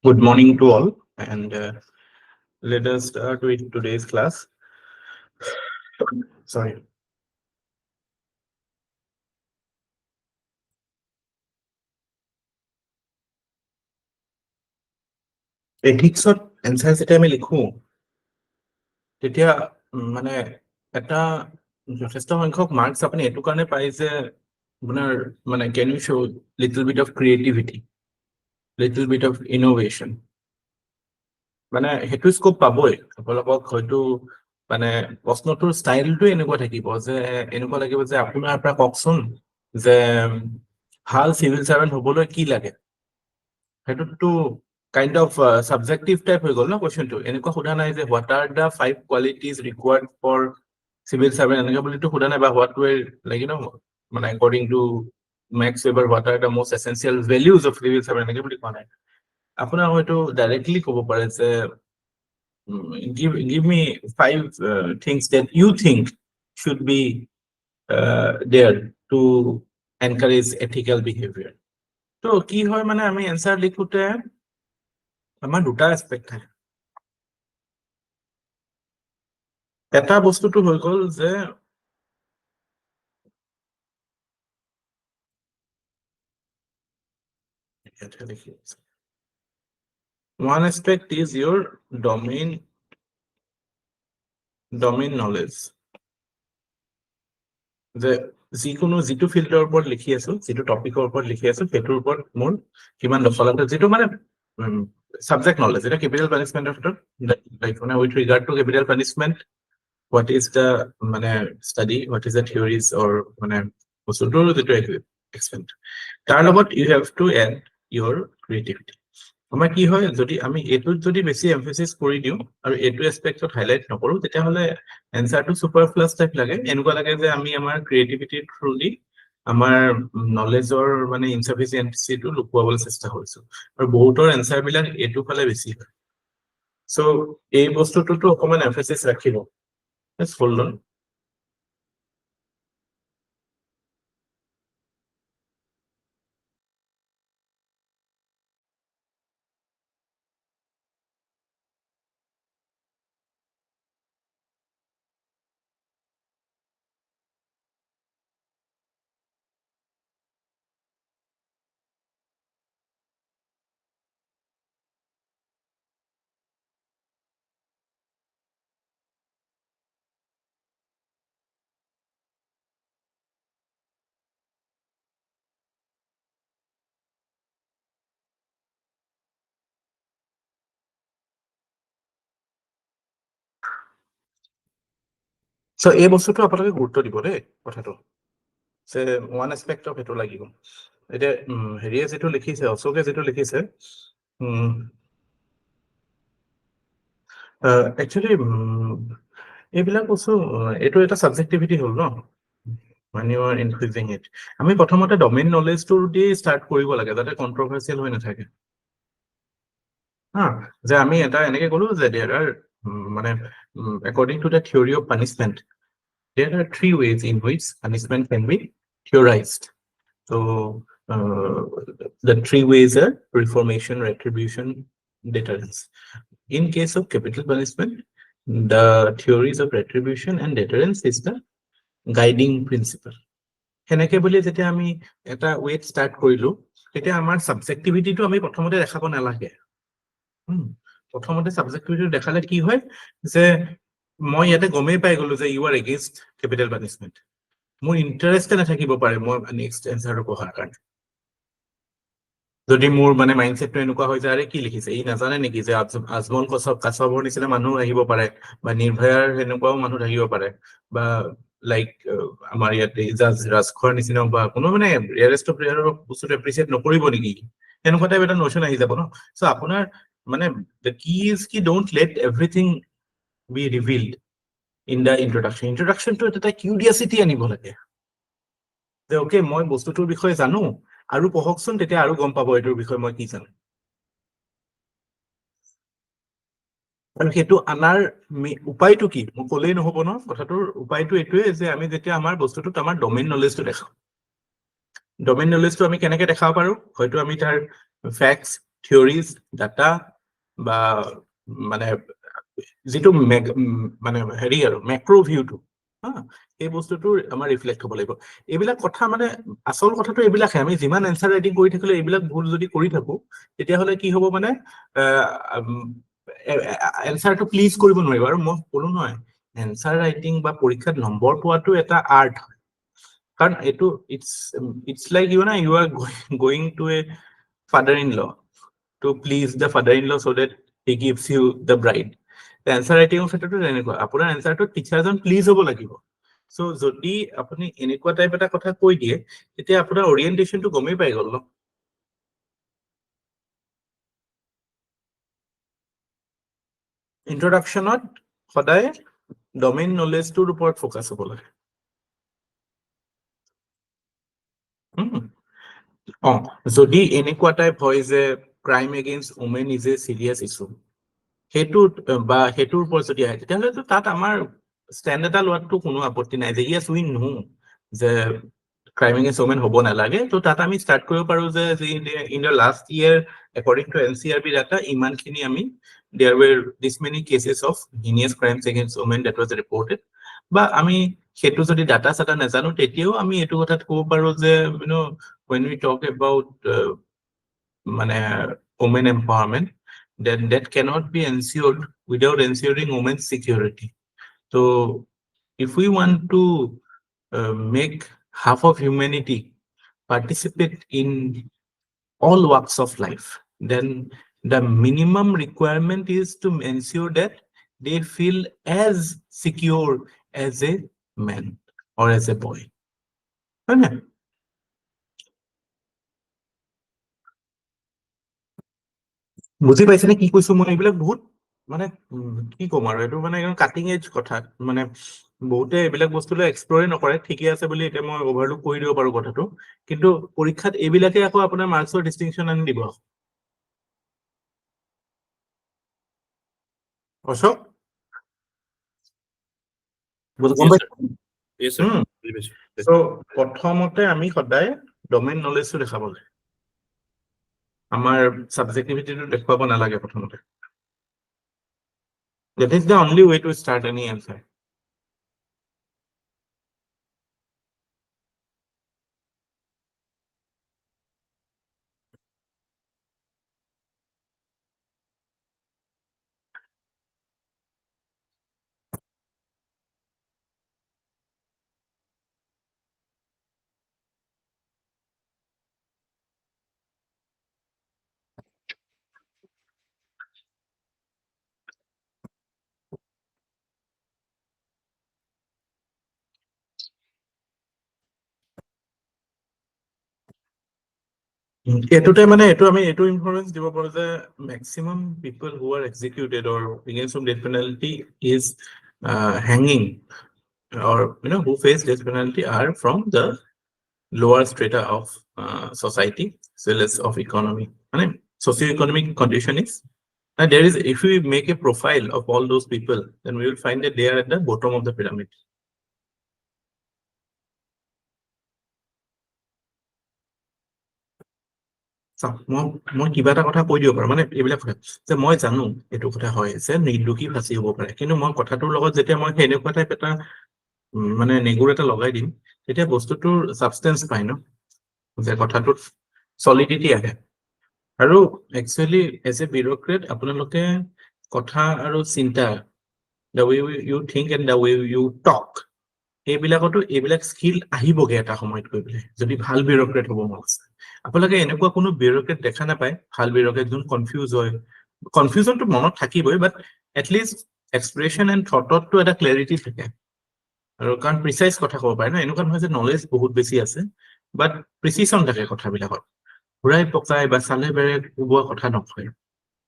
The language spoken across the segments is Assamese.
Good morning to all, and let us start with today's class. Sorry. Ethicsত এনচাৰ যেতিয়া আমি লিখো তেতিয়া মানে এটা যথেষ্ট সংখ্যক মাৰ্কস আপুনি এটো কাৰণে পাই যে আপোনাৰ মানে can you show little bit of creativity, little bit of innovation, মানে হেতু স্কোপ পাবই আপোনালোকক হয়তো মানে প্ৰশ্নটোৰ ষ্টাইলটো এনেকুৱা থাকিব যে এনেকুৱা লাগিব যে আপোনাৰ পৰা কওকচোন যে ভাল সিভিল সার্ভেন্ট হবলৈ কি লাগে হেতুটো kind of subjective type হৈ গল ন কোৱেশ্চনটো এনেকুৱা সোধা নাই যে what are the 5 qualities required for civil servant এনেকুৱা বুলিতো সোধা নাই বা what were like you know মানে according to Max Weber what are the most essential values of civil servant এনেকুৱা বুলি কোৱা নাই আপোনাৰ হয়তো ডাইৰেক্টলি ক'ব পাৰে যে give me 5 things that you think should be there to encourage ethical behavior তো কি হয় মানে আমি এনসার লিখোতে আমাৰ দুটা এসপেক্ট থাকে এটা বস্তুটো হৈ গল যে one aspect is your domain knowledge যে যিকোনো যিটো ফিল্ডৰ ওপৰত লিখি আছো যিটো টপিকৰ ওপৰত লিখি আছো সেইটোৰ ওপৰত মোৰ কিমান দখলতা যিটো মানে সাবজেক্ট নলেজ এটা ক্যাপিটাল পানিশমেন্টৰ ক্ষেত্ৰত লাইক মানে with regard to capital punishment what is the মানে study what is the theories or মানে বস্তুটোৰ যেটো এক্সপেন্ট তাৰ লগত you have to add your creativity আমাৰ কি হয় যদি আমি এটোত যদি বেছি এমফেসিস কৰি দিও আৰু এটো এসপেক্টত হাইলাইট নকৰো তেতিয়া হলে এনসাৰটো সুপাৰফ্লুয়াস টাইপ লাগে এনেকুৱা লাগে যে আমি আমাৰ ক্ৰিয়েটিভিটিৰ থ্ৰুলি আমাৰ নলেজৰ মানে ইনসাফিসিয়েন্সিটো লুকুৱাবলৈ চেষ্টা কৰিছো আৰু বহুতৰ এনসার বিলাক এটো ফালে বেছি হয় সো এই বস্তুটোতো অকমান এমফেসিস ৰাখিব let's hold on সো এই বস্তুটো আপোনালোকে গুৰুত্ব দিব দেই কথাটো যে ওয়ান এসপেক্ট অফ এটো লাগিব এতিয়া হেৰিয়ে যেটো লিখিছে অশোকে যেটো লিখিছে একচুয়ালি এইবিলাক বস্তু এটো এটা সাবজেক্টিভিটি হল ন when you are increasing it আমি প্ৰথমতে ডমেইন নলেজটো দি স্টাৰ্ট কৰিব লাগে যাতে কন্ট্ৰভাৰ্সিয়াল হৈ নাথাকে যে আমি এটা এনেকে কলো যে there are মানে according to the theory of punishment there are 3 ways in which punishment can be theorized so the 3 ways are reformation retribution deterrence in case of capital punishment the theories of retribution and deterrence is the guiding principle হেনেকে বুলি যেতিয়া আমি এটা ওয়েট স্টার্ট কৰিলো তেতিয়া আমাৰ সাবজেক্টিভিটিটো আমি প্ৰথমতে দেখাব নালাগে প্ৰথমতে সাবজেক্টিভিটি দেখালে কি হয় যে মই ইয়াতে গমেই পাই গলো যে you are against capital punishment মোৰ ইন্টাৰেষ্ট নাথাকিব পাৰে মই নেক্সট এনসাৰটো পঢ়াৰ কাৰণে যদি মোৰ মানে মাইন্ডসেটটো এনেকুৱা হৈ যায় আৰে কি লিখিছে ই নাজানে নেকি যে আজমল কাছবৰ নিচিনা মানুহ আহিব পাৰে বা নিৰ্ভয়াৰ এনেকুৱাও মানুহ থাকিব পাৰে বা লাইক আমাৰ ইয়াতে জাজ ৰাজখোৱাৰ নিচিনা বা কোনো মানে ৰিয়েৰেষ্ট অফ ৰিয়েৰৰ বস্তুটো এপ্ৰিচিয়েট নকৰিব নেকি এনেকুৱা টাইপ এটা নোশন আহি যাব ন সো আপোনাৰ মানে the key is ki don't let everything be revealed in the introduction to এটা কিউৰিয়াসিটি আনিব লাগে যে ওকে মই বস্তুটোৰ বিষয়ে জানো আৰু পঢ়কচোন তেতিয়া আৰু গম পাব এটোৰ বিষয়ে মই কি জানো আৰু হেতু আনাৰ উপায়টো কি মই কলেই নহব ন কথাটোৰ উপায়টো এটোৱে যে আমি যেতিয়া আমাৰ বস্তুটোত আমাৰ ডমেইন নলেজটো দেখাও ডমেইন নলেজটো আমি কেনেকে দেখাব পাৰো হয়তো আমি তাৰ ফেক্টছ, থিয়ৰিজ, ডাটা বা মানে যিটো মানে হেৰি আৰু মেক্ৰ' ভিউটো, হা, এই বস্তুটো আমাৰ ৰিফ্লেক্ট হ'ব লাগিব। এইবিলাক কথা মানে আচল কথাটো এইবিলাকহে, আমি যিমান এনচাৰ ৰাইটিং কৰি থাকিলে এইবিলাক ভুল যদি কৰি থাকো তেতিয়াহ'লে কি হ'ব মানে এনচাৰটো প্লিজ কৰিব নোৱাৰিব। আৰু মই ক'লো নহয়, এনচাৰ ৰাইটিং বা পৰীক্ষাত নম্বৰ পোৱাটো এটা আৰ্ট হয়, কাৰণ এইটো it's like you are going to a father in law to please the father in law so' that he gives you the bride. Answer ৰাইটিঙৰ ক্ষেত্ৰতো তেনেকুৱা, আপোনাৰ এনচাৰটো টিচাৰজন প্লিজ হ'ব লাগিব। চ' যদি আপুনি এনেকুৱা টাইপ এটা কথা কৈ দিয়ে তেতিয়া আপোনাৰ অৰিয়েণ্টেশ্যনটো গমেই পাই গ'ল ন। ইন্ট্ৰডাকশ্যনত সদায় ডমেইন নলেজটোৰ ওপৰত ফ'কাছ হ'ব লাগে। যদি এনেকুৱা টাইপ হয় যে crime against women is a serious issue, সেইটোৰ ওপৰত যদি আহে তেতিয়াহ'লেতো তাত আমাৰ ষ্টেণ্ড এটা লোৱাটো কোনো আপত্তি নাই যে ইয়েছ উই নো যে ক্ৰাইম এগেইনষ্ট উমেন হ'ব নালাগে। ত' তাত আমি ষ্টাৰ্ট কৰিব পাৰো যে in the last year according to NCRB data ইমানখিনি আমি there were this many cases of heinous crimes against women that was reported. বা আমি সেইটো যদি ডাটা চাটা নাজানো তেতিয়াও আমি এইটো কথাত ক'ব পাৰো যে when we talk about মানে women empowerment, then that cannot be ensured without ensuring women's security. So if we want to make half of humanity participate in all walks of life, then the minimum requirement is to ensure that they feel as secure as a man or as a boy. হয় না? বুজি পাইছেনে কি কৈছো মই? এইবিলাক বহুত মানে কি ক'ম আৰু, এইটো মানে কাটিং এজ কথা। মানে বহুতে এইবিলাক বস্তুলৈ এক্সপ্লৰে নকৰে, ঠিকে আছে বুলি এতিয়া মই অভাৰলুক কৰি দিব পাৰো কথাটো, কিন্তু পৰীক্ষাত এইবিলাকে আকৌ আপোনাৰ মাৰ্কছৰ ডিষ্টিংশ্যন আনি দিব। অশোক, গম Yes, sir. পাইছো। Yes, sir. বুজি পাইছো। চ' প্ৰথমতে আমি সদায় ডমেইন নলেজটো দেখাব লাগে, আমাৰ ছাবজেক্টিভিটিটো দেখুৱাব নালাগে প্ৰথমতে। That is the only way to start any answer. এইটোতে মানে এইটো আমি এইটো ইনফৰমেন্স দিব পাৰো যে maximum people who are executed or against death penalty is hanging or who face death penalty are from the lower strata of society as well as of economy. মানে socio-economic condition is, and there is, if we make a profile of all those people, then we will find that they are at the bottom of the pyramid. মই কিবা এটা কথা কৈ দিব পাৰো, মানে এইবিলাক কথা যে মই জানো এইটো কথা হয় যে নিৰ্দোষী ফাঁচি হ'ব পাৰে, কিন্তু মই কথাটোৰ লগত যেতিয়া মই সেনেকুৱা টাইপ এটা মানে নেগুৰ এটা লগাই দিম তেতিয়া বস্তুটোৰ ছাবষ্টেঞ্চ পায় ন, যে কথাটোত চলিডিটি আহে। আৰু একচুৱেলি এজ এ বিউৰ'ক্ৰেট আপোনালোকে কথা আৰু চিন্তা, the way you think and the way you talk, এইবিলাক স্কিল আহিবগে এটা সময়ত গৈ পেলাই, যদি ভাল বিউৰ'ক্ৰেট হ'ব মন আছে। আপোনালোকে এনেকুৱা কোনো বিউৰ'ক্ৰেট দেখা নাপায় ভাল বিউৰ'ক্ৰেট যোন কনফিউজ হয়। কনফিউজনটো মনত থাকিবই, বাট এটলিষ্ট এক্সপ্ৰেছন এণ্ড থটতটো এটা ক্লেৰিটি থাকে, আৰু কাৰণ প্ৰিচাইজ কথা ক'ব পাৰে ন, এনেকুৱা নহয় যে নলেজ বহুত বেছি আছে, বাট প্ৰিচিছন থাকে কথাবিলাকত, ঘূৰাই পকাই বা চালে বেৰে কোবোৱা কথা নকয়,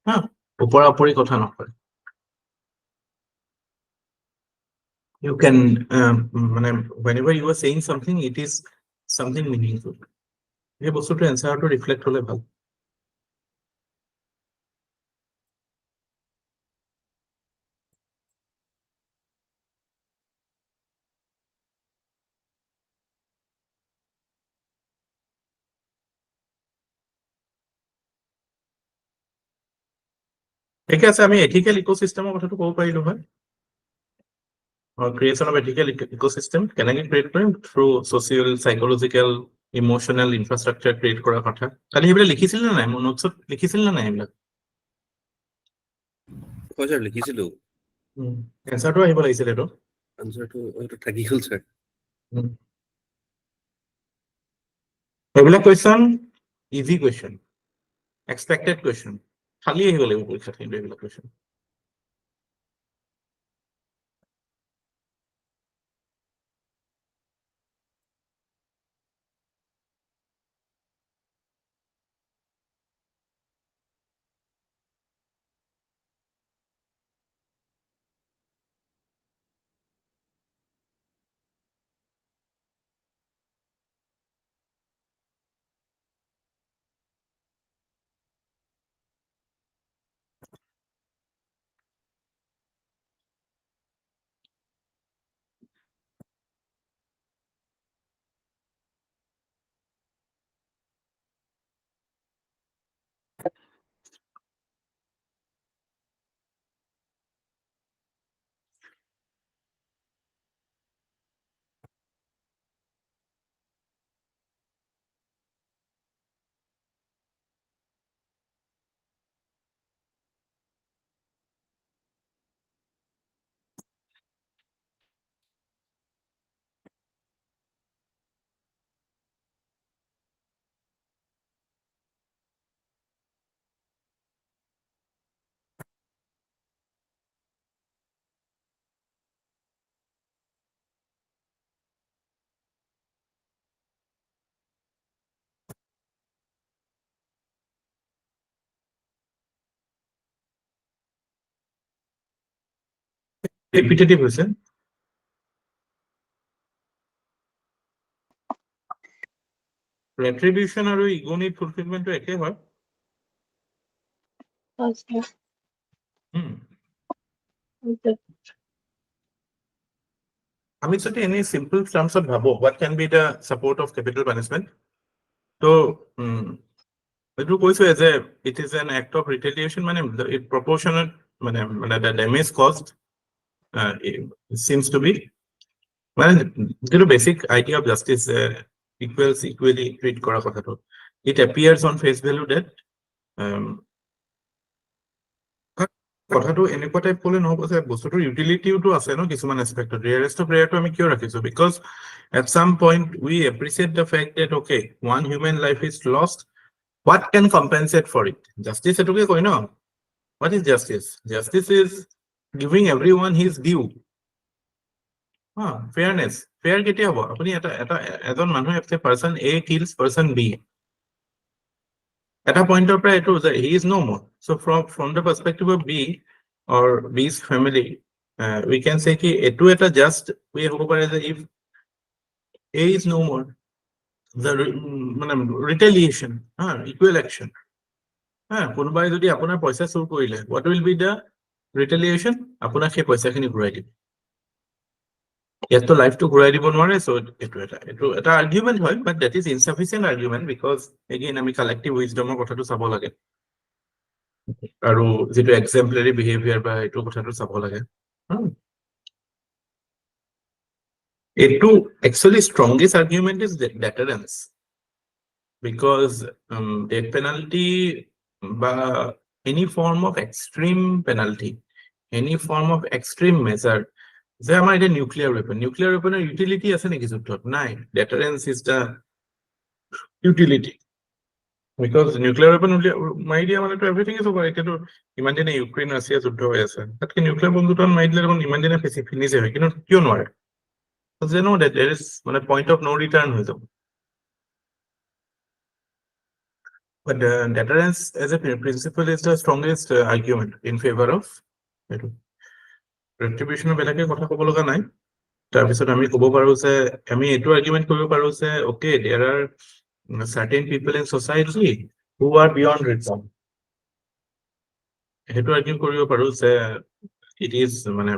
হা, ওপৰা ওপৰি কথা নকয়। You can মানে whenever you are saying something, it is something meaningful. এই বস্তুটো এনচাৰটো ৰিফ্লেক্ট হ'লে ভাল। ঠিকে আছে, আমি এথিকেল ইকোচিষ্টেমৰ কথাটো ক'ব পাৰিলো হয়। ক্ৰিয়েশ্যন অফ এথিকেল ইকোচিষ্টেম কেনেকে ক্ৰিয়েট কৰিম? Through social, psychological, emotional infrastructure create কৰাৰ কথা। কালি সেইবিলাক লিখিছিল নে নাই? মোৰ নোটছত লিখিছিল নে নাই এইবিলাক? হয় ছাৰ, লিখিছিলো। এনচাৰটো আহিব লাগিছিল এইটো। আনচাৰটো হয়তো থাকি গ'ল ছাৰ। এইবিলাক question easy question, expected question, খালি আহিব লাগিব পৰীক্ষাত কিন্তু এইবিলাক কুৱেশ্যন। ৰিপিটেটিভ হৈছে। ৰেট্ৰিবিউশ্যন আৰু ইগো নিড ফুলফিলমেণ্টটো একে হয়। আমি যদি এনেই চিম্পল টাৰ্মছত ভাবো, what can be the support of capital punishment, তো এইটো কৈছোৱে যে it is an act of retaliation, মানে ইট প্ৰপৰ্চনেট, মানে the damage caused seems to be, মানে যিটো basic idea of justice, equals equally treat কৰা কথাটো, it appears on face value that কথাটো এনেকুৱা টাইপ ক'লে নহ'ব যে বস্তুটোৰ ইউটিলিটিওটো আছে ন কিছুমান এছপেক্টত। ৰিয়েৰেষ্ট অফ ৰেয়াৰটো আমি কিয় ৰাখিছো? Because at some point we appreciate the fact that okay, one human life is lost, what can compensate for it? Justice এইটোকে কয় ন। What is justice? Justice is giving every one his due. Fairness. Fair কেতিয়া হ'ব? আপুনি এজন মানুহে person A kills person B, এটা পইণ্টৰ পৰা এইটো যে he is no more, so' from the perspective of B or B's family, we can চে কি এইটো এটা জাষ্ট ৱে হ'ব পাৰে যে ইফ এ ইজ নো মোৰ, মানে ৰিটেলিয়েশ্যন, ইকুৱেল একশ্যন। কোনোবাই যদি আপোনাৰ পইচা চুৰ কৰিলে, হোৱাট উইল বি দ্য ৰিটেলিয়েশ্যন? আপোনাক সেই পইচাখিনি ঘূৰাই দিব। ইয়াততো লাইফটো ঘূৰাই দিব নোৱাৰে, চ' এইটো এটা আৰ্গুমেণ্ট হয়, but that is insufficient argument, because again আমি কালেক্টিভ উইজডমৰ কথাটো চাব লাগে, আৰু যিটো এক্সেম্পলাৰী বিহেভিয়াৰ বা এইটো কথাটো চাব লাগে। এইটো actually strongest argument is deterrence, because death penalty বা any form of extreme penalty, any form of extreme measure, যে আমাৰ এতিয়া নিউক্লিয়াৰ ৱেপনৰ ইউটিলিটি আছে নেকি যুদ্ধত? নাই। Deterrence is the utility, because nuclear weapon মাৰি দিয়া মানেতো এভৰিথিং ইজ অভাৰ। এতিয়াতো ইমান দিনে ইউক্ৰেইন ৰাছিয়া যুদ্ধ হৈ আছে, তাতকে নিউক্লিয়াৰ বম দুটান মাৰি দিলে দেখোন ইমান দিনে ফিনিছে হয়, কিন্তু কিয় নোৱাৰে? যেন দেৰ ইজ মানে পইণ্ট অফ ন' ৰিটাৰ্ণ হৈ যাব। But deterrence as a principle is the strongest argument in favor of এইটো। ৰেট্ৰিবিউশ্যনৰ বেলেগে কথা ক'ব লগা নাই। তাৰপিছত আমি ক'ব পাৰো যে আমি এইটো আৰ্গুমেণ্ট কৰিব পাৰো যে okay, there are certain people in society who are beyond reason. সেইটো আৰ্গুমেণ্ট কৰিব পাৰো যে it is মানে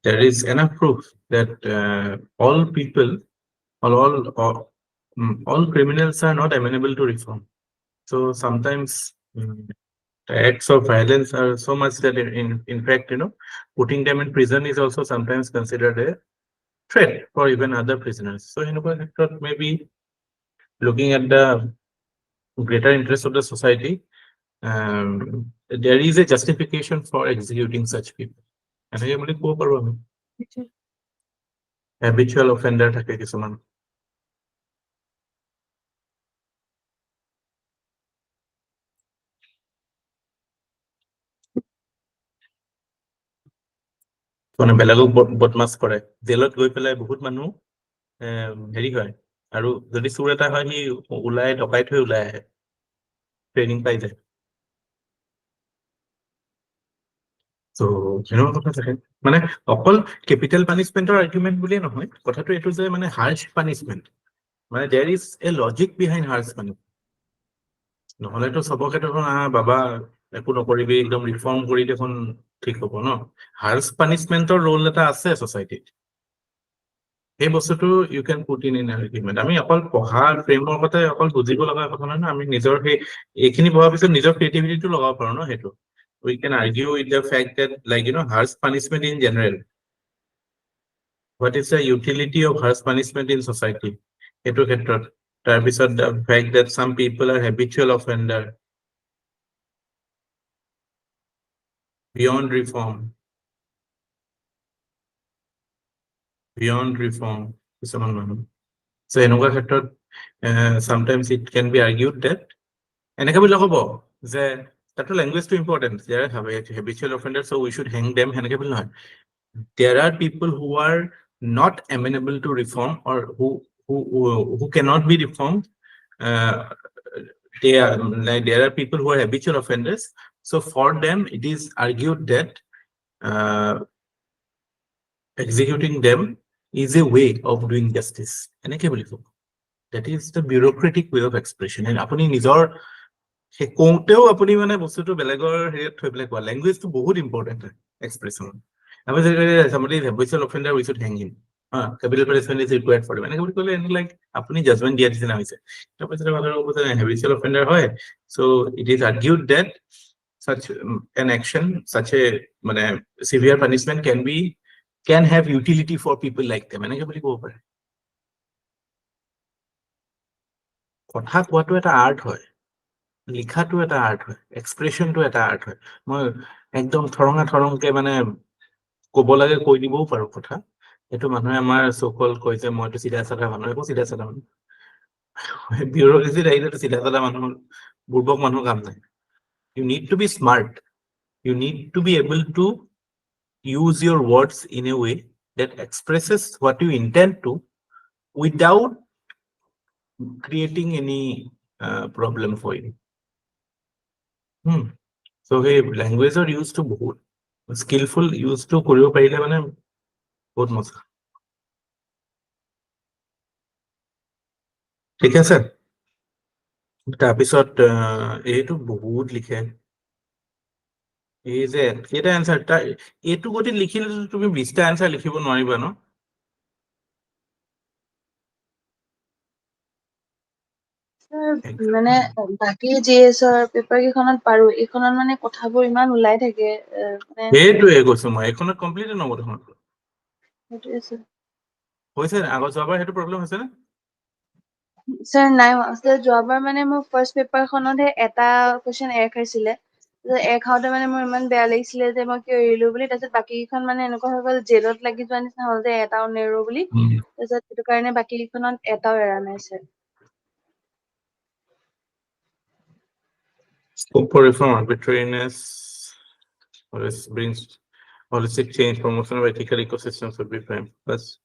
there is enough proof that all people, all criminals are not amenable to reform. So sometimes The acts of violence are so much that in fact, putting them in prison is also sometimes considered a threat for even other prisoners. So, maybe looking at the greater interest of the society, there is a justification for executing such people. এনেকে বুলি ক'ব পাৰো আমি habitual offender থাকে কিছুমান মানে বেলেগক বদমাছ কৰে জেলত গৈ পেলাই বহুত মানুহ হেৰি হয় আৰু যদি চোৰ এটা হয় সি ওলাই ডকাই থৈ ওলাই আহে ট্ৰেইনিং পাই যায় ত' সেনেকুৱা কথা থাকে মানে অকল কেপিটেল পানিচমেণ্টৰ আৰ্গুমেণ্ট বুলিয়ে নহয় কথাটো এইটো যে মানে হাৰ্ছ পানিচমেণ্ট মানে there is a logic behind harsh punishment নহ'লেতো চবকে দেখোন বাবা একো নকৰিবি একদম ৰিফৰ্ম কৰি দেখোন ঠিক হ'ব ন হাৰ্ছ পানিচমেণ্টৰ ৰোল এটা আছে ছ'চাইটিত সেই বস্তুটো you can put in argument আমি অকল পঢ়া ফ্ৰেমৱৰ্কতে অকল বুজিব লগা কথা নহয় ন আমি নিজৰ সেই এইখিনি পঢ়াৰ পিছত নিজৰ ক্ৰিয়েটিভিটিটো লগাব পাৰো ন সেইটো we can argue with the fact that harsh punishment in general what is the utility of harsh punishment in society etu khetrot tar bisot the fact that some people are habitual offender beyond reform kisaman manu so enuka khetrot sometimes it can be argued that eneka boli hobo je that language too important they are habitual offenders so we should hang them eneka boli noy there are people who are not amenable to reform or who cannot be reformed. There are people who are habitual offenders. So for them, it is argued that executing them is a way of doing justice. That is the bureaucratic way of expression. And apuni nijor সেই কওঁতেও আপুনি মানে বস্তুটো বেলেগৰ হেৰিত থৈ পেলাই কোৱা লেংগুৱেজটো বহুত ইম্পৰ্টেণ্ট এক্সপ্ৰেছন আমি যদি somebody is habitual offender we should hang him capital punishment is required for him এনেকে বুলি ক'লে এনে লাইক আপুনি জাজমেণ্ট দিয়া নিচিনা হৈছে তাৰপিছত habitual offender হয় so it is argued that such an action such a মানে severe punishment can have utility for people like them এনেকে বুলি ক'ব পাৰে কথা কোৱাটো এটা আৰ্ট হয় লিখাটো এটা আৰ্ট হয় এক্সপ্ৰেছনটো এটা আৰ্ট হয় মই একদম থৰঙকে মানে ক'ব লাগে কৈ দিবও পাৰো কথা এইটো মানুহে আমাৰ চকল কয় যে মইতো চিধা চাধা মানুহ একো চিধা চাধা মানুহ বিউৰোক্ৰেচিত আহিলেতো চিধা চাধা মানুহ বুৰ্বক মানুহ কাম নাই you need to be smart you need to be able to use your words in a way that expresses what you intend to without creating any problem for you so hey language are used to বহুত skillful use to কৰিব পাৰিলে মানে বহুত মজা ঠিক আছে তাৰপিছত এইটো বহুত লিখে এই যে এটা এনসাৰ এইটো গতিত লিখিলে তুমি 20টা এনসাৰ লিখিব নোৱাৰিবা ন মানে বাকি জিএছৰ পেপাৰ কেইখনত পাৰো এইখনত মানে কথাবোৰ ইমান ওলাই থাকে মানে সেইটোৱে কৈছো মই এইখনত কমপ্লিট নহব দেখোন সেইটোৱে স্যাৰ হৈছে আগত যোৱাবাৰ সেইটো প্ৰব্লেম হৈছে নে স্যাৰ নাই স্যাৰ যোৱাবাৰ মানে মোৰ ফাৰ্ষ্ট পেপাৰখনতহে এটা কুৱেশ্যন এৰ খাইছিলে এৰ খাওঁতে মানে মোৰ ইমান বেয়া লাগিছিলে যে মই কিয় এৰিলো বুলি তাৰপিছত বাকী কেইখন মানে এনেকুৱা হৈ গ'ল জেলত লাগি যোৱা নিচিনা হ'ল যে এটাও নেৰো বুলি তাৰপিছত সেইটো কাৰণে বাকী কেইখনত এটাও এৰা নাই sir Scope for reform, arbitrariness, brings holistic change, promotion of ethical ecosystems would be prime. Plus,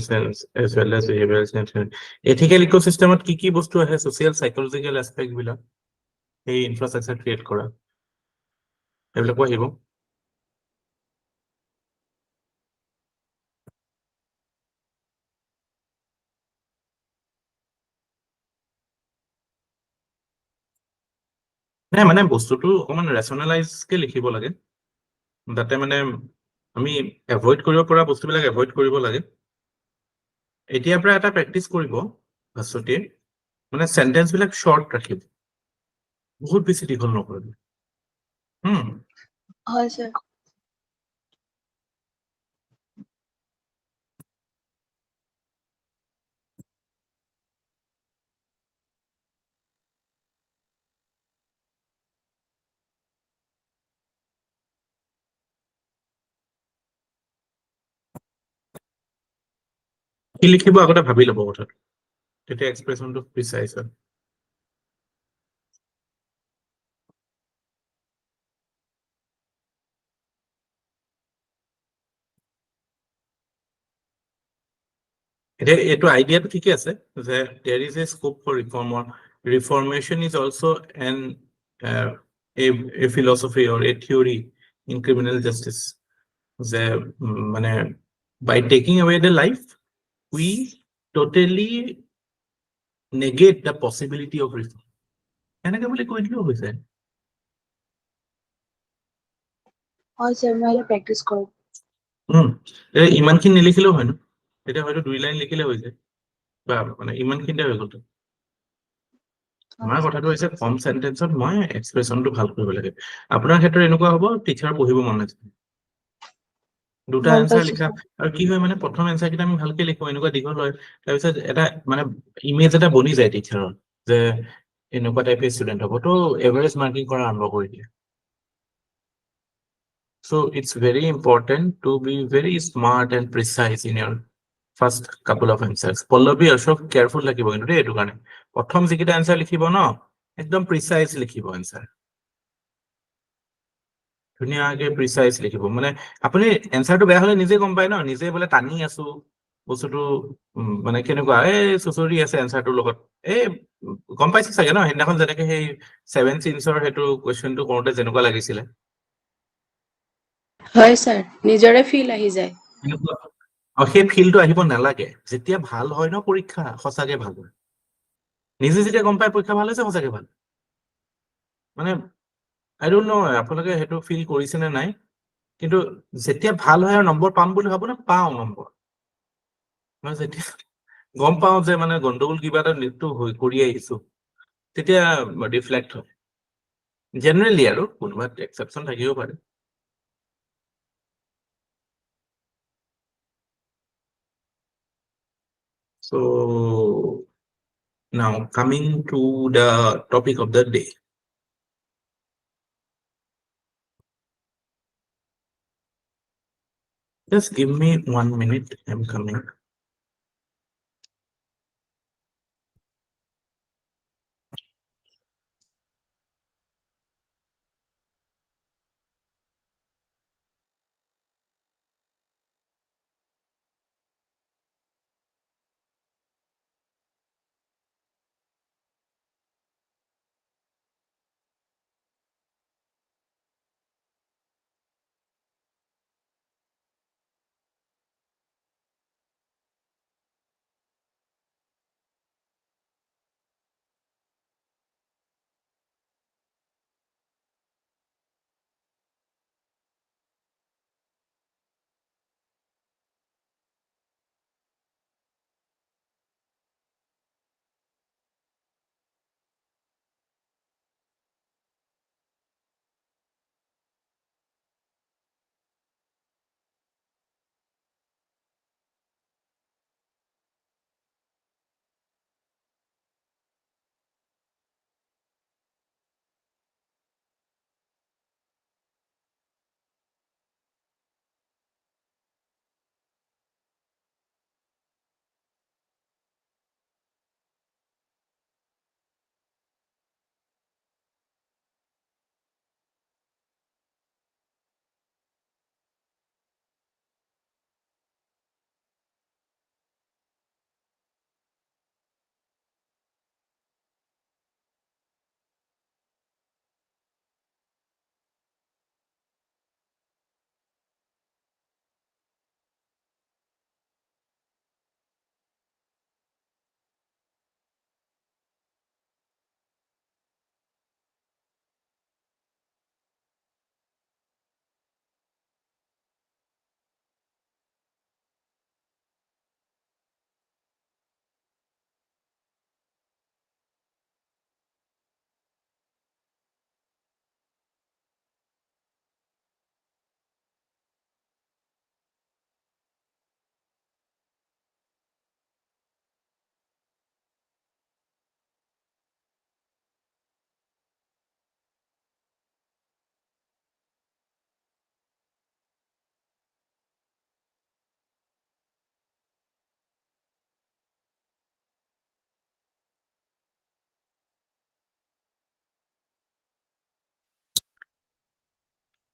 sense as well as behavioral sense. Ethical ecosystem কি বস্তু আহে social psychological aspect বিলাক এই ইনফ্ৰাষ্ট্ৰাকচাৰ ক্ৰিয়েট কৰা এইবিলাকো আহিব নাই মানে বস্তুটো অকমান ৰেচনেলাইজকে লিখিব লাগে যাতে মানে আমি এভয়েড কৰিব পৰা বস্তুবিলাক এভয়েড কৰিব লাগে এতিয়াৰ পৰা এটা প্ৰেক্টিচ কৰিব ভাস্বতীয়ে মানে সেন্টেন্স বিলাক শৰ্ট ৰাখিব বহুত বেছি দীঘল নকৰিবি হয় ছাৰ। কি লিখিব আগতে ভাবি ল'ব কথাটো, তেতিয়া এক্সপ্ৰেছনটো প্ৰিচাইজ হয়। এতিয়া এইটো আইডিয়াটো ঠিকে আছে যে there is a scope for reform or reformation is also an uh, a philosophy or a theory in criminal justice যে মানে by taking away the life we totally negate the possibility of reform এনেকে বুলি কৈ দিলেও হৈ যায়। হয় ছাৰ, মই অলপ প্ৰেক্টিচ কৰোঁ। ইমানখিনি নিলিখিলেও হয় ন, তেতিয়া হয়তো 2 লাইন লিখিলে হৈ যায় বা মানে ইমানখিনিতে হৈ গ'ল। আমাৰ কথাটো হৈছে কম চেন্টেন্সত মই এক্সপ্ৰেছনটো ভাল কৰিব লাগে। আপোনাৰ ক্ষেত্ৰত এনেকুৱা হ'ব টিচাৰ পঢ়িব মন নাযায়, দুটা গম এনচাৰ পাইছো লিখা, ছাৰ। আৰু কি হয় মানে প্ৰথম এনচাৰ কেইটা আমি ভালকে লিখো, এনেকুৱা দীঘল হয়, তাৰপিছত এটা মানে ইমেজ এটা বনি যায় টিচাৰৰ যে এনেকুৱা টাইপৰ ষ্টুডেণ্ট হ'ব, তো এভাৰেজ মাৰ্কিং কৰা আৰম্ভ কৰি দিয়ে। So it's very important to be very smart and precise in your first couple of answers. Pallavi Ashok careful লাগিব কিন্তু দেই এইটো কাৰণে, প্ৰথম যিকেইটা এনচাৰ লিখিব ন একদম প্ৰিচাইজ লিখিব এনচাৰ, ধুনীয়াকে প্ৰিচাইজ লিখিব। মানে আপুনি এনচাৰটো বেয়া হলে নিজে গম পায় ন, নিজে বোলে টানি আছো বস্তুটো মানে কেনেকুৱা এই চুচৰি আছে এনচাৰটোৰ লগত, এই গম পাইছে চাগে ন সেইদিনাখন যেনেকে সেই 7 চিনছৰ সেইটো কুৱেশ্যনটো কৰোঁতে যেনেকুৱা লাগিছিলে। হয় ছাৰ, নিজৰে ফিল আহি যায়। এনেকুৱা সেই ফিলটো আহিব নালাগে। যেতিয়া ভাল হয় ন পৰীক্ষা সঁচাকে ভাল হয়, নিজে যেতিয়া গম পায় পৰীক্ষা ভাল হৈছে সঁচাকে ভাল। মানে আই ডোন্ট নো আপোনালোকে সেইটো ফিল কৰিছে নে নাই, কিন্তু যেতিয়া ভাল হয় আৰু নম্বৰ পাম বুলি ভাবো ন, পাওঁ নম্বৰ। মই যেতিয়া গম পাওঁ যে মানে গণ্ডগোল কিবা এটা নৃত্য কৰি আহিছো, তেতিয়া ৰিফ্লেক্ট হয় জেনেৰেলি, আৰু কোনোবা এক্সেপশ্যন থাকিব পাৰে। So now coming to the topic of the day. Just give me 1 minute, I'm coming.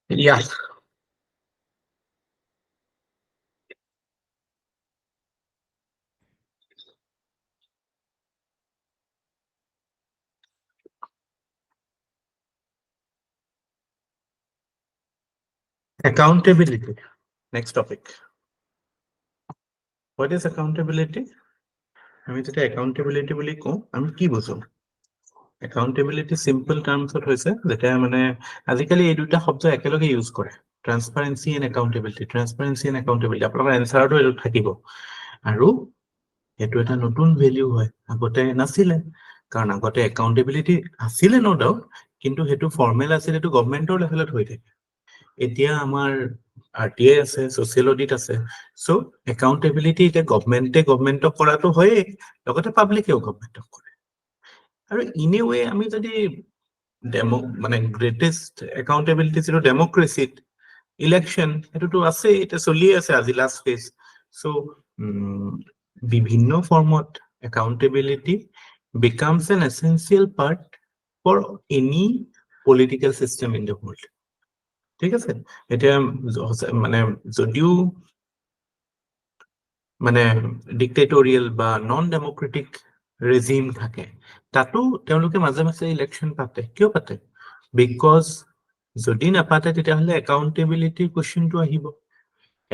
Yeah. Accountability. Next topic. What is accountability? আমি যেটা accountability বুলি কওঁ আমি কি বুজো? Accountability simple terms হৈছে যেটা মানে আজিকালি এই দুটা শব্দ একেলগে ইউজ কৰে transparency and accountability আপোনালোকৰ এনসাৰটো এইটো থাকিব আৰু এইটো এটা নতুন ভ্যালু হয় আগতে নাছিলে কাৰণ আগতে accountability আছিলে no doubt কিন্তু সেইটো ফৰ্মেল আছিল সেইটো গভৰ্নমেন্টৰ লেভেলত হৈ থাকে এতিয়া আমাৰ RTI আছে সোশিয়াল অডিট আছে সো accountability এটা গভৰ্নমেন্টক কৰাটো হয় লগতে পাব্লিকেও গভৰ্নমেন্টক কৰে আৰু ইন এ ওয়ে আমি যদি মানে গ্ৰেটেষ্ট accountability ছিল ডেমক্ৰেসিত ইলেকশন এটোটো আছে এটা চলি আছে আজি লাস্ট ফেজ সো বিভিন্ন ফর্মত accountability becomes an essential part for any political system in the world ঠিক আছে এটা মানে যদিও মানে ডিক্টেটৰিয়েল বা নন ডেমোক্ৰেটিক ৰেজিম থাকে তাতো তেওঁলোকে মাজে মাজে ইলেকশন পাতে কিয় পাতে বিকজ যদি নাপাতে তেতিয়াহলে accountability কোৱেশ্চনটো আহিব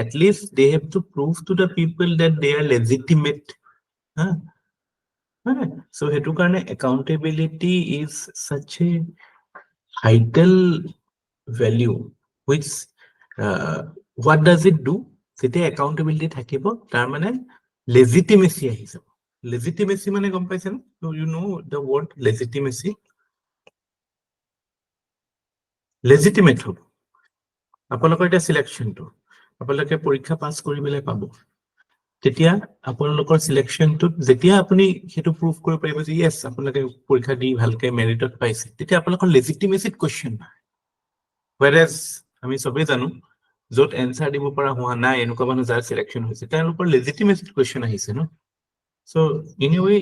at least they have to prove to the people that they are legitimate so hetu karone accountability is such a vital value which what does it do sete accountability thakibo tar mane legitimacy ahi jabo legitimacy mane gom paisen so you know the word legitimacy legitimate hob আপোনালোকৰ এটা সিলেকশনটো আপোনালোকে পৰীক্ষা পাস কৰিবলৈ পাব তেতিয়া আপোনালোকৰ সিলেকশনটো যেতিয়া আপুনি হেতু প্ৰুফ কৰিব পাৰিব যে yes আপোনালোকে পৰীক্ষা দি ভালকে মেৰিটত পাইছে তেতিয়া আপোনালোকৰ লেজিটিমেসি কোৱেশ্চন whereas আমি সবেই জানো যত এনসাৰ দিব পৰা হোৱা নাই এনেকুৱা মানুহ যাৰ সিলেকশন হৈছে তেওঁলোকৰ লেজিটিমেসি কোৱেশ্চন আহিছে ন so in a way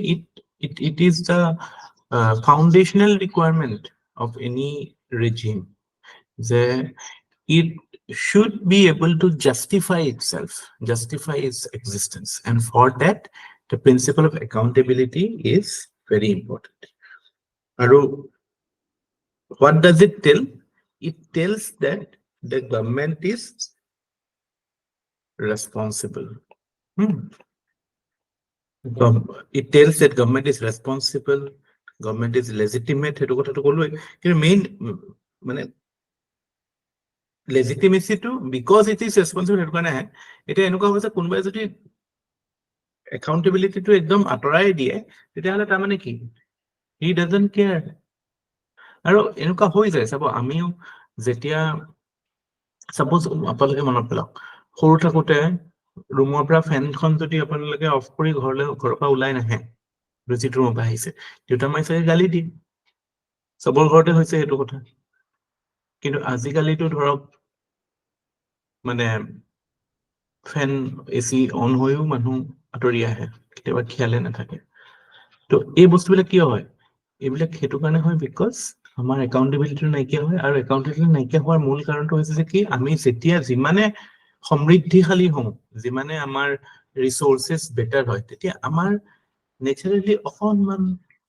it is the foundational requirement of any regime that it should be able to justify itself, justify its existence. And for that, the principle of accountability is very important. Aru, what does it tell? It tells that the government is responsible. It tells that government is responsible, government is legitimate. Main, legitimacy to because it is responsible hetu kane hai eta enuka hoise kunba jodi accountability to ekdom atorai die tete hala ta mane ki he doesn't care aro enuka hoi jay sabo amiu jetia suppose apalage manot pelak horu thakote roomor pra fan khon jodi apalage off kori ghor pa ulai nahe visit room pa aise teta mai sai gali di sabor ghorte hoise hetu kotha কিন্তু আজিকালি তো ধৰক মানে ফেন এসি অন হয়ও মানুহ আতৰি আহে কেতিয়াবা খেয়ালে নাথাকে তো এই বস্তুবিলাক কিয় হয় এইবিলাক হেতু কাৰণে হয় বিকজ আমাৰ একাউন্টেবিলিটি নাইকিয়া হয় আৰু একাউন্টেবিলিটি নাইকিয়া হোৱাৰ মূল কাৰণটো হৈছে যে কি আমি যেতিয়া যিমানে সমৃদ্ধিশালী হওঁ যিমানে আমাৰ ৰিসোৰ্সেস বেটাৰ হয় তেতিয়া আমাৰ নেচাৰেলি অকনমান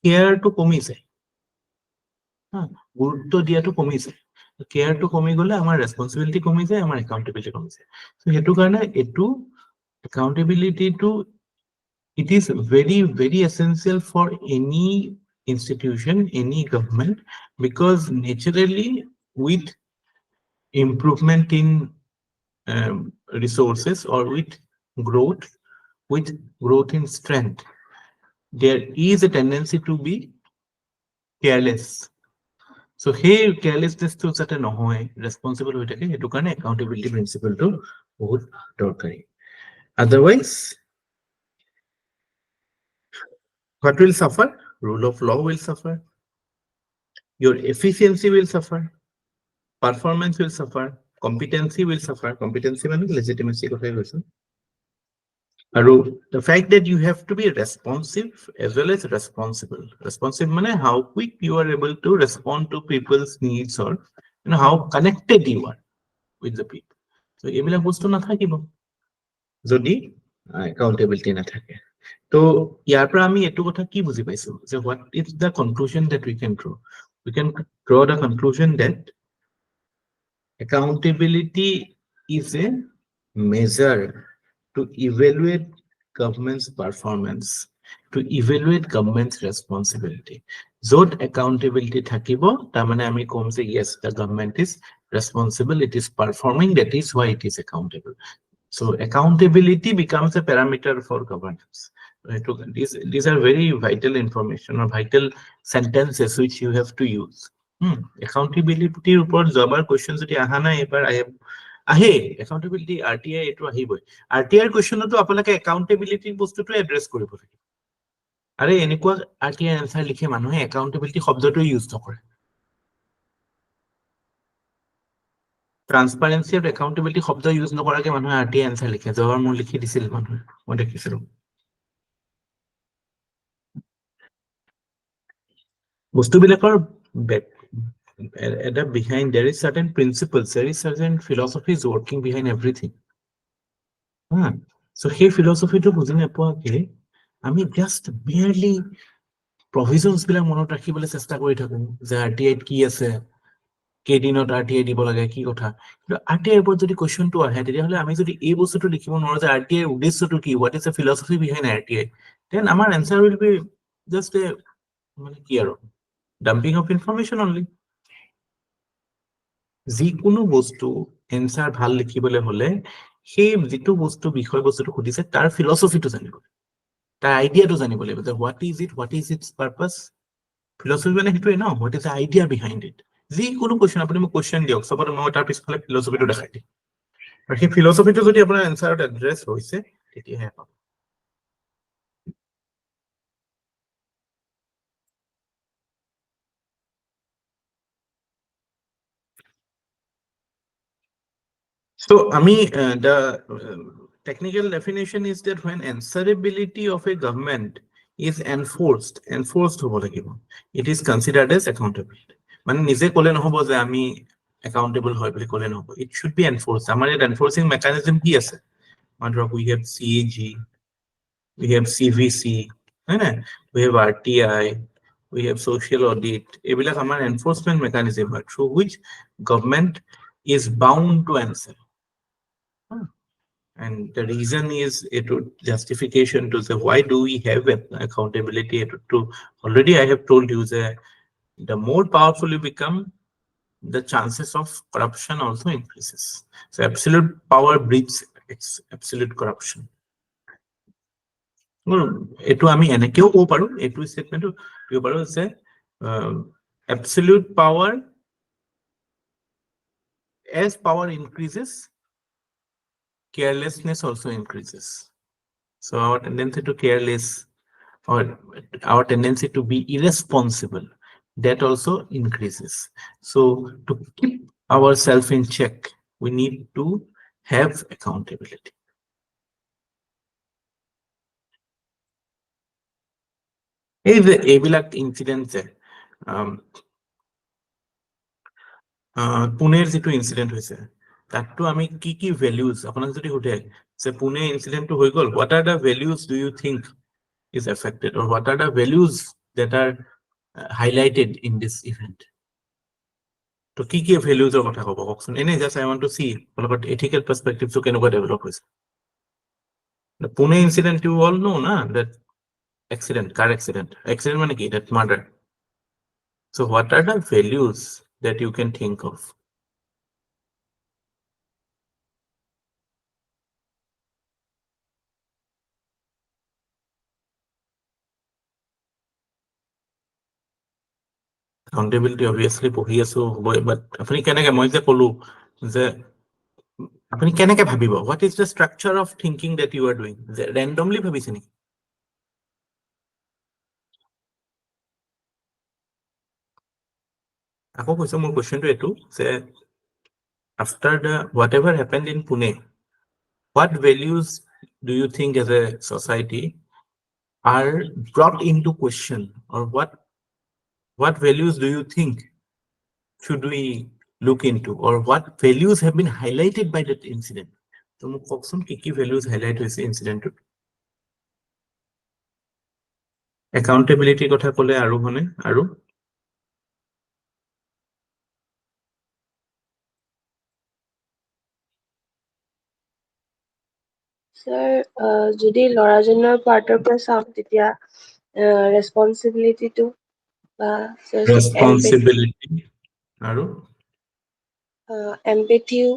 কেয়াৰটো কমি যায় গুৰুত্ব দিয়াটো কমি যায় care to komi gole amar responsibility komi jay amar accountability komi jay so hetu karone etu accountability to it is very essential for any institution any government because naturally with improvement in resources or with growth in strength there is a tendency to be careless so hey carelessness to certain nohoy responsible hoy thake etu karone accountability principle to bahut dorkari otherwise what will suffer rule of law will suffer your efficiency will suffer performance will suffer competency will suffer competency mane legitimacy kotha hoise aru the fact that you have to be responsive as well as responsive mane how quick you are able to respond to people's needs or how connected you are with the people. So এইবিলাক বস্তু নাথাকিব যদি accountability নাথাকে। তো ইয়াৰ পৰা আমি এইটো কথা কি বুজি পাইছো যে what is the conclusion that we can draw? We can draw the conclusion that accountability is a measure to evaluate government's performance, to evaluate government's responsibility. Zot accountability thakibo, tamane ami kom je yes, the government is responsible, it is performing, that is why it is accountable. So accountability becomes a parameter for governance. These are very vital information or vital sentences which you have to use. Accountability upor jabar questions jodi aha na ebar ahe accountability RTI etu ahiboi. RTI question to apanake accountability bostu to address koribo lagib. Are enekwa RTI answer likhe manuhe accountability shobdo to use nokore. Transparency and accountability শব্দ ইউজ নকৰাকে মানুহে RTI answer লিখে জবাৰ মোৰ লিখি দিছিল মানুহে মই দেখিছিলো বস্তুবিলাকৰ behind there is certain principles, there is certain philosophies working behind everything. So সেই philosophy to বুজি নোপোৱাকে আমি just barely provisions বিলাক মনত ৰাখিবলৈ চেষ্টা কৰি থাকো যে RTI কি আছে কেদিনত RTI দিব লাগে কি কথা কিন্তু RTI ওপৰত যদি কোৱেশ্চনটো আহে তেতিয়াহলে আমি যদি এই বস্তুটো লিখিব নোৱাৰো যে RTI উদ্দেশ্যটো কি what is the philosophy behind RTI then our answer will be just a মানে কি আৰু dumping of information only. যিকোনো বস্তু এনসাৰ ভাল লিখিবলৈ হলে সেই যেটো বস্তু বিষয় বস্তুটো খুদিছে তাৰ ফিলসফিটো জানিব তাৰ আইডিয়াটো জানিব লাগিব যে what is its purpose. Philosophy মানে হেতুৱে ন what is the idea behind it. যিকোনো কোৱেশ্চন আপুনি মোক কোৱেশ্চন দিয়ক সবত মই তাৰ পিছফালে ফিলসফিটো দেখাই দিম আৰু সেই ফিলসফিটো যদি আপোনাৰ এনসাৰত এড্ৰেছ হৈছে তেতিয়াহে পাব। So, the technical definition is that when answerability of a government is enforced hobo lagibo, it is considered as accountability. মানে নিজে কলে নহব যে আমি accountable হয় বুলি কলে নহব, it should be enforced. আমাৰ এই enforcing mechanism কি আছে? মানে we have CAG, we have CVC, হয় না? We have RTI, we have social audit. এইবিলাক আমাৰ enforcement mechanism হয় through which government is bound to answer. And the reason is justification to say why do we have accountability to already I have told you that the more powerful you become the chances of corruption also increases. So absolute power breeds absolute corruption. etu ami enekeu ko paru etu statement to paru se absolute power, as power increases carelessness also increases. So our tendency to careless or our tendency to be irresponsible, that also increases. So to keep ourselves in check, we need to have accountability. এইবিলাক ইনসিডেন্ট যে পুনের যেটো ইনসিডেন্ট হৈছে তাতটো আমি কি কি ভ্যালুজ আপোনাক যদি সোধে যে পুনে ইনসিডেন্টটো হৈ গল, what are the values do you think is affected or what are the values that are highlighted in this event? To কি কি values কথা কব কওকচোন এনে just I want to see about ethical perspective to কেনেকুৱা develop হৈছে the Pune incident you all know na that car accident মানে কি that murder. So what are the values that you can think of? Accountability obviously পঢ়ি আছো but আপুনি কেনেকে মই যে কলো যে আপুনি কেনেকে ভাবিব what is the structure of thinking that you are doing randomly ভাবিছে নেকি আকৌ কৈছো মোৰ কোৱেশ্চনটো এটো যে after the whatever happened in Pune, what values do you think as a society are brought into question or what values do you think should we look into, or what values have been highlighted by that incident? So মোক কওকচোন কি values highlight হৈছে ইনসিডেন্টত? একাউন্টেবিলিটিৰ কথা ক'লে আৰু মানে আৰু স্যাৰ যদি ল'ৰাজনৰ পাৰ্টৰ পৰা চাওঁ তেতিয়া ৰেচপনচিবিলিটিটো বা ৰেসপন্সিবিলিটি আৰু এম্পেথিও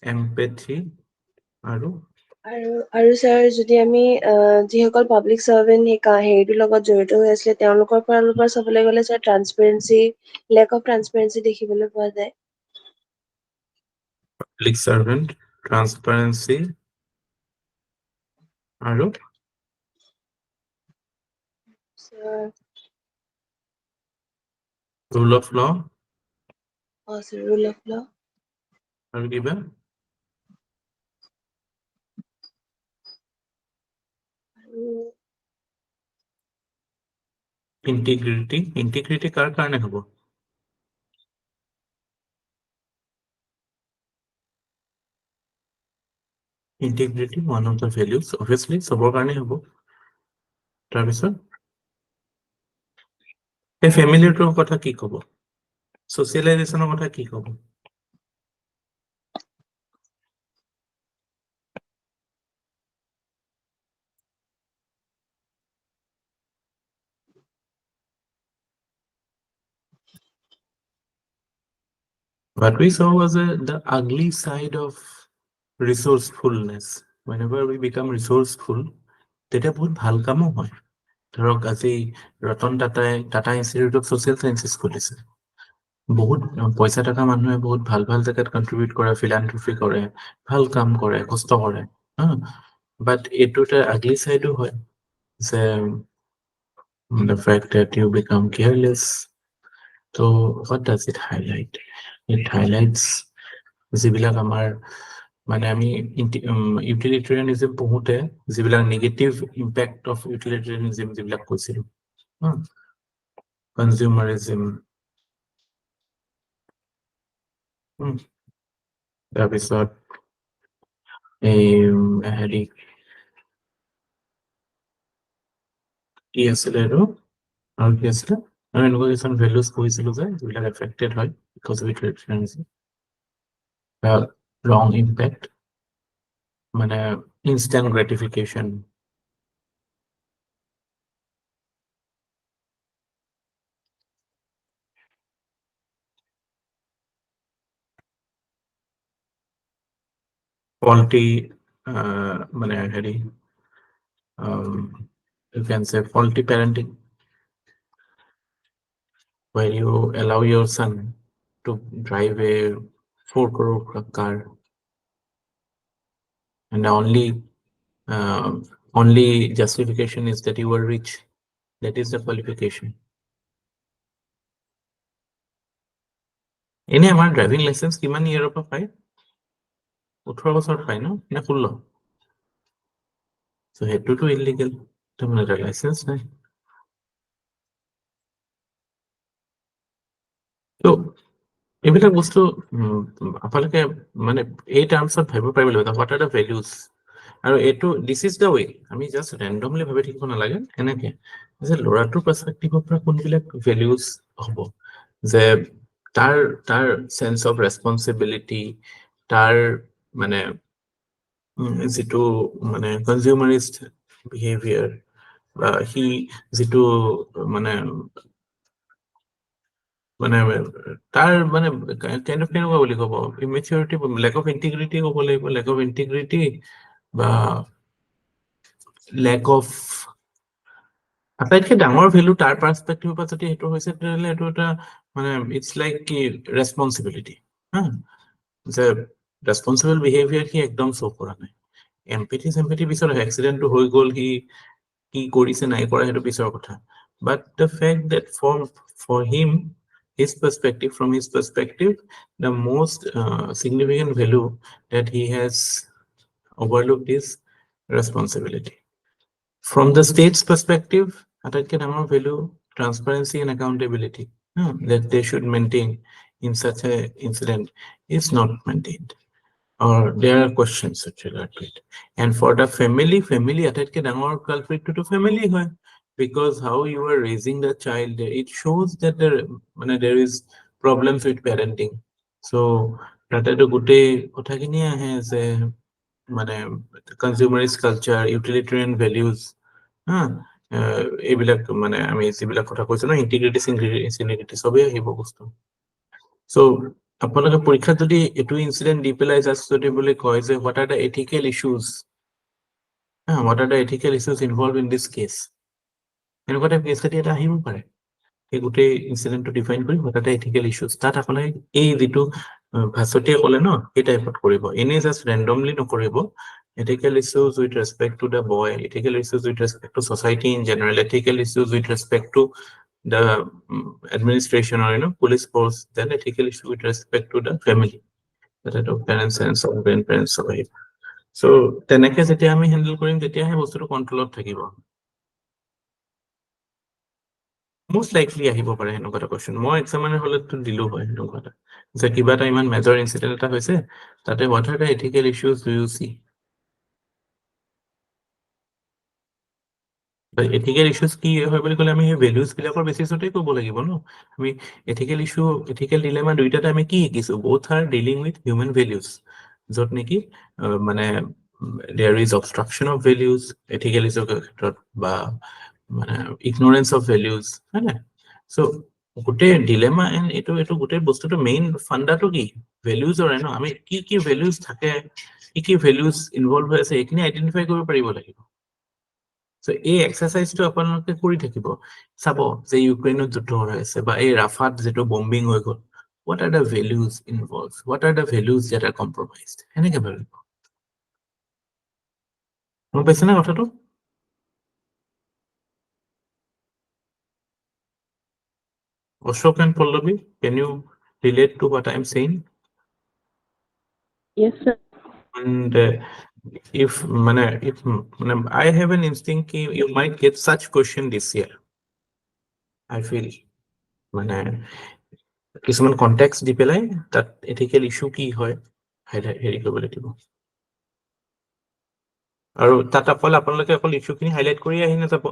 এমপেথি আৰু আৰু স্যাৰ যদি আমি যিসকল পাব্লিক চাৰ্ভেণ্ট হেৰিটোৰ লগত জড়িত হৈ আছিলে তেওঁলোকৰ ফালৰ পৰা চাবলৈ গ'লে sir transparency lake of transparency দেখিবলৈ পোৱা যায় পাব্লিক সাৰ্ভেন্ট ট্ৰান্সপাৰেন্সি আৰু sir rule of law sir rule of law আৰু কিবা ইন্টিগ্ৰিটি কাৰ কাৰণে হ'ব integrity one of the values obviously সবৰ কাৰণে হ'ব তাৰপিছত এই ফ্যামিলিটোৰ কথা কি ক'ব সোশ্যালাইজেশনৰ কথা কি ক'ব What we saw was the ugly side of resourcefulness. Whenever we become resourceful, তেতিয়া বহুত ভাল কামো হয় ধৰক আজি ৰতন টাটাই টাটা ইনষ্টিটিউট অফ ছ'চিয়েল সায়েন্সেছ খুলিছে বহুত পইচা থকা মানুহে বহুত ভাল ভাল জেগাত কন্ট্ৰিবিউট কৰে ফিলান্থ্ৰপি কৰে ভাল কাম কৰে কষ্ট কৰে বাট এইটো এটা আগলি চাইডো হয় যে the fact that you become careless so what does it highlight it highlights যিবিলাক আমাৰ মানে আমি ইউটিলিটেৰিয়ানিজম পঢ়োতে যিবিলাক নেগেটিভ ইম্পেক্ট অফ ইউটিলিটেৰিয়ানিজম যিবিলাক কৈছিলো কনজিউমাৰিজম তাৰপিছত এই হেৰি কি আছিলে আৰু কি আছিলে আৰু এনেকুৱা কিছুমান ভেলুজ পঢ়িছিলো যে যিবিলাক এফেক্টেড হয় বিকজ অফ ইউটিলিটেৰিয়ানিজম wrong impact মানে instant gratification faulty মানে হেৰি you can say faulty parenting where you allow your son to drive a 4 crore car and the only justification is that you were rich that is the qualification এনে আমাৰ ড্ৰাইভিং লাইসেন্স কিমান ইয়াৰৰ পৰা পায় 18 বছৰত পায় ন নে 16 so সেইটোতো ইলিগেল তাৰমানে লাইসেন্স নাই তো এইবিলাক বস্তু আপোনালোকে মানে এই টাৰ্মছত ভাবিব পাৰিব লাগিব হোৱাট আৰ দ্য ভেলুজ আৰু এইটো দিছ ইজ দ্য ৱে আমি জাষ্ট ৰেণ্ডমলি ভাবি থাকিব নালাগে এনেকে যে ল'ৰাটোৰ পাৰ্চপেক্টিভৰ পৰা কোনবিলাক ভেলুজ হ'ব যে তাৰ সেন্স অফ ৰেসপন্সিবিলিটি তাৰ মানে যিটো মানে কনজিউমাৰিষ্ট বিহেভিয়াৰ বা সি যিটো মানে মানে তাৰ মানে কাইন্ড অফ কেনেকুৱা বুলি ক'ব ইমেচিউৰিটি লেক অফ ইন্টিগ্ৰিটি ক'ব লাগিব লেক অফ ইন্টিগ্ৰিটি বা লেক অফ আটাইতকৈ ডাঙৰ ভেলু তাৰ পাৰ্সপেক্টিভৰ পৰা যদি সেইটো হৈছে তেতিয়াহ'লে এইটো এটা মানে ইটছ লাইক কি ৰেসপন্সিবিলিটি যে ৰেসপন্সিবল বিহেভিয়াৰ সি একদম শ্ব' কৰা নাই এম্পেথি পিছৰ এক্সিডেণ্টটো হৈ গ'ল সি কি কৰিছে নাই কৰা সেইটো পিছৰ কথা but the fact that for him his perspective, from his perspective, the most significant value that he has overlooked is responsibility. From the state's perspective, attack value transparency and accountability that they should maintain in such a incident is not maintained, or there are questions with regard to it. And for the family আটাইতকৈ ডাঙৰ culprit to family হয়, because how you are raising the child, it shows that there is problems with parenting. So তাতেতো গোটেই কথাখিনি আহে যে মানে consumerist culture, utilitarian values, এইবিলাক মানে আমি যিবিলাক কথা কৈছো ন, ইন্টিগ্ৰিটি সিনগ্ৰিটি সবেই আহিব বস্তু। So আপোনালোকে পৰীক্ষাত যদি এইটো ইনচিডেন্ট দি পেলাই জাষ্ট যদি বুলি কয় যে what are the ethical issues, what are the ethical issues involved in this case, এনেকুৱা টাইপ কেছ এটা আহিব পাৰে। এই গোটেই ইনচিডেন্টটো ডিফাইন কৰি what are the ethical issues, তাত আপোনালোকে এই যিটো ভাষতীয়ে ক'লে ন এই টাইপত কৰিব, এনেই জাষ্ট ৰেণ্ডমলি নকৰিব। Ethical issues with respect to the boy, ethical issues with respect to society in general, ethical issues with respect to the administration or police force, then ethical issue with respect to the family, that of parents and some grandparents of it. So তেনেকে যেতিয়া আমি হ্যান্ডেল কৰিম তেতিয়াহে বস্তুটো কন্ট্ৰোলত থাকিব। most likely আহিব পাৰে এনেকুৱা এটা কোৱেশ্চন। মই এক্সামিনাৰ হলেতো দিলো হয় এনেকুৱা এটা যে কিবা এটা ইমান মেজৰ ইনচিডেন্ট এটা হৈছে, তাতে what are the ethical issues do you see? Ethical issues কি হয় বুলি ক'লে আমি সেই ভেলুজ বিলাকৰ বেচিছতে ক'ব লাগিব ন। আমি এথিকেল ইস্যু, এথিকেল ডিলেমা দুইটাতে আমি কি শিকিছো, both are dealing with human values, য'ত নেকি মানে there is obstruction of values, ethical ইস্যুৰ ক্ষেত্ৰত বা মানে ignorance of values, হয় না? So গোটেই ডিলেমা এণ্ড এইটো গোটেই বস্তুটো মেইন ফাণ্ডাটো কি ভেলুজৰে ন। আমি কি ভেলুজ থাকে, কি ভেলুজ ইনভলভ হৈ আছে এইখিনি আইডেন্টিফাই কৰিব পাৰিব লাগিব। So এই এক্সাৰসাইজটো আপোনালোকে কৰি থাকিব, চাব যে ইউক্ৰেইনত যুদ্ধ হৈ আছে বা এই ৰাফাত যেটো বম্বিং হৈ গ'ল, what are the values involved, what are the values that are compromised, এনেকে ভাবিব। মই পাইছে না কথাটো? Ashok and Pallavi, can you relate to what I'm saying? Yes, sir. And if I have an instinct you might get such question this year, I feel মানে কিছুমান কনটেক্সট দি পেলাই তাত এথিকেল ইস্যু কি হয় হেৰি কৰিব লাগিব। আৰু তাত আপোনালোকে অকল ইস্যুখিনি হাইলাইট কৰি আহি নাযাব,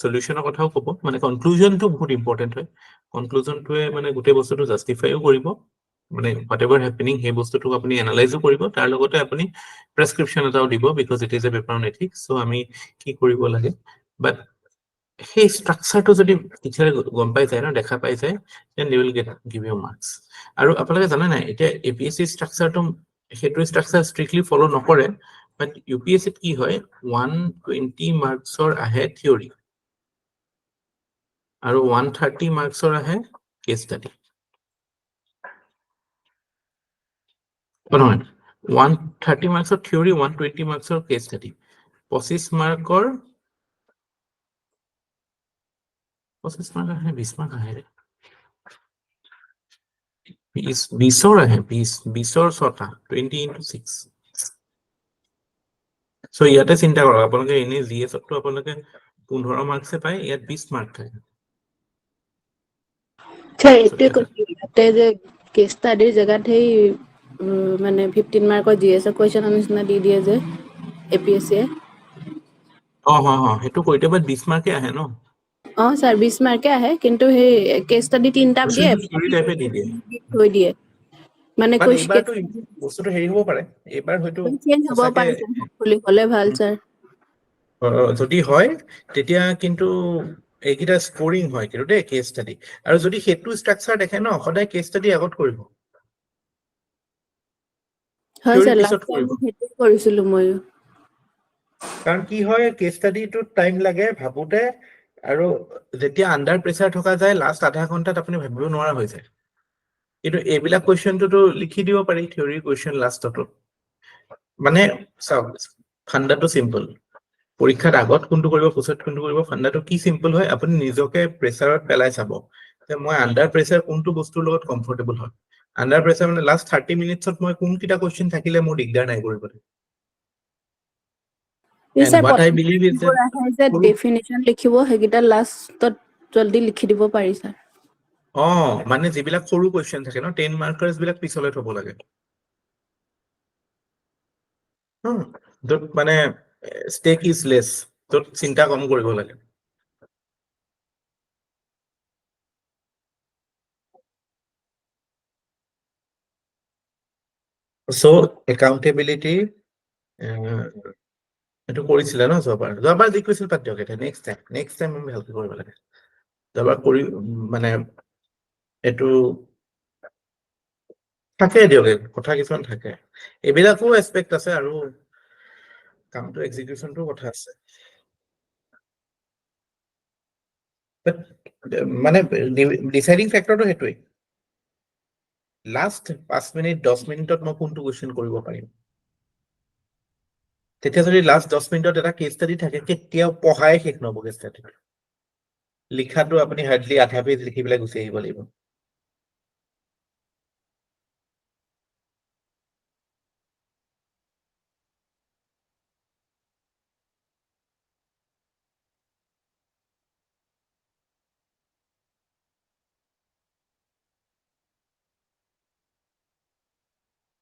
সলিউশনৰ কথাও ক'ব। মানে কনক্লুজনটো বহুত ইম্পৰ্টেণ্ট হয়। কনক্লুজনটোৱে মানে গোটেই বস্তুটো জাষ্টিফাইও কৰিব, মানে হোৱাটএভাৰ হেপেনিং সেই বস্তুটোক আপুনি এনালাইজো কৰিব, তাৰ লগতে আপুনি প্ৰেছক্ৰিপশ্যন এটাও দিব, because it is a paper on ethics. So' আমি কি কৰিব লাগে, বাট সেই ষ্ট্ৰাকচাৰটো যদি টিচাৰে গম পাই যায় ন, দেখা পাই যায়, then they will give you marks. আৰু আপোনালোকে জানে নাই এতিয়া এপিএছচি ষ্ট্ৰাকচাৰটো সেইটো ষ্ট্ৰাকচাৰ ষ্ট্ৰিক্টলি ফলো নকৰে, বাট ইউপিএছচিত কি হয় 120 মাৰ্কসৰ আহে থিয়ৰি আৰু 130 মাৰ্কসৰ আহে কেছ ষ্টাডি। নহয়, 130 মাৰ্কসৰ থিয়ৰি, 120 মাৰ্কসৰ কেছ ষ্টাডি। 25 মাৰ্কৰ 25 মাৰ্ক আহে, 20 মাৰ্ক আহে, 20ৰ আহে, 20ৰ 6টা, 20 into 6। চ' ইয়াতে চিন্তা কৰক, আপোনালোকে এনেই জিএছতো আপোনালোকে 15 মাৰ্কছে পায়, ইয়াত 20 মাৰ্ক থাকে। Sir, এইটোৱে কৈছো ইয়াতে যে কেছ ষ্টাডিৰ জেগাত সেই মানে 15 মাৰ্কৰ জিএছৰ কুৱেশ্যন নিচিনা দি দিয়ে যে এপিএছচিয়ে। সেইটো কৰিতে বাট 20 মাৰ্কে আহে ন। স্যাৰ 20 মাৰ্কে আহে, কিন্তু সেই কেছ ষ্টাডি 3টা দিয়ে, কুৱেশ্যনটো থিয়ৰি টাইপে দি দিয়ে। থৈ দিয়ে মানে বাট এইবাৰতো বস্তুটো হেৰি হ'ব পাৰে, এইবাৰ হয়তো চেঞ্জ হ'ব সঁচাকে পাৰে, খুলি হ'লে ভাল স্যাৰ। যদি হয় তেতিয়া কিন্তু এইকেইটা স্কোৰিং হয় কিন্তু দেই কেছ ষ্টাডি। আৰু যদি সেইটো ষ্ট্ৰাকচাৰ দেখে ন, সদায় কেছ ষ্টাডি আগত কৰিব, হয় থিয়ৰি স্যাৰ, পিছত লাষ্ট টাইম কৰিব। সেইটো কৰিছিলো ময়ো। কাৰণ কি হয় কেছ ষ্টাডিটোত টাইম লাগে ভাবোতে, আৰু যেতিয়া আণ্ডাৰ প্ৰেচাৰ থকা যায় লাষ্ট আধা ঘণ্টাত আপুনি ভাবিব নোৱাৰা হৈ যায়। কিন্তু এইবিলাক কুৱেশ্যনটোতো লিখি দিব পাৰি, থিয়ৰি কুৱেশ্যন লাষ্টতো। মানে চাওক, ফাণ্ডাটো চিম্পল, পৰীক্ষাত আগত কোনটো কৰিব পিছত কোনটো কৰিব, ফাণ্ডাটো কি চিম্পল হয়, আপুনি নিজকে প্ৰেচাৰত পেলাই চাব যে মই আণ্ডাৰ প্ৰেচাৰ কোনটো বস্তুৰ লগত কমফৰ্টেবল হয়। আণ্ডাৰ প্ৰেচাৰ মানে লাষ্ট 30 মিনিটছত মই কোনকেইটা কুৱেশ্যন থাকিলে মোৰ দিগদাৰ নাই কৰিবলৈ। And sir what I believe is that আহে যে ডেফিনেশ্যন লিখিব, সেইকেইটা লাষ্টত জলদি লিখি দিব পাৰি স্যাৰ। মানে যিবিলাক সৰু কুৱেশ্যন থাকে ন 10 মাৰ্কাৰ্ছ বিলাক পিছলৈ থব লাগে য'ত মানে ষ্টেক ইজ লেছ য'ত চিন্তা কম কৰিব লাগে চ' একাউণ্টেবিলিটি এইটো কৰিছিলে ন যোৱাবাৰ যি কৈছিল তাত দিয়ক এতিয়া নেক্সট টাইম আমি ভালকে কৰিব লাগে যোৱাবাৰ কৰি মানে এইটো থাকে দিয়ক কথা কিছুমান থাকে এইবিলাকো এছপেক্ট আছে আৰু কামটো এক্সিকিউশ্যনটো কথা আছে মানে ডিচাইডিং ফেক্টৰটো সেইটোৱেই লাষ্ট 5 মিনিট 10 মিনিটত মই কোনটো কুৱেশ্যন কৰিব পাৰিম তেতিয়া যদি লাষ্ট 10 মিনিটত এটা কেছ ষ্টাডি থাকে কেতিয়াও পঢ়াই শেষ নহ'ব কেছ ষ্টাডি লিখাটো আপুনি হাৰ্ডলি আধা পেজ লিখি পেলাই গুচি আহিব লাগিব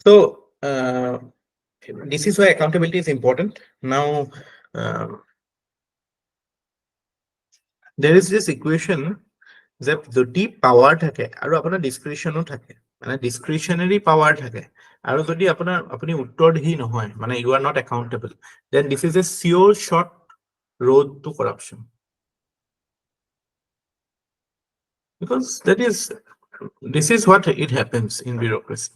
So this is why accountability is important. Now there is this equation যে যদি পাৱাৰ থাকে আৰু আপোনাৰ ডিসক্ৰিপশনো থাকে মানে ডিসক্ৰিপশনাৰী পাৱাৰ থাকে আৰু যদি আপুনি উত্তৰদায়ী নহয় মানে you are not accountable then this is a sure shot road to corruption because this is what it happens in bureaucracy.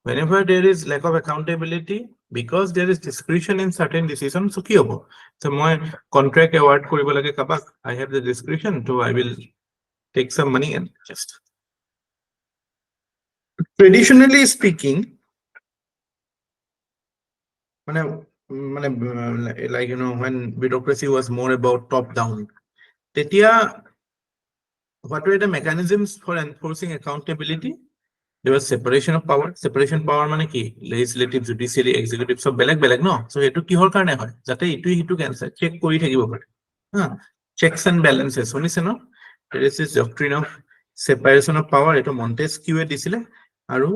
Whenever there is lack of accountability, because there is discretion in certain decisions, so ki hobo? So my contract award koribo lage kabak, I have the discretion, so I will take some money and just. Traditionally speaking, like you know, when bureaucracy was more about top down, tetia what were the mechanisms for enforcing accountability? There was separation of power. Separation power মানে কি legislative, judiciary, executive সব বেলেগ বেলেগ ন সো এটো কিহৰ কাৰণে হয় যাতে ইটোই হিটো ক্যান্সাৰ চেক কৰি থাকিব পাৰে checks and balances শুনিছে ন there is this doctrine of separation of power এটো মন্টেস্কিউয়ে দিছিলে আৰু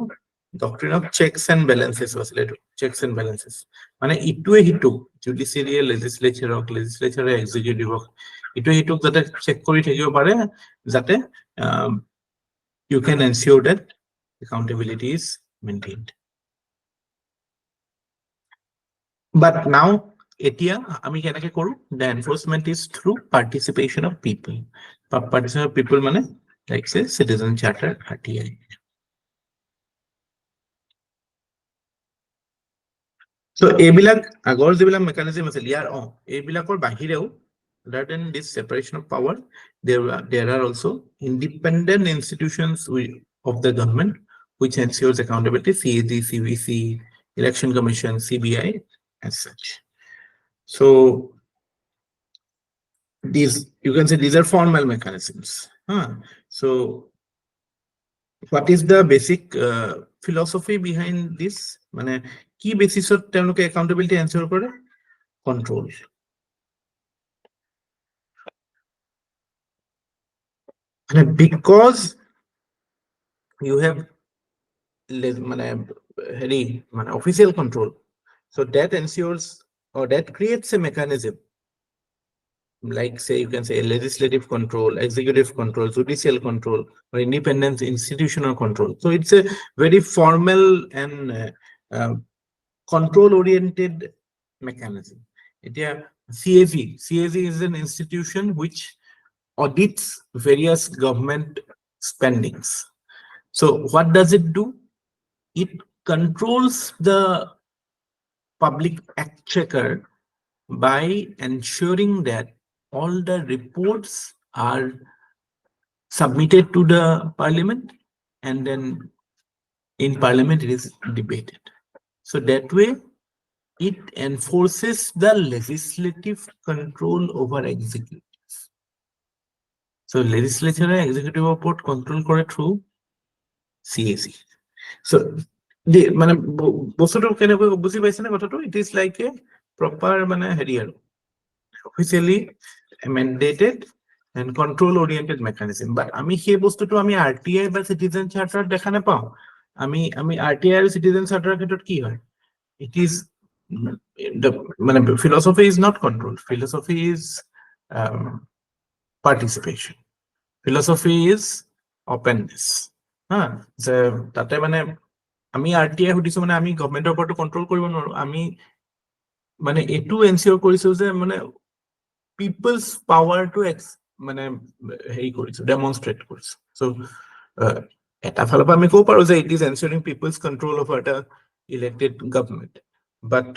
doctrine of checks and balances আছিল এটো checks and balances মানে ইটোই হিটো judiciary legislature executive ইটোই হিটো যাতে চেক কৰি থাকিব পাৰে যাতে you can ensure that accountability is maintained. But now, etia ami kenake koru the enforcement is through participation of people. Participation of people mane like say citizen charter RTI. So ebilak agor jibilak mechanism asil yar ebilakor bahireu rather than this separation of power there are also independent institutions of the government which ensures accountability, CAG, CVC, Election Commission, CBI, as such. So these, you can say these are formal mechanisms. So what is the basic philosophy behind this? Mane ki basis of temloke accountability ensure kore? Control. And because you have official control, so that ensures or that creates a mechanism like say you can say legislative control, executive control, judicial control, or independent institutional control. So it's a very formal and control oriented mechanism. CAG is an institution which audits various government spendings. So what does it do? It controls the public exchequer by ensuring that all the reports are submitted to the parliament and then in parliament it is debated. So that way it enforces the legislative control over executives. So legislature and executive report control kore through CAC. So the মানে বস্তুটো কেনেকৈ বুজি পাইছে না কথাটো it is like a proper মানে হেৰি আৰু officially mandated and control oriented mechanism. But আমি সেই বস্তুটো আমি RTI বা citizen charter দেখা নাপাওঁ। আমি RTI আৰু citizen charter ক্ষেত্ৰত কি হয়? It is the মানে philosophy is not control. Philosophy is participation. Philosophy is openness. যে তাতে মানে আমি RTI সুধিছো মানে আমি গভৰ্ণমেণ্টৰ ওপৰতো কন্ট্ৰোল কৰিব নোৱাৰো। আমি মানে এইটো এনচিয়ৰ কৰিছো যে মানে পিপলছ পাৱাৰটো মানে হেৰি কৰিছো, ডেমনষ্ট্ৰেট কৰিছো। চ' এটা ফালৰ পৰা আমি ক'ব পাৰো যে it is ensuring people's control over the elected government, but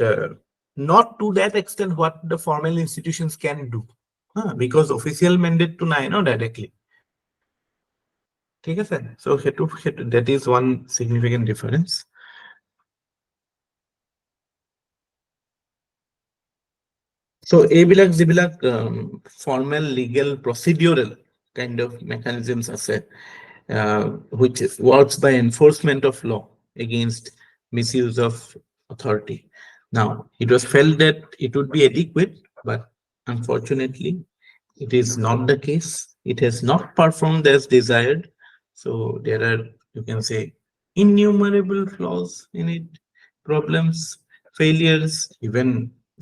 not to that extent what the formal institutions can do, because official mandate to নাই no directly. ঠিক আছে, so that is one significant difference. So এইবিলাক যিবিলাক formal legal procedural kind of mechanisms আছে, which works by enforcement of law against misuse of authority. Now, it was felt that it would be adequate, but unfortunately, it is not the case. It has not performed as desired. So there are, you can say, innumerable flaws in it, problems, failures, even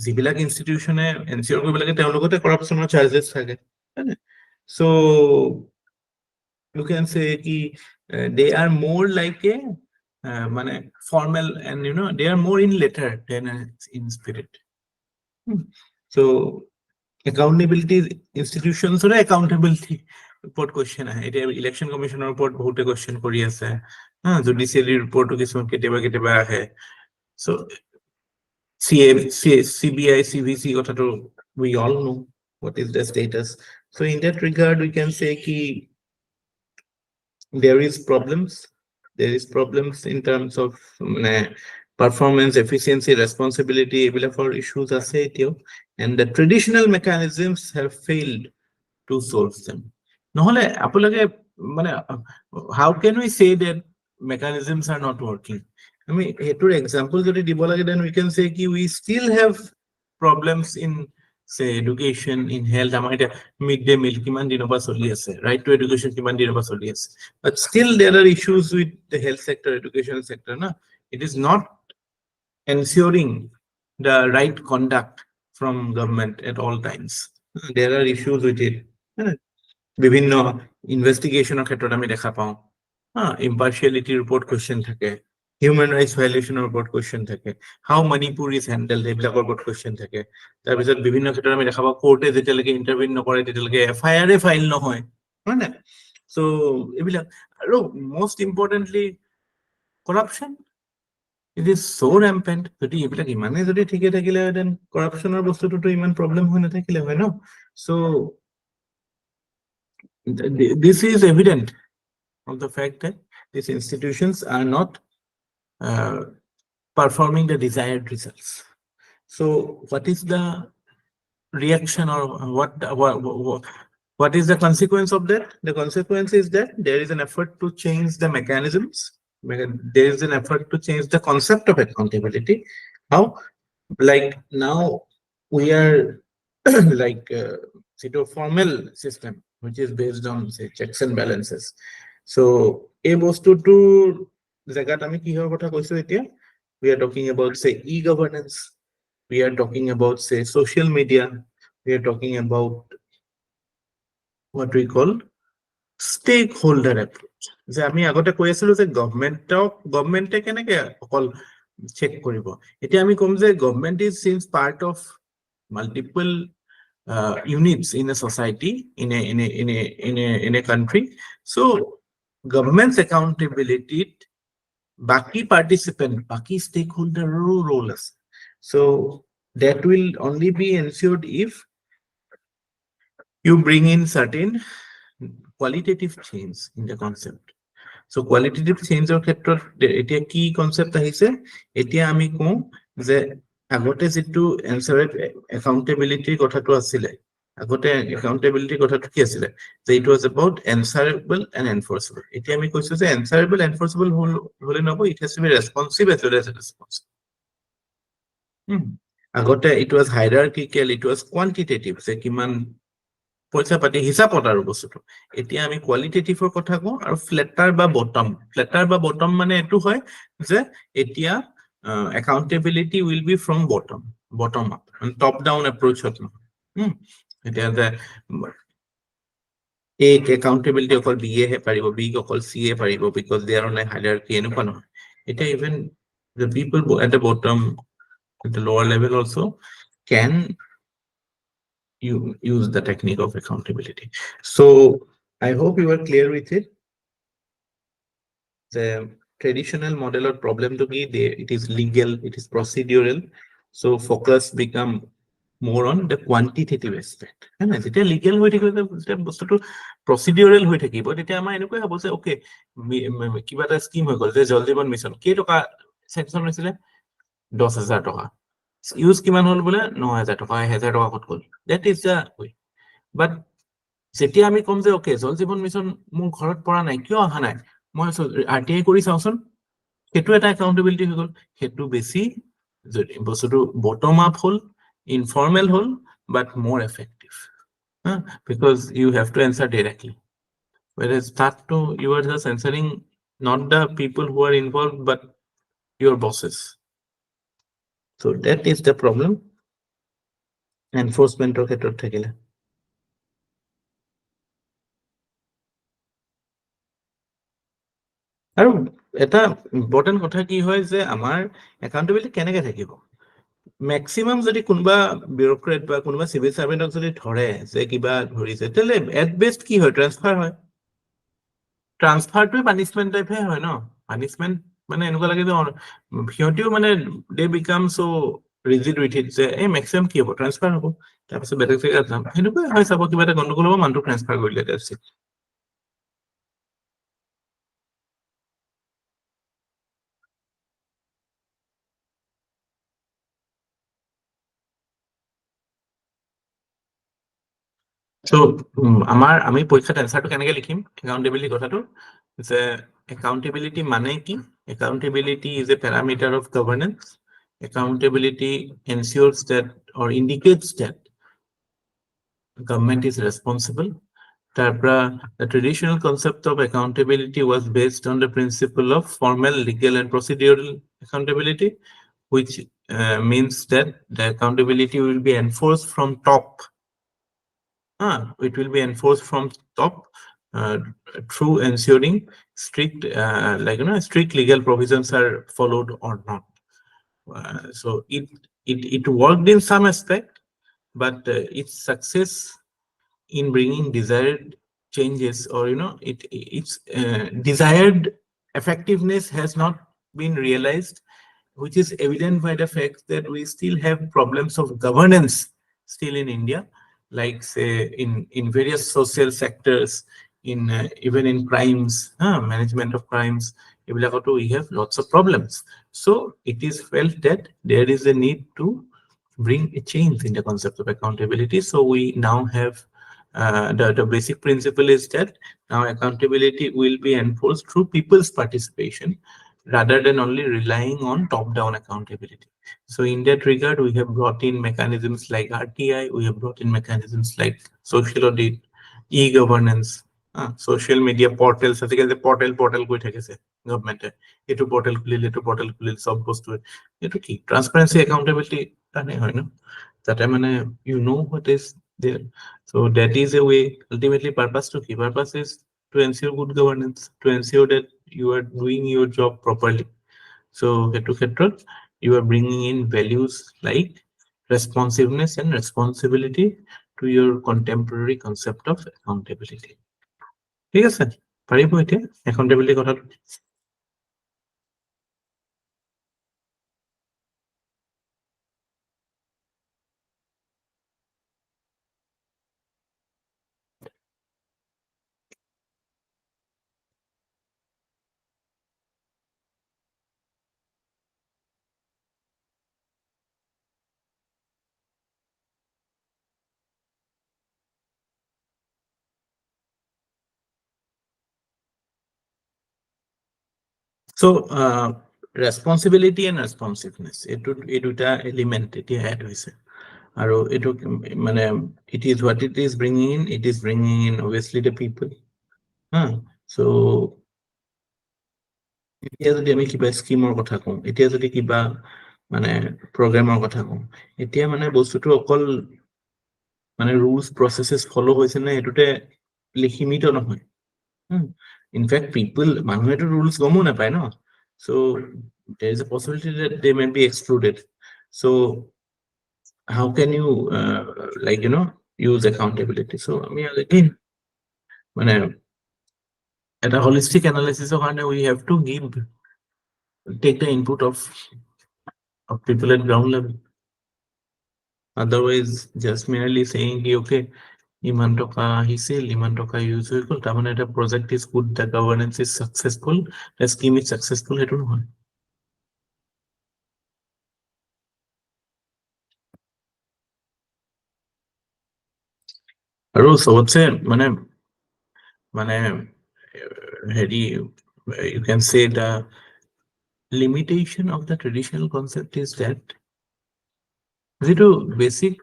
যিবিলাক ইনষ্টিটিউচনে এনচিয়ৰ কৰিব লাগে তেওঁৰ লগতে কৰাপশ্যনৰ চাৰ্জেছ থাকে। So you can say ki they are more like a মানে formal, and they are more in letter than in spirit. So accountability institutions or accountability report question ahe, eta election commission report bahute question kori ase, judiciary report kisum keteba ahe. So CBI, CVC, we all know what is the status. So in that regard, we can say ki there is problems in terms of performance, efficiency, responsibility, for issues ase etio, and the traditional mechanisms have failed to solve them. Nohole apolage mane how can we say that mechanisms are not working? I mean, to example jodi dibo lage, then we can say ki we still have problems in, say, education, in health. Amar eta midday meal kiman dino pa choli ase, right to education kiman dino pa choli ase, but still there are issues with the health sector, education sector, na. It is not ensuring the right conduct from government at all times. There are issues with it. বিভিন্ন ইনভেষ্টিগেশ্যনৰ ক্ষেত্ৰত আমি দেখা পাওঁ, ইম্পাৰ্চিয়েলিটি ৰিপৰ্ট কুৱেশ্যন থাকে, হিউমেন ৰাইটছ ভাইলেশ্যনৰ ওপৰত কুৱেশ্যন থাকে, হাউ মণিপুৰ ইজ হেণ্ডেল, এইবিলাকৰ ওপৰত কুৱেশ্যন থাকে। তাৰপিছত বিভিন্ন ক্ষেত্ৰত আমি দেখা পাওঁ কোৰ্টে যেতিয়ালৈকে ইণ্টাৰভিউ নকৰে তেতিয়ালৈকে FIR ফাইল নহয়, হয় নাই? চ' এইবিলাক, আৰু most importantly corruption, it is so' rampant. যদি এইবিলাক ইমানেই যদি ঠিকে থাকিলে দেন কৰাপশ্যনৰ বস্তুটোতো ইমান প্ৰব্লেম হৈ নাথাকিলে হয় ন। চ' this is evident of the fact that these institutions are not performing the desired results. So what is the reaction, or what is the consequence of that? The consequence is that there is an effort to change the mechanisms. There is an effort to change the concept of accountability. How? Like now we are like a formal system which is based on, say, checks and balances. So a bostu to jagat ami ki hor kotha koisu etia, we are talking about, say, e-governance, we are talking about, say, social media, we are talking about what we call stakeholder approach. যে আমি আগতে কৈ আছিলো যে গভৰ্ণমেণ্টে কেনেকে অকল চেক কৰিব, এতিয়া আমি কম যে government is since part of multiple units in a society, in a country. So government's accountability, baki participant, baki stakeholder role is. So that will only be ensured if you bring in certain qualitative change in the concept. So qualitative change or ক্ষেত্ৰত এতিয়া কি কনসেপ্ট আহিছে, এতিয়া আমি কওঁ যে আগতে যেটো একাউন্টেবিলিটিৰ কথাটো আছিলে, আগতে একাউন্টেবিলিটিৰ কথাটো কি আছিলে, যে it was about answerable and enforceable. এতিয়া আমি কৈছো যে এনসারেবল এনফোর্সেবল হলে নব, it has to be responsive as well as responsible. আগতে it was hierarchical, it was quantitative, যে কিমান পইচা পাতি হিচাপত আৰু বস্তুটো এতিয়া আমি কোৱালিটেটিভৰ কথা কওঁ আৰু ফ্লেটাৰ বা বটম মানে এইটো হয় যে এতিয়া accountability will be from bottom up top down এপ্ৰোচত নহয় এতিয়া যে এই একাউন্টেবিলিটি অকল বিএ হে পাৰিব বি অকল চি এ পাৰিব because they are on a hierarchy এনেকুৱা নহয় এতিয়া even the people at the bottom at the lower level also can use the technique of accountability. So I hope you are clear with it. The traditional model or problem to be there, it is legal, it is procedural. So focus become more on the quantitative aspect. And as it is legal, procedural, okay, kiba ta scheme hoy gol je Jal Jeevan Mission ke toka sanction hoisile 10,000 toka use kiman hol bole 9,000 toka 1,000 toka kot gol that is the way but যেতিয়া আমি কম যে ওকে জল জীৱন মিছন মোৰ ঘৰত পৰা নাই কিয় অহা নাই মই আৰটিআই কৰি চাওচোন সেইটো এটা একাউন্টেবিলিটি হৈ গল সেইটো বেছি যদি বস্তুটো বটম আপ হল ইনফৰ্মেল হল বাট মোৰ effective because you have to answer directly whereas that to you are just answering not the people who are involved but your bosses so that is the problem enforcement or ক্ষেত্ৰত থাকিলে আৰু এটা ইম্পৰ্টেন্ট কথা কি হয় যে আমাৰ একাউন্টেবিলিটি কেনেকৈ থাকিব ম্যাক্সিমাম যদি কোনোবা বিউৰোক্ৰেট বা কোনোবা সিভিল সাৰ্ভেন্টক যদি ধৰে যে কিবা ধৰিছে তেলে এট বেস্ট কি হয় ট্ৰান্সফাৰ হয় ট্ৰান্সফাৰটো পানিশমেন্ট টাইপহে হয় ন পানিশমেন্ট মানে এনেকুৱা লাগে যে সিহঁতিও মানে they become so rigid with it যে এই ম্যাক্সিমাম কি হ'ব ট্ৰান্সফাৰ হ'ব তাৰপিছত বেলেগ জেগাত যাম সেনেকুৱাই হয় চাব কিবা এটা গণ্ডগোল হ'ব মানুহটো ট্ৰান্সফাৰ কৰিলে তাৰপিছত So, আমি পৰীক্ষাত এনসাৰটো কেনেকৈ লিখিম একাউন্টেবিলিটি কথাটো যে একাউন্টেবিলিটি মানে কি accountability is a parameter of governance accountability ensures that or indicates that government is responsible the traditional concept of accountability was based on the principle of formal legal and procedural accountability which means that the accountability will be enforced from top it will be enforced from top through ensuring strict strict legal provisions are followed or not so it worked in some aspect but its success in bringing desired changes or its desired effectiveness has not been realized which is evident by the fact that we still have problems of governance still in India like say in various social sectors in even in crimes management of crimes we have lots of problems so it is felt that there is a need to bring a change in the concept of accountability so we now have the basic principle is that now accountability will be enforced through people's participation rather than only relying on top-down accountability. So in that regard, we have brought in mechanisms like RTI, we have brought in mechanisms like social audit, e-governance, social media portals, the portal koi thakese government etu portal khulil sob bostu etu ki transparency accountability tane hoy no that mane you know what is there so that is a way ultimately purpose is to ensure good governance to ensure that you are doing your job properly so etu khetrot you are bringing in values like responsiveness and responsibility to your contemporary concept of accountability ঠিক আছে পাৰিব এতিয়া একাউন্টেবিলিটি কথাটো So, responsibility and responsiveness, এই দুটা এলিমেন্ট এতিয়া এড হৈছে আৰু এইটো মানে it is what it is bringing in obviously the people. So এতিয়া যদি আমি কিবা স্কিমৰ কথা কওঁ, এতিয়া যদি কিবা মানে প্ৰগ্ৰেমৰ কথা কওঁ, এতিয়া মানে বস্তুটো অকল মানে ৰুলছ প্ৰচেছেছ ফলো হৈছে নে এইটোতে সীমিত নহয়। ইনফেক্ট মানুহেতো ৰুলছ গমো নাপায় ন। So there is a possibility that they may be excluded. So how can you use accountability? So I mean, again, মানে এটা holistic analysis of we have to take the input of people at ground level. Otherwise, just merely saying, okay, ইমান টকা আহিছিল, ইমান টকা ইউজ হৈ গ'ল, তাৰমানে এটা project is good, the governance is successful, the scheme is successful, সেইটো নহয়। আৰু চবতছে মানে হেৰি you can say the limitation of the traditional concept is that যিটো basic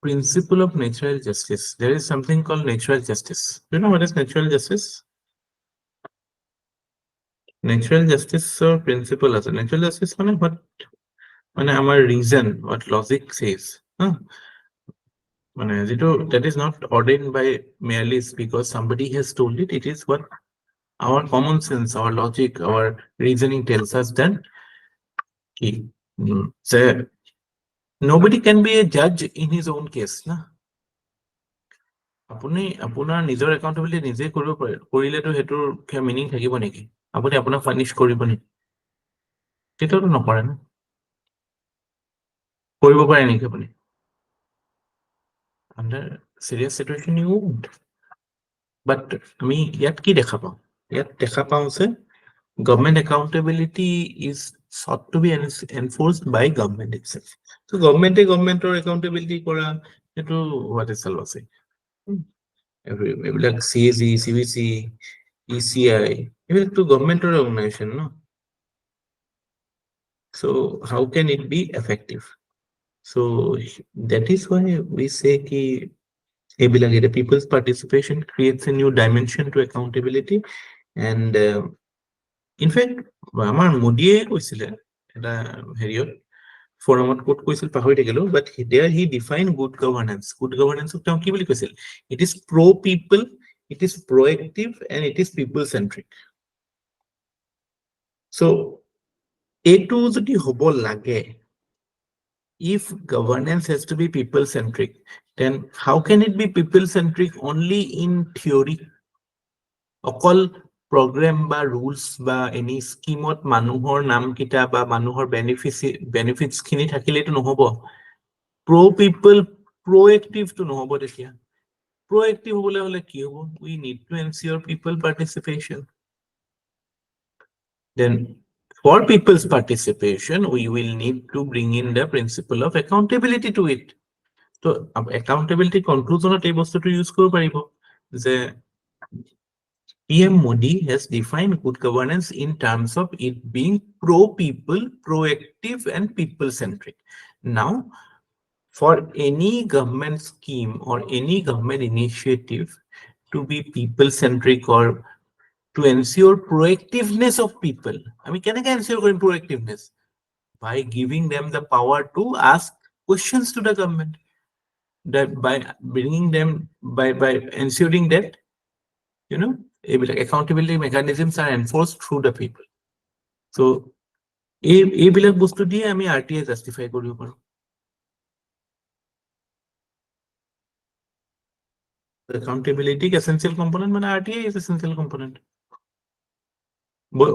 principle of natural justice, there is something called natural justice. You know what is natural justice? Natural justice or principle as a natural justice মানে our reason, what logic says. That is not ordained by merely because somebody has told it. It is what our common sense, our logic, our reasoning tells us that nobody can be a judge in his own case. আপুনি আপোনাৰ নিজৰ একাউণ্টেবিলিটি নিজে কৰিব পাৰে, কৰিলেতো সেইটোৰ মিনিং থাকিব নেকি? আপুনি আপোনাক পানিছ কৰিব নেকি? তেতিয়াতো নকৰে না। কৰিব পাৰে নেকি আপুনি? Under serious situation you won't. But আমি ইয়াত কি দেখা পাওঁ? ইয়াত দেখা পাওঁ যে government accountability is sought to be enforced by government itself. So governmentor accountability কৰা সেইটো what is all আছে। এইবিলাক CAG, CBC, ECI, এইবিলাকতো গভৰ্ণমেণ্টৰ অৰ্গেনাইজেশ্যন ন। So how can it be effective? So that is why we say the people's participation creates a new dimension to accountability. And in fact, আমাৰ মোদীয়ে কৈছিলে এটা হেৰিয়ত ফোৰামত ক'ত কৈছিল পাহৰি থাকিলো, but there he defined good governance. Good governance তেওঁ কি বুলি কৈছিল? It is pro people, it is proactive, and it is people centric. So এইটো যদি হ'ব লাগে, if governance has to be people centric, then how can it be people centric only in theory? অকল program বা rules বা any scheme মানুহৰ নাম কিটা বা মানুহৰ benefits খিনি থাকিলেতো নহব। Pro people, proactive to নহব তেতিয়া। Proactive হবলৈ হলে কি হ'ব? We need to ensure people participation. Then for people's participation, we will need to bring in the principle of accountability to it. So accountability conclusion এই বস্তুটো use কৰিব পাৰিব যে PM Modi has defined good governance in terms of it being pro-people, proactive, and people-centric. Now, for any government scheme or any government initiative to be people-centric or to ensure proactiveness of people, I mean, can I ensure proactiveness? By giving them the power to ask questions to the government, that by bringing them, by ensuring that, accountability mechanisms are enforced through the people. So এইবিলাক বস্তু দিয়ে আমি RTI জাস্টিফাই কৰিব পাৰো। Accountability essential component মানে RTI is essential component.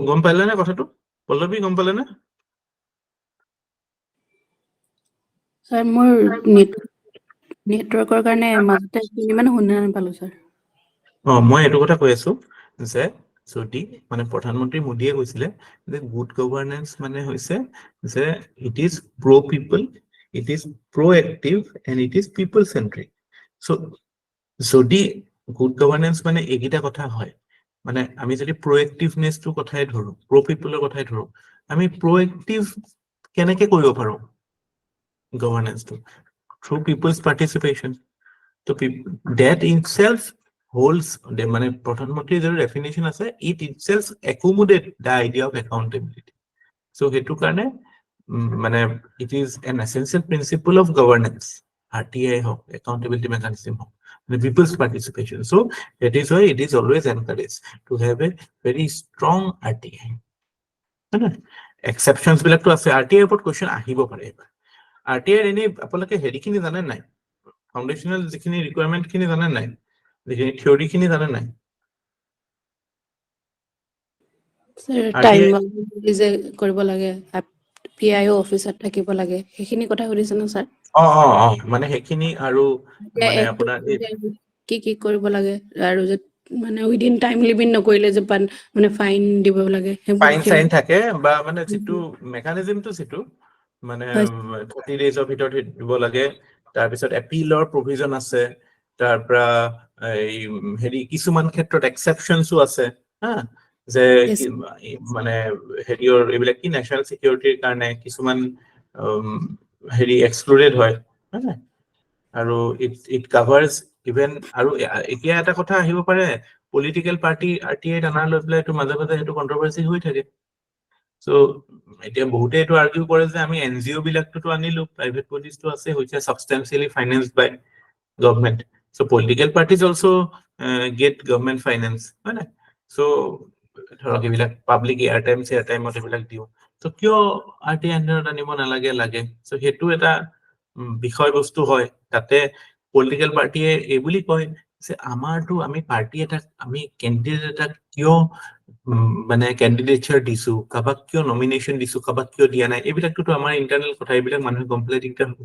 গম পালে না কথাটো? পল্লৱী গম পালে না? স্যাৰ মোৰ নেটৱৰ্কৰ কাৰণে মাজতে ইমান শুনা নাপালো স্যাৰ। মই এইটো কথা কৈ আছো যে যদি মানে প্ৰধানমন্ত্ৰী মোদীয়ে কৈছিলে যে গুড গভৰ্নেন্স মানে হৈছে যে it is pro people, it is proactive, and it is people centric. So' যদি গুড গভৰ্নেন্স মানে এইকেইটা কথা হয়, মানে আমি যদি প্ৰএক্টিভনেছটো কথাই ধৰো, প্ৰ পিপলৰ কথাই ধৰো, আমি প্ৰএক্টিভ কেনেকে কৰিব পাৰো গভৰ্নেন্সটো? through people's participation. So that itself holds the মানে প্ৰধানমন্ত্ৰীৰ যিটো definition আছে, it itself accommodate the idea of accountability. So সেইটো কাৰণে মানে it is an essential principle of governance. RTI হওক, accountability mechanism হওক, the people's participation. So that is why it is always encouraged to have a very strong RTI. Exceptions বিলাকতো আছে, RTI ওপৰত question আহিব পাৰে এবাৰ। RTI এনে আপোনালোকে হেৰিখিনি জানে নাই, ফাউণ্ডেশ্যনেল যিখিনি ৰিকুৱাৰমেণ্ট খিনি জানে নাই, যিখিনি থিয়ৰী খিনি জানে নাই? স্যাৰ RTI টাইম যে কৰিব লাগে, PIO অফিচত থাকিব লাগে, সেইখিনি কথা সুধিছে ন স্যাৰ? মানে সেইখিনি আৰু মানে একটো আপোনাৰ কি কি কৰিব লাগে, আৰু যে মানে উইদিন টাইম লিমিট নকৰিলে যে মানে ফাইন দিব লাগে, ফাইন চাইন থাকে বা মানে যিটো মেকানিজমটো যিটো মানে হয়। 30 ডেজৰ ভিতৰত দিব লাগে। তাৰপিছত এপিলৰ প্ৰভিজন আছে, তাৰ পৰা এই হেৰি কিছুমান ক্ষেত্ৰত এক্সেপশ্যনছো আছে হা, যে Yes. মানে হেৰিয়ৰ এইবিলাক কি নেশ্যনেল চিকিউৰিটিৰ কাৰণে কিছুমান হেৰি এক্সক্লুডেড হয় হা, আৰু ইট কাভাৰ্ছ ইভেন। আৰু এতিয়া এটা কথা আহিব পাৰে, পলিটিকেল পাৰ্টি RTI অনাৰ লৈ পেলাই এইটো মাজে মাজে সেইটো কন্ট্ৰভাৰ্চি হৈ থাকে। চ' এতিয়া বহুতে এইটো আৰ্গিউ কৰে যে আমি NGO বিলাকতো আনিলো, প্ৰাইভেট বডিজটো আছে, হৈছে substantially financed by government. So' political parties also get government finance, হয় নাই? চ' ধৰক এইবিলাক পাব্লিক এয়াৰটাইমত এইবিলাক দিওঁ। চ' কিয় RTI আণ্ডাৰত আনিব নালাগে? লাগে। চ' সেইটো এটা বিষয়বস্তু হয়। তাতে পলিটিকেল পাৰ্টিয়ে এই বুলি কয় যে আমাৰতো আমি পাৰ্টি এটাক, আমি কেণ্ডিডেট এটাক কিয় মানে কেণ্ডিডেটচাৰ দিছো, কাৰোবাক কিয় নমিনেশ্যন দিছো, কাৰোবাক কিয় দিয়া নাই, এইবিলাকতো আমাৰ ইণ্টাৰনেল কথা, এইবিলাক মানুহে গম পেলাই দিগদাৰ হ'ব।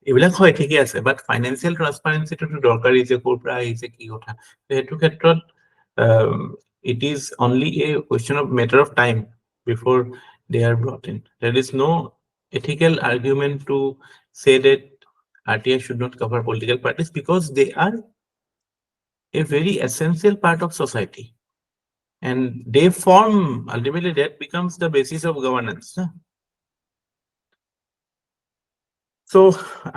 এইবিলাক হয়, ঠিকে আছে, বাট ফাইনেন্সিয়েল ট্ৰান্সপাৰেঞ্চিটোতো দৰকাৰী, যে ক'ৰ পৰা আহিছে কি কথা। সেইটো ক্ষেত্ৰত it is only a question of matter of time before they are brought in. There is no ethical argument to say that RTI should not cover political parties, because they are a very essential part of society. And they form, ultimately that becomes the basis of governance. So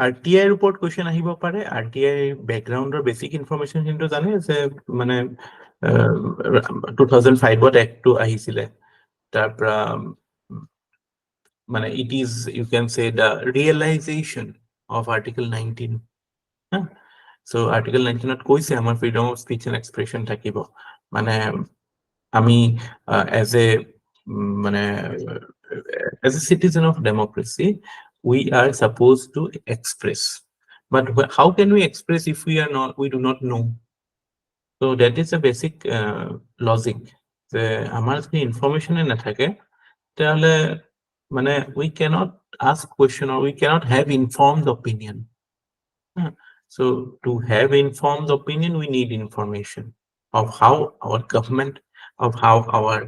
RTI report question আহিব পাৰে। RTI background basic information কিন্তু জানে যে মানে 2005 এক্টটো আহিছিলে, তাৰ পৰা মানে it is, you can say, the realization of Article 19. So Article 19 কৈছে আমাৰ freedom of speech and expression থাকিব, মানে আমি as a citizen of democracy, we are supposed to express. But how can we express if we do not know? So that is a basic logic. যে আমাৰ যদি ইনফৰমেশ্যনে নাথাকে, তেতিয়াহ'লে মানে we cannot ask question, or we cannot have informed opinion. So to have informed opinion, we need information of how our government, of how our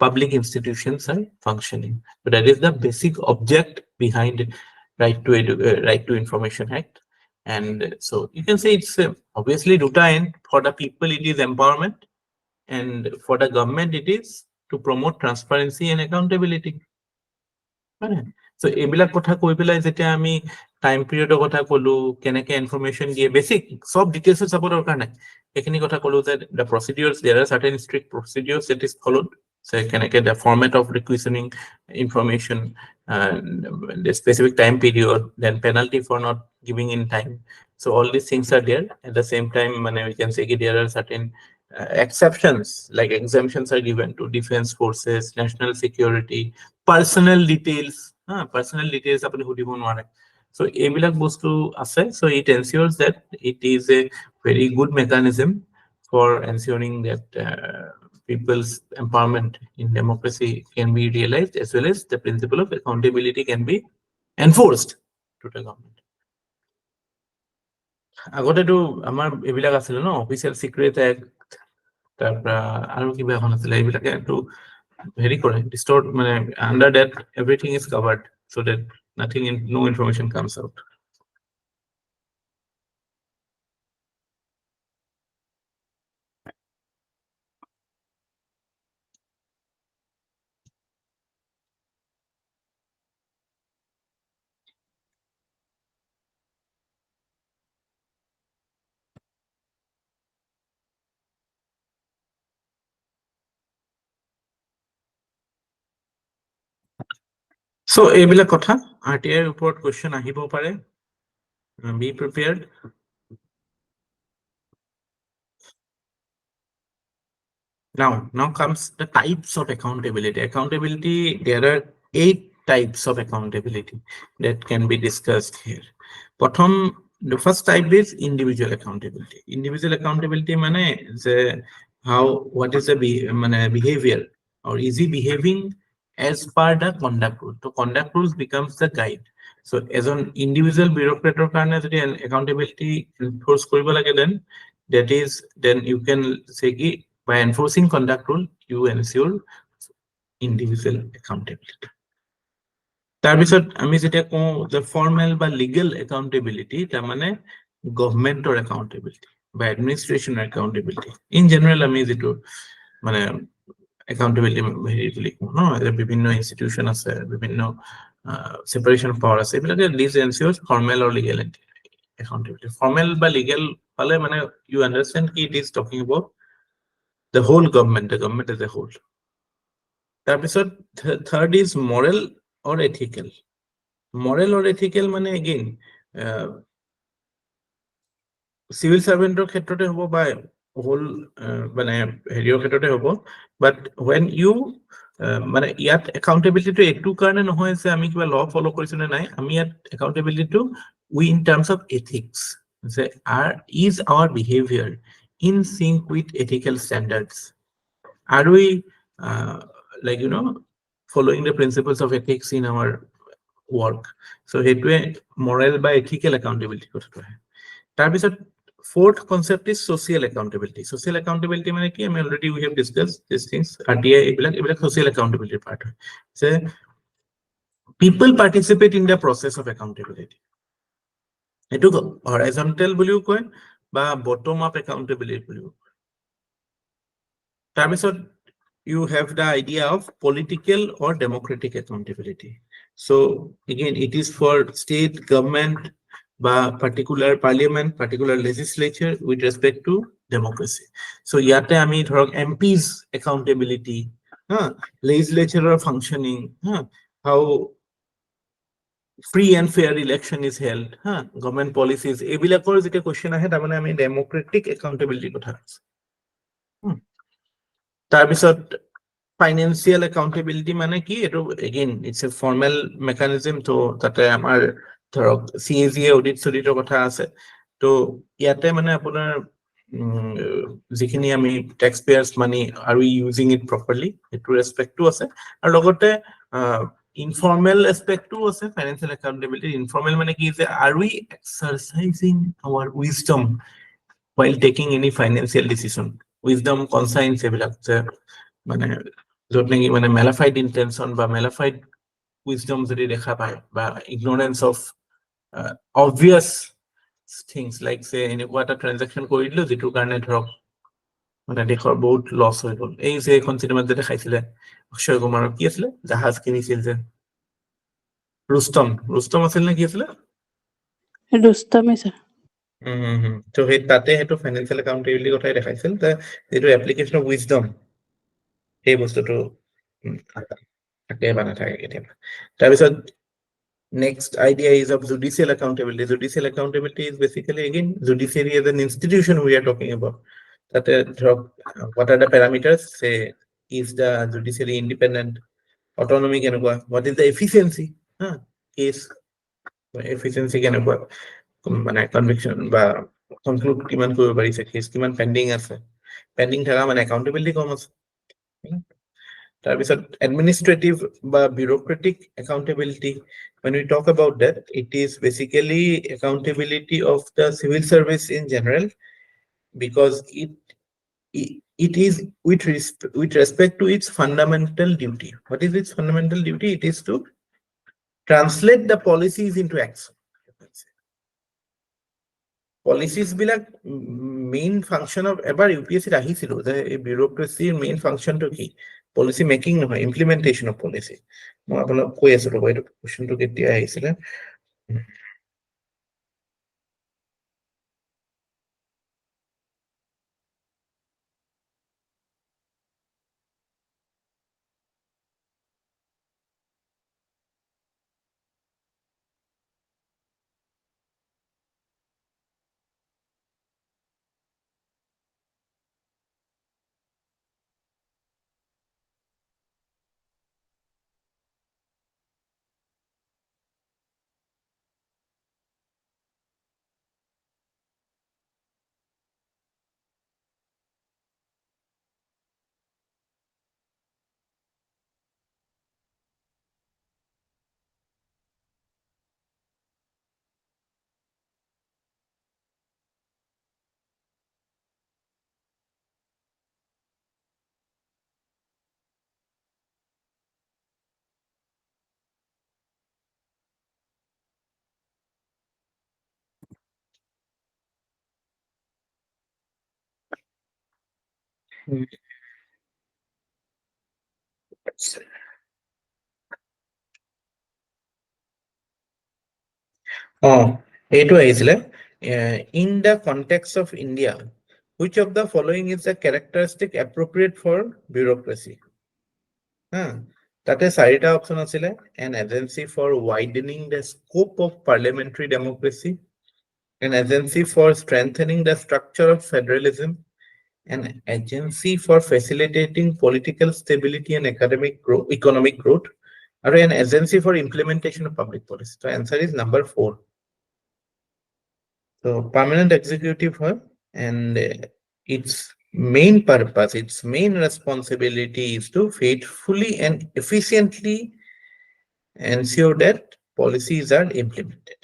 public institutions are functioning. So that is the basic object behind Right to Information Act. And so you can say it's obviously duta end. For the people it is empowerment, and for the government it is to promote transparency and accountability. So এইবিলাক কথা কৈ পেলাই যেতিয়া আমি টাইম পিৰিয়ডৰ কথা কলো, কেনেকে ইনফৰমেশ্যন দিয়ে, বেছিক সব ডিটেইলছ চাব দৰকাৰ নাই, এইখিনি কথা কলো যে the procedures, there are certain strict procedures that is followed. So কেনেকে the format of requisitioning information, the specific time period, then penalty for not giving in time. So all these things are there. At the same time, we can say there are certain exceptions, like exemptions are given to defense forces, national security, personal details. Personal details apni hudibo nware. So এইবিলাক বস্তু আছে. So it ensures that it is a very good mechanism for ensuring that people's empowerment in democracy can be realized, as well as the principle of accountability can be enforced to the government. আগতেতো আমাৰ এইবিলাক আছিল ন, অফিচিয়েল চিক্ৰেট এক্ট, তাৰ পৰা আৰু কিবা এখন আছিলে, এইবিলাকেতো হেৰি কৰে, ডিষ্টৰ্ট, মানে under date everything is covered, so that no information comes out. So এইবিলাক কথা RTI ৰ ওপৰত কোৱেশ্চন আহিব পাৰে, B prepared. Now comes the types of accountability. Accountability, there are 8 types of accountability that can be discussed here. The first type is individual accountability. Individual accountability মানে যে what is the behavior, or is he behaving as per the conduct rule? So conduct rules becomes the guide. So as an individual bureaucrat কাৰণে যদি accountability enforce কৰিব লাগে, then you can say ki by enforcing conduct rule you ensure individual accountability. তাৰপিছত আমি যেতিয়া কওঁ যে ফৰ্মেল বা লিগেল একাউণ্টেবিলিটি, তাৰমানে গভৰ্ণমেণ্টৰ একাউণ্টেবিলিটি বা এডমিনিষ্ট্ৰেশ্যনৰ একাউণ্টেবিলিটি। ইন জেনেৰেল আমি যিটো মানে একাউণ্টেবিলিটি হেৰি বুলি কওঁ ন, বিভিন্ন ইনষ্টিটিউশ্যন আছে, বিভিন্ন ছেপাৰেশ্যন অফ পাৱাৰ আছে, এইবিলাকে দিছ এনচিয়ৰ্ছ ফৰ্মেল আৰু লিগেল একাউণ্টেবিলিটি। ফৰ্মেল বা লিগেল পালে মানে ইউ আণ্ডাৰষ্টেণ্ড কি it is talking about the whole government, the government as a whole. তাৰপিছত third is moral or ethical. Moral or ethical মানে again civil servant ৰ ক্ষেত্ৰতে হ'ব বা whole মানে হেৰিৰ ক্ষেত্ৰতে হ'ব, but when you মানে ইয়াত accountability টো এইটো কাৰণে নহয় যে আমি কিবা law follow কৰিছো নে নাই, আমি ইয়াত accountability টো we in terms of ethics, যে is our behavior in sync with ethical standards? Are we following the principles of ethics in our work? So হেতুৱে moral বা ethical accountability কথাটো আহে। তাৰপিছত fourth concept is social accountability. Social accountability মানে কি, আমি already we have discussed these things, RTI এইবিলাক social accountability part হয়, যে people participate in the process of accountability. এইটো horizontal বুলিও কয় বা bottom up accountability বুলিও কয়। তাৰপিছত you have the idea of political or democratic accountability. So again, it is for state government বা particular parliament, particular legislature with respect to democracy. So ইয়াতে আমি ধৰক MPs accountability, legislature functioning, how free and fair election is held, government policies, এইবিলাকৰ যেতিয়া question আহে তাৰমানে আমি democratic accountability কথা কৈছো। তাৰপিছত ফাইনেন্সিয়েল একাউণ্টেবিলিটি মানে কি, এইটো again it's a formal mechanism. তো তাতে আমাৰ ধৰক CAGA অডিটৰ কথা আছে। তো ইয়াতে মানে আপোনাৰ যিখিনি আমি টেক্স পেয়াৰ্ছ মানি আৰু ইউজিং ইট প্ৰপাৰলি, সেইটো ৰেচপেক্টটো আছে। আৰু লগতে ইনফৰ্মেল এছপেক্টটো আছে ফাইনেন্সিয়েল একাউণ্টেবিলিটি। ইনফৰ্মেল মানে কি, যে are we exercising our wisdom while taking any financial decision? Wisdom, conscience, এইবিলাক যে মানে য'ত নেকি মানে মেলাফাইড ইন্টেনশন বা মেলাফাইড উইজডম যদি দেখা পায়, বা ইগনোৰেঞ্চ অফ অবভিয়াছ থিংছ লাইক যে এনেকুৱা এটা ট্ৰেনজেকশ্যন কৰি দিলো যিটোৰ কাৰণে ধৰক মানে দেশৰ বহুত লছ হৈ গ'ল। এই যে এখন চিনেমাত যে দেখাইছিলে অক্ষয় কুমাৰৰ, কি আছিলে, জাহাজ কিনিছিল যে, ৰুস্তম আছিল নে কি আছিলে? ৰুস্তমে ছাৰ। তো সেই তাতে সেইটো ফাইনেন্সিয়েল একাউণ্টেবিলিটি কথাই দেখাইছিল, যিটো এপ্লিকেশ্যন অফ উইজডম, সেই বস্তুটো থাকে বা নাথাকে কেতিয়াবা। তাৰপিছত next idea is of judicial accountability. Judicial accountability is basically again judiciary as an institution we are talking about. Tate dhorok what are the parameters? Say, is the judiciary independent, autonomy kenekwa, what is the efficiency, case efficiency kenekwa, মানে conviction বা conclude কিমান কৰিব পাৰিছে, case কিমান pending আছে, pending থাকা মানে accountability কম আছে। তাৰপিছত administrative বা bureaucratic accountability, when we talk about that, it is basically accountability of the civil service in general, because it is with respect to its fundamental duty. What is its fundamental duty? It is to translate the policies into action. Policies বিলাক মেইন ফাংশন অফ, এবাৰ UPSC আহিছিল যে এই বিউৰোক্ৰেচিৰ মেইন ফাংশনটো কি, পলিচি মেকিং নহয়, ইমপ্লিমেন্টেশন অফ পলিচি। মই আপোনাক কৈ আছো ৰ'ব, এইটো কোৱেশ্চনটো কেতিয়া আহিছিলে। Hmm. এইটো আহিছিলে in the context of India, which of the following is a characteristic appropriate for bureaucracy? তাতে 4টা অপশন আছিলে: an agency for widening the scope of parliamentary democracy, an agency for strengthening the structure of federalism, an agency for facilitating political stability and economic growth, or an agency for implementation of public policy. So answer is number 4. So permanent executive her, and its main purpose, its main responsibility is to faithfully and efficiently ensure that policies are implemented.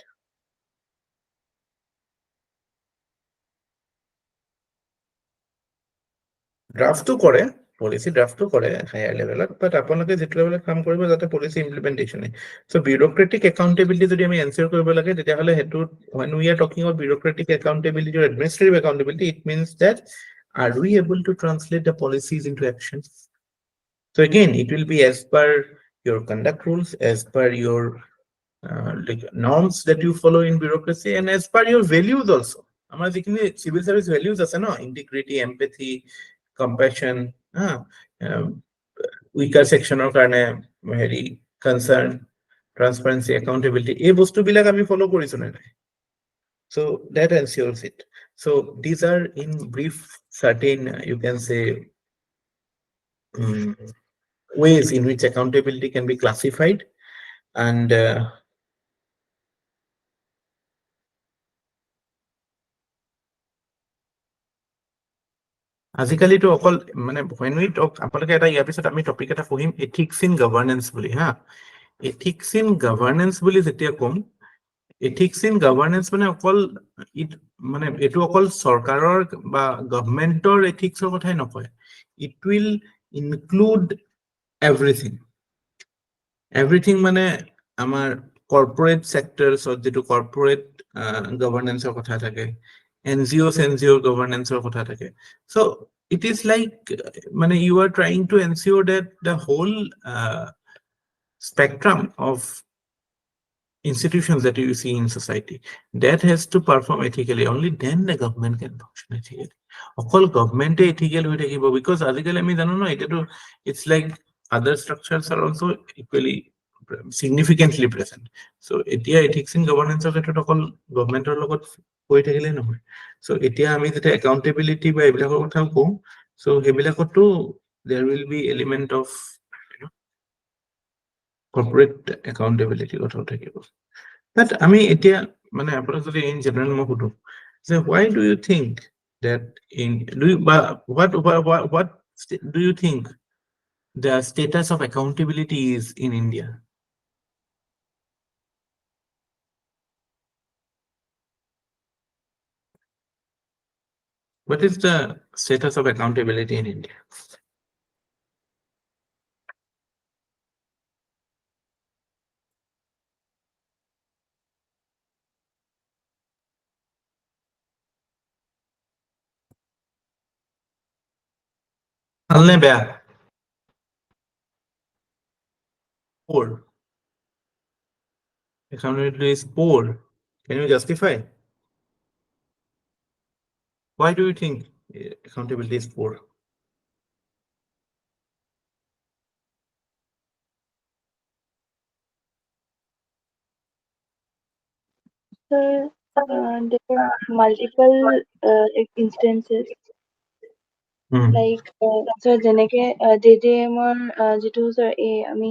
ড্ৰাফটো কৰে, পলিচি ড্ৰাফটো কৰে হায়াৰ লেভেলত, বাট আপোনালোকে যিটো লেভেলত কাম কৰিব যাতে পলিচি ইমপ্লিমেণ্টেশ্যন হয়। চ' বিউৰ'ক্ৰেটিক একাউণ্টেবিলিটি যদি আমি এনচিয়ৰ কৰিব লাগে, তেতিয়াহ'লে সেইটোত when we are talking about bureaucratic accountability or administrative accountability, it means that are we able to translate the policies into action? So again, it will be as per your conduct rules, as per your like norms that you follow in bureaucracy, and as per your values also. আমাৰ যিখিনি civil service values আছে ন, integrity, empathy, compassion, weaker sectionৰ কাৰণে হেৰি concern, transparency, accountability, এই বস্তুবিলাক আমি ফলো কৰিছো নে নাই? So that ensures it. So these are in brief certain, you can say, ways in which accountability can be classified. And আজিকালিতো অকল মানে when we talk, আপোনালোকে এটা ইয়াৰ পিছত আমি টপিক এটা পঢ়িম ethics in governance বুলি, ethics in governance বুলি যেতিয়া কম, ethics in governance মানে অকল মানে এইটো অকল চৰকাৰৰ বা গভৰ্ণমেণ্টৰ এথিক্সৰ কথাই নকয়, it will include everything মানে আমাৰ কৰ্পৰেট চেক্টৰছত যিটো কৰ্পৰেট গভৰ্ণেন্সৰ কথা থাকে, NGO গভৰ্ণেন্সৰ কথা থাকে। So it is like মানে you are trying to ensure that the whole spectrum of institutions that you see in society, that has to perform ethically. Only then the government can function ethically. All government ethical হৈ থাকিব, because আজিকালি আমি জানো ন, এতিয়াতো it's like other structures are also equally significantly present. So এতিয়া ethics in governance of ক্ষেত্ৰত অকল গভৰ্ণমেণ্টৰ লগত হৈ থাকিলে নহয়। So এতিয়া আমি যেতিয়া accountability বা এইবিলাকৰ কথা কওঁ, so সেইবিলাকতো there will be element of corporate accountability কথাও থাকিব। But আমি এতিয়া মানে আপোনাক যদি in general মই সুধো যে why do you think that what do you think the status of accountability is in India? What is the status of accountability in India? ভাল নে বেয়া? Poor. Accountability is poor. Can you justify? Why do you think accountability is poor? Sir, there are multiple instances, like sir যেনেকে JJM-ৰ যিটো sir আমি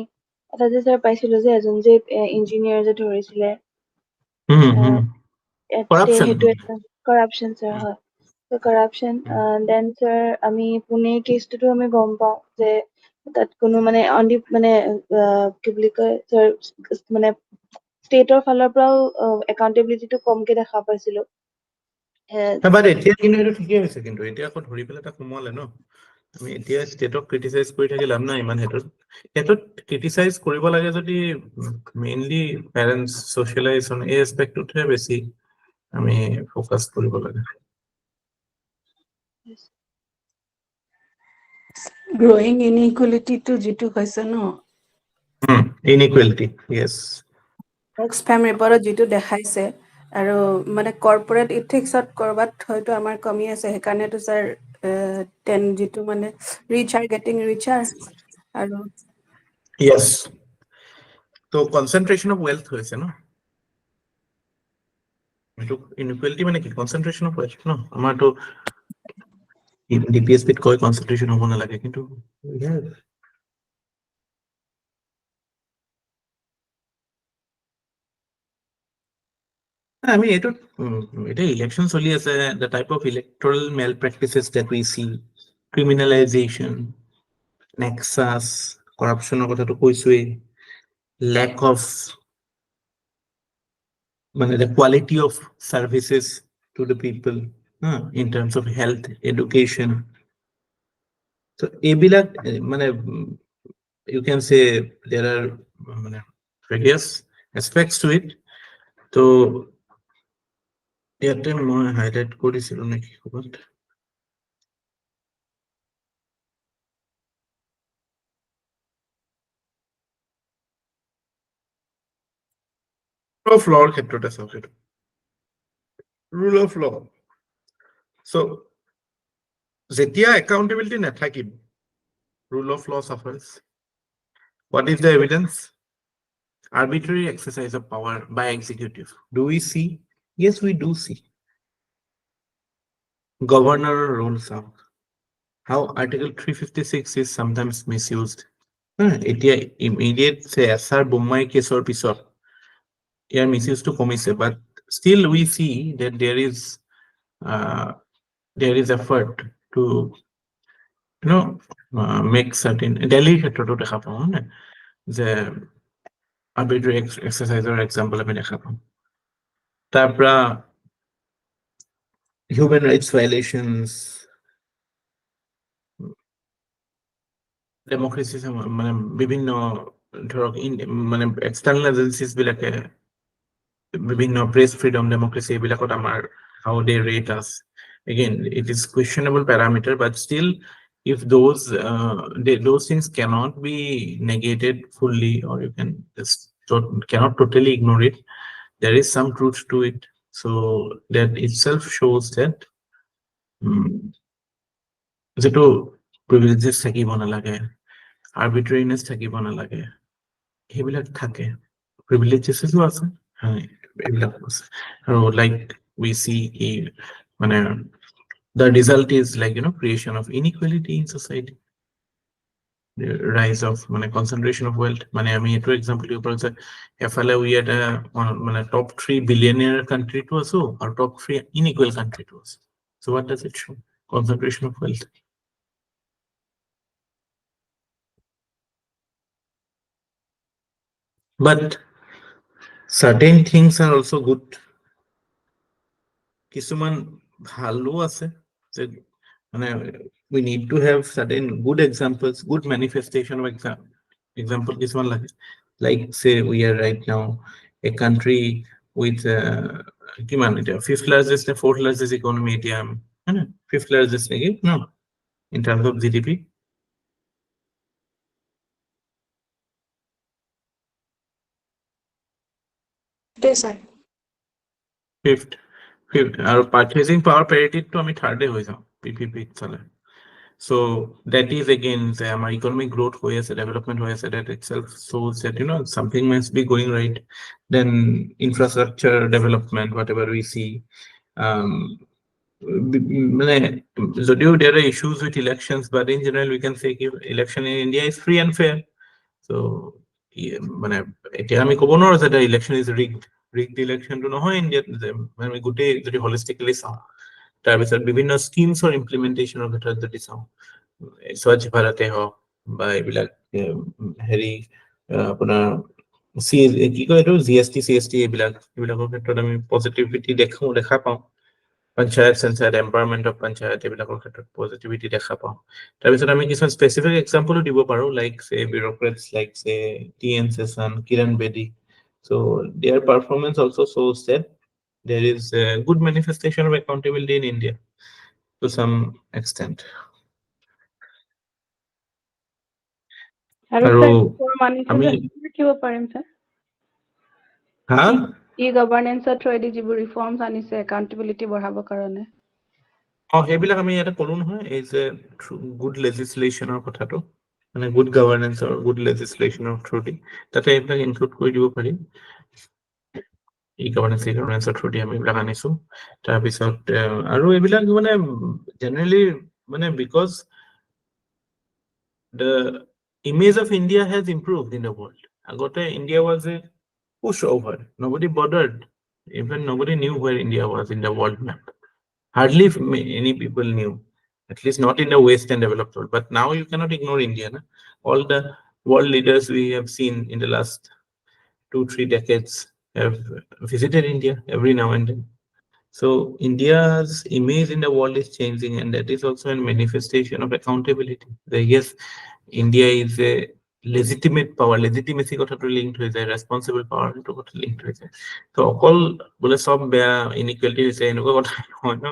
এটা যে sir পাইছিলো যে এজন যে ইঞ্জিনিয়াৰ যে ধৰিছিলে, Corruption. সেইটো corruption sir, হয়। So corruption, then sir আমি পুনেৰ কেছটোতো আমি গম পাওঁ যে তাত কোনো মানে মানে কি বুলি কয় sir, মানে ষ্টেটৰ ফালৰ পৰাও একাউণ্টেবিলিটিটো কমকে দেখা পাইছিলো। বাট এতিয়া কিন্তু এইটো ঠিকেই হৈছে, কিন্তু এতিয়া আকৌ ধৰি পেলাই তাক সোমোৱালে ন। আমি এতিয়া ষ্টেটক ক্ৰিটিচাইজ কৰি থাকি লাভ নাই ইমান। সেইটোত ক্ৰিটিচাইজ কৰিব লাগে যদি মেইনলি পেৰেণ্টছ ছ'চিয়েলাইজেশ্যন এই এছপেক্টটোতহে বেছি আমি ফ'কাছ কৰিব লাগে। গ্ৰয়িং ইনইকুৱেলিটিটো যিটো হৈছে ন, Inequality, yes. অক্সফেম ৰিপৰ্টত যিটো দেখাইছে, আৰু মানে কৰ্পৰেট ইথিক্সত ক'ৰবাত হয়তো আমাৰ কমি আছে, সেইকাৰণেতো ছাৰ যিটো মানে ৰিচ আৰ গেটিং ৰিচাৰ, আৰু Yes. So concentration of wealth হৈছে ন, এইটো inequality মানে কি, concentration of wealth ন, আমাৰতো ডিপিএছপিত কয় concentration হ'ব নালাগে, কিন্তু yeah. I mean, এটা ইলেকশন চলি আছে, the type of electoral malpractices that we see, criminalization, nexus, corruptionৰ কথাটো কৈছোৱেই, lack of মানে the quality of services to the people in terms of health, education. So এইবিলাক মানে you can say there are মানে various aspects to it. তো ইয়াতে মই হাইলাইট কৰিছিলো নেকি ক'ৰবাত, of law ক্ষেত্ৰতে চাওক, সেইটো rule of law. So যেতিয়া accountability নাথাকিব, rule of law suffers. What is the evidence? Arbitrary exercise of power by executive. Do we see? Yes, we do see. Governor rules out. How Article 356 is sometimes misused. এতিয়া immediate SR Bommai কেছৰ পিছত ইয়াৰ মিছইউজটো কমিছে, but still we see that there is effort to make certain Delhi ক্ষেত্ৰতো দেখা পাওঁ নে যে arbitrary exerciseৰ example আমি দেখা পাওঁ, তাৰ পৰা human rights violations, ডেমক্ৰেসি মানে বিভিন্ন ধৰক মানে এক্সটাৰ্নেল এজেন্সিজ বিলাকে বিভিন্ন প্ৰেছ ফ্ৰীডম, ডেমক্ৰেসি এইবিলাকত আমাৰ how they rate us. Again, it is questionable parameter, but still if those things cannot be negated fully, or you can just cannot totally ignore it, there is some truth to it. So that itself shows that যেটো privileges থাকিব নালাগে, arbitrariness থাকিব নালাগে, সেইবিলাক থাকে, privilegesও আছে, এইবিলাক আছে, আৰু like we see মানে the result is like creation of inequality in society, the rise of মানে concentration of wealth. মানে আমি এইটো example দিব পাৰো যে এফালে we at মানে top 3 billionaire country টো আছো, আৰু top 3 unequal country টো আছো. So what does it show? Concentration of wealth. But certain things are also good. কিছুমান ভালো আছে, যে মানে we need to have certain good examples, good manifestation of example কিছুমান লাগে, like say we are right now a country with কিমান এটা 5th largest or 4th largest economy, এতিয়া 5th largest নেকি no in terms of GDP. Fifth, আৰু purchasing power parity to আমি থাৰ্ডে হৈ যাওঁ PPP চলে. So that is again our economic growth হৈ আছে, development হৈ আছে, that itself shows that something must be going right. Then infrastructure development, whatever we see, মানে যদিও there are issues with elections, but in general we can say election in India is free and fair. So মানে এতিয়া আমি ক'ব নোৱাৰো যে election is rigged election টো নহয় ইণ্ডিয়াত, আমি গোটেই যদি holistically চাওঁ, তাৰপিছত বিভিন্ন স্কিমছৰ ইমপ্লিমেন্টেশ্যনৰ ক্ষেত্ৰত যদি চাওঁ, স্বচ্ছ ভাৰতে হওক বা এইবিলাক হেৰি আপোনাৰ কি কয় এইটো GST CST এইবিলাকৰ ক্ষেত্ৰত আমি পজিটিভিটি দেখা পাওঁ, পঞ্চায়ত এম্পাৱাৰমেণ্ট অফ পঞ্চায়ত এইবিলাকৰ ক্ষেত্ৰত পজিটিভিটি দেখা পাওঁ। তাৰপিছত আমি কিছুমান স্পেচিফিক এক্সাম্পলো দিব পাৰো, লাইক সে bureaucrats like say TN Seshan, Kiran Bedi. So their performance also shows that there is a good manifestation of accountability in India to some extent. আৰু আৰু স্যাৰ reform আনিছে আমি যে শিকিব পাৰিম স্যাৰ হা ই গভৰ্নেন্সৰ থ্ৰুৱেদি যিবোৰ ৰিফৰ্মছ আনিছে একাউণ্টেবিলিটি বঢ়াবৰ কাৰণে সেইবিলাক আমি ইয়াতে কলো নহয় এই যে গুড লেজিসলেশ্যনৰ কথাটো মানে গুড গভৰ্নেন্সৰ গুড লেজিসলেশ্যনৰ থ্ৰুদি তাতে এইবিলাক ইনক্লুড কৰি দিব পাৰি ই গভৰ্নেন্সৰ থ্ৰুদি আমি এইবিলাক আনিছো তাৰপিছত আৰু এইবিলাক মানে জেনেৰেলি মানে because the image of India has improved in the world. Agote India was a pushover. Nobody bothered. Even nobody knew where India was in the world map. Hardly any people knew, at least not in the West and developed world. But now you cannot ignore India. Na? All the world leaders we have seen in the last 2-3 decades have visited India every now and then. So India's image in the world is changing, and that is also a manifestation of accountability. Yes, India is a legitimate power, legitimacy কথাটো linked হৈ যায়, responsible power টো কথা linked হৈ যায়। তো অকল বোলে সব বেয়া inequality হৈছে এনেকুৱা কথা নহয় ন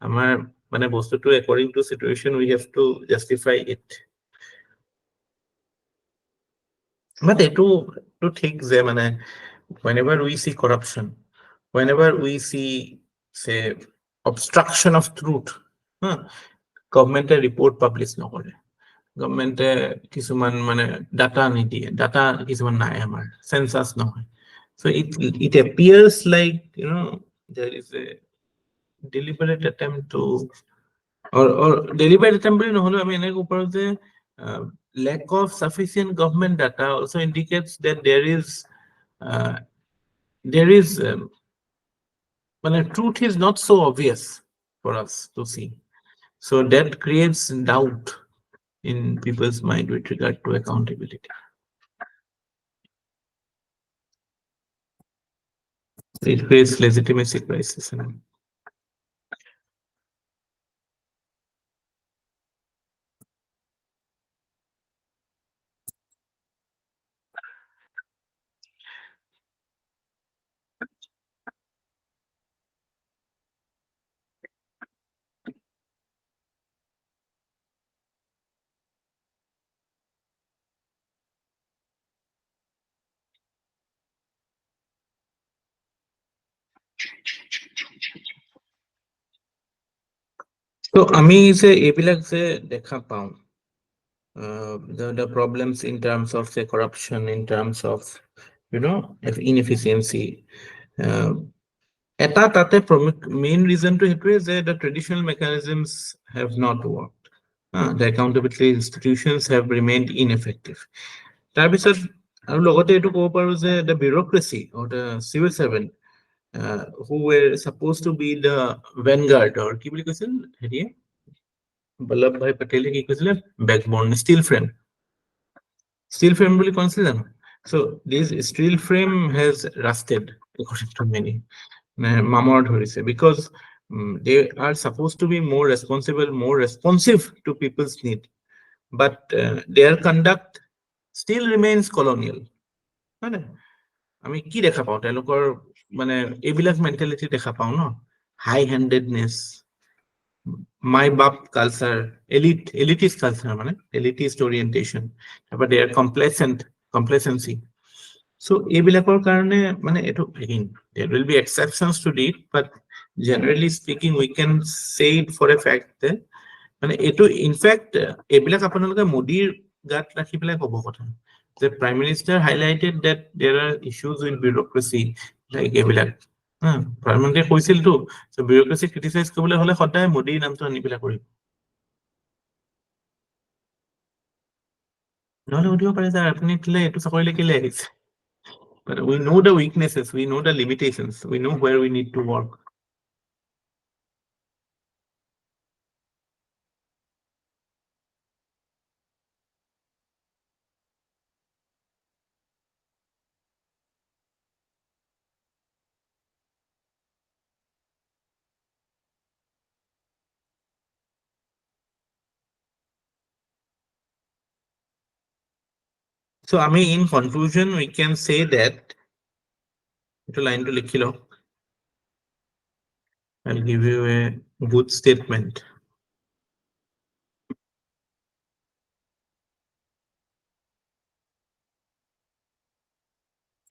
আমাৰ মানে বস্তুটো according to situation we have to justify it. But এইটো ঠিক যে মানে whenever we see corruption, whenever we see say obstruction of truth, government report publish নকৰে গভৰ্নমেন্টে কিছুমান মানে ডাটা নিদিয়ে ডাটা কিছুমান নাই আমাৰ সেন্সাস নহয় so it appears like there is a deliberate attempt to or deliberate attempt বুলি নহলে আমি এনেকৈ ক'ব পাৰো যে lack of sufficient government data also indicates that there is মানে truth is not so obvious for us to see so that creates doubt in people's mind with regard to accountability. It creates legitimacy crisis. So আমি যে এইবিলাক যে দেখা পাওঁ the problems in terms of say corruption in terms of inefficiency এটা তাতে main reason to সেইটোৱে যে the traditional mechanisms have not worked. The accountability institutions have remained ineffective. তাৰপিছত আৰু লগতে এইটো ক'ব পাৰো যে the bureaucracy or the civil servant who were supposed to be the vanguard or কি বুলি কৈছিল হেৰিয়ে বল্লভভাই পেটেলে কি কৈছিলে বেকবোন steel frame বুলি কৈছিল জানো so this steel frame has rusted according to many মামৰ ধৰিছে because they are supposed to be more responsible more responsive to people's need but their conduct still remains colonial হয় আমি কি দেখা পাওঁ তেওঁলোকৰ মানে এইবিলাক মেন্টালিটি দেখা পাওঁ ন হাই হ্যান্ডেডনেস my bap culture elitist culture মানে elitist orientation but they are complacency so এইবিলাকৰ কাৰণে মানে এটো again there will be exceptions to it but generally speaking we can say it for a fact that মানে এটো in fact এইবিলাক আপোনালোকে মোদীৰ গাত ৰাখি পেলাই ক'ব কথা the prime minister highlighted that there are issues with bureaucracy like এইবিলাক প্ৰধানমন্ত্ৰীয়ে কৈছিল তো so bureaucracy criticize কৰিবলৈ হলে সদায় মোদীৰ নামটো আনি পেলাই কৰিব নহলে উঠিব পাৰে যে আপুনি কেলে এইটো চাকৰিলে কেলে আহিছে but we know the weaknesses we know the limitations we know where we need to work. So I mean in conclusion we can say that to line to likhi lo I'll give you a good statement.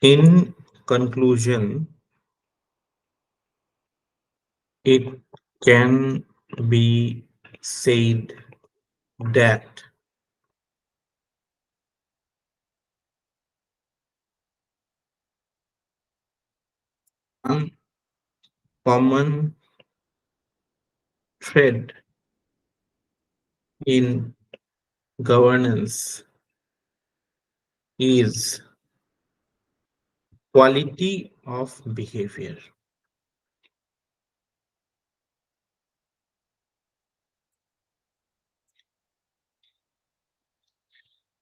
In conclusion, it can be said that one common thread in governance is quality of behavior.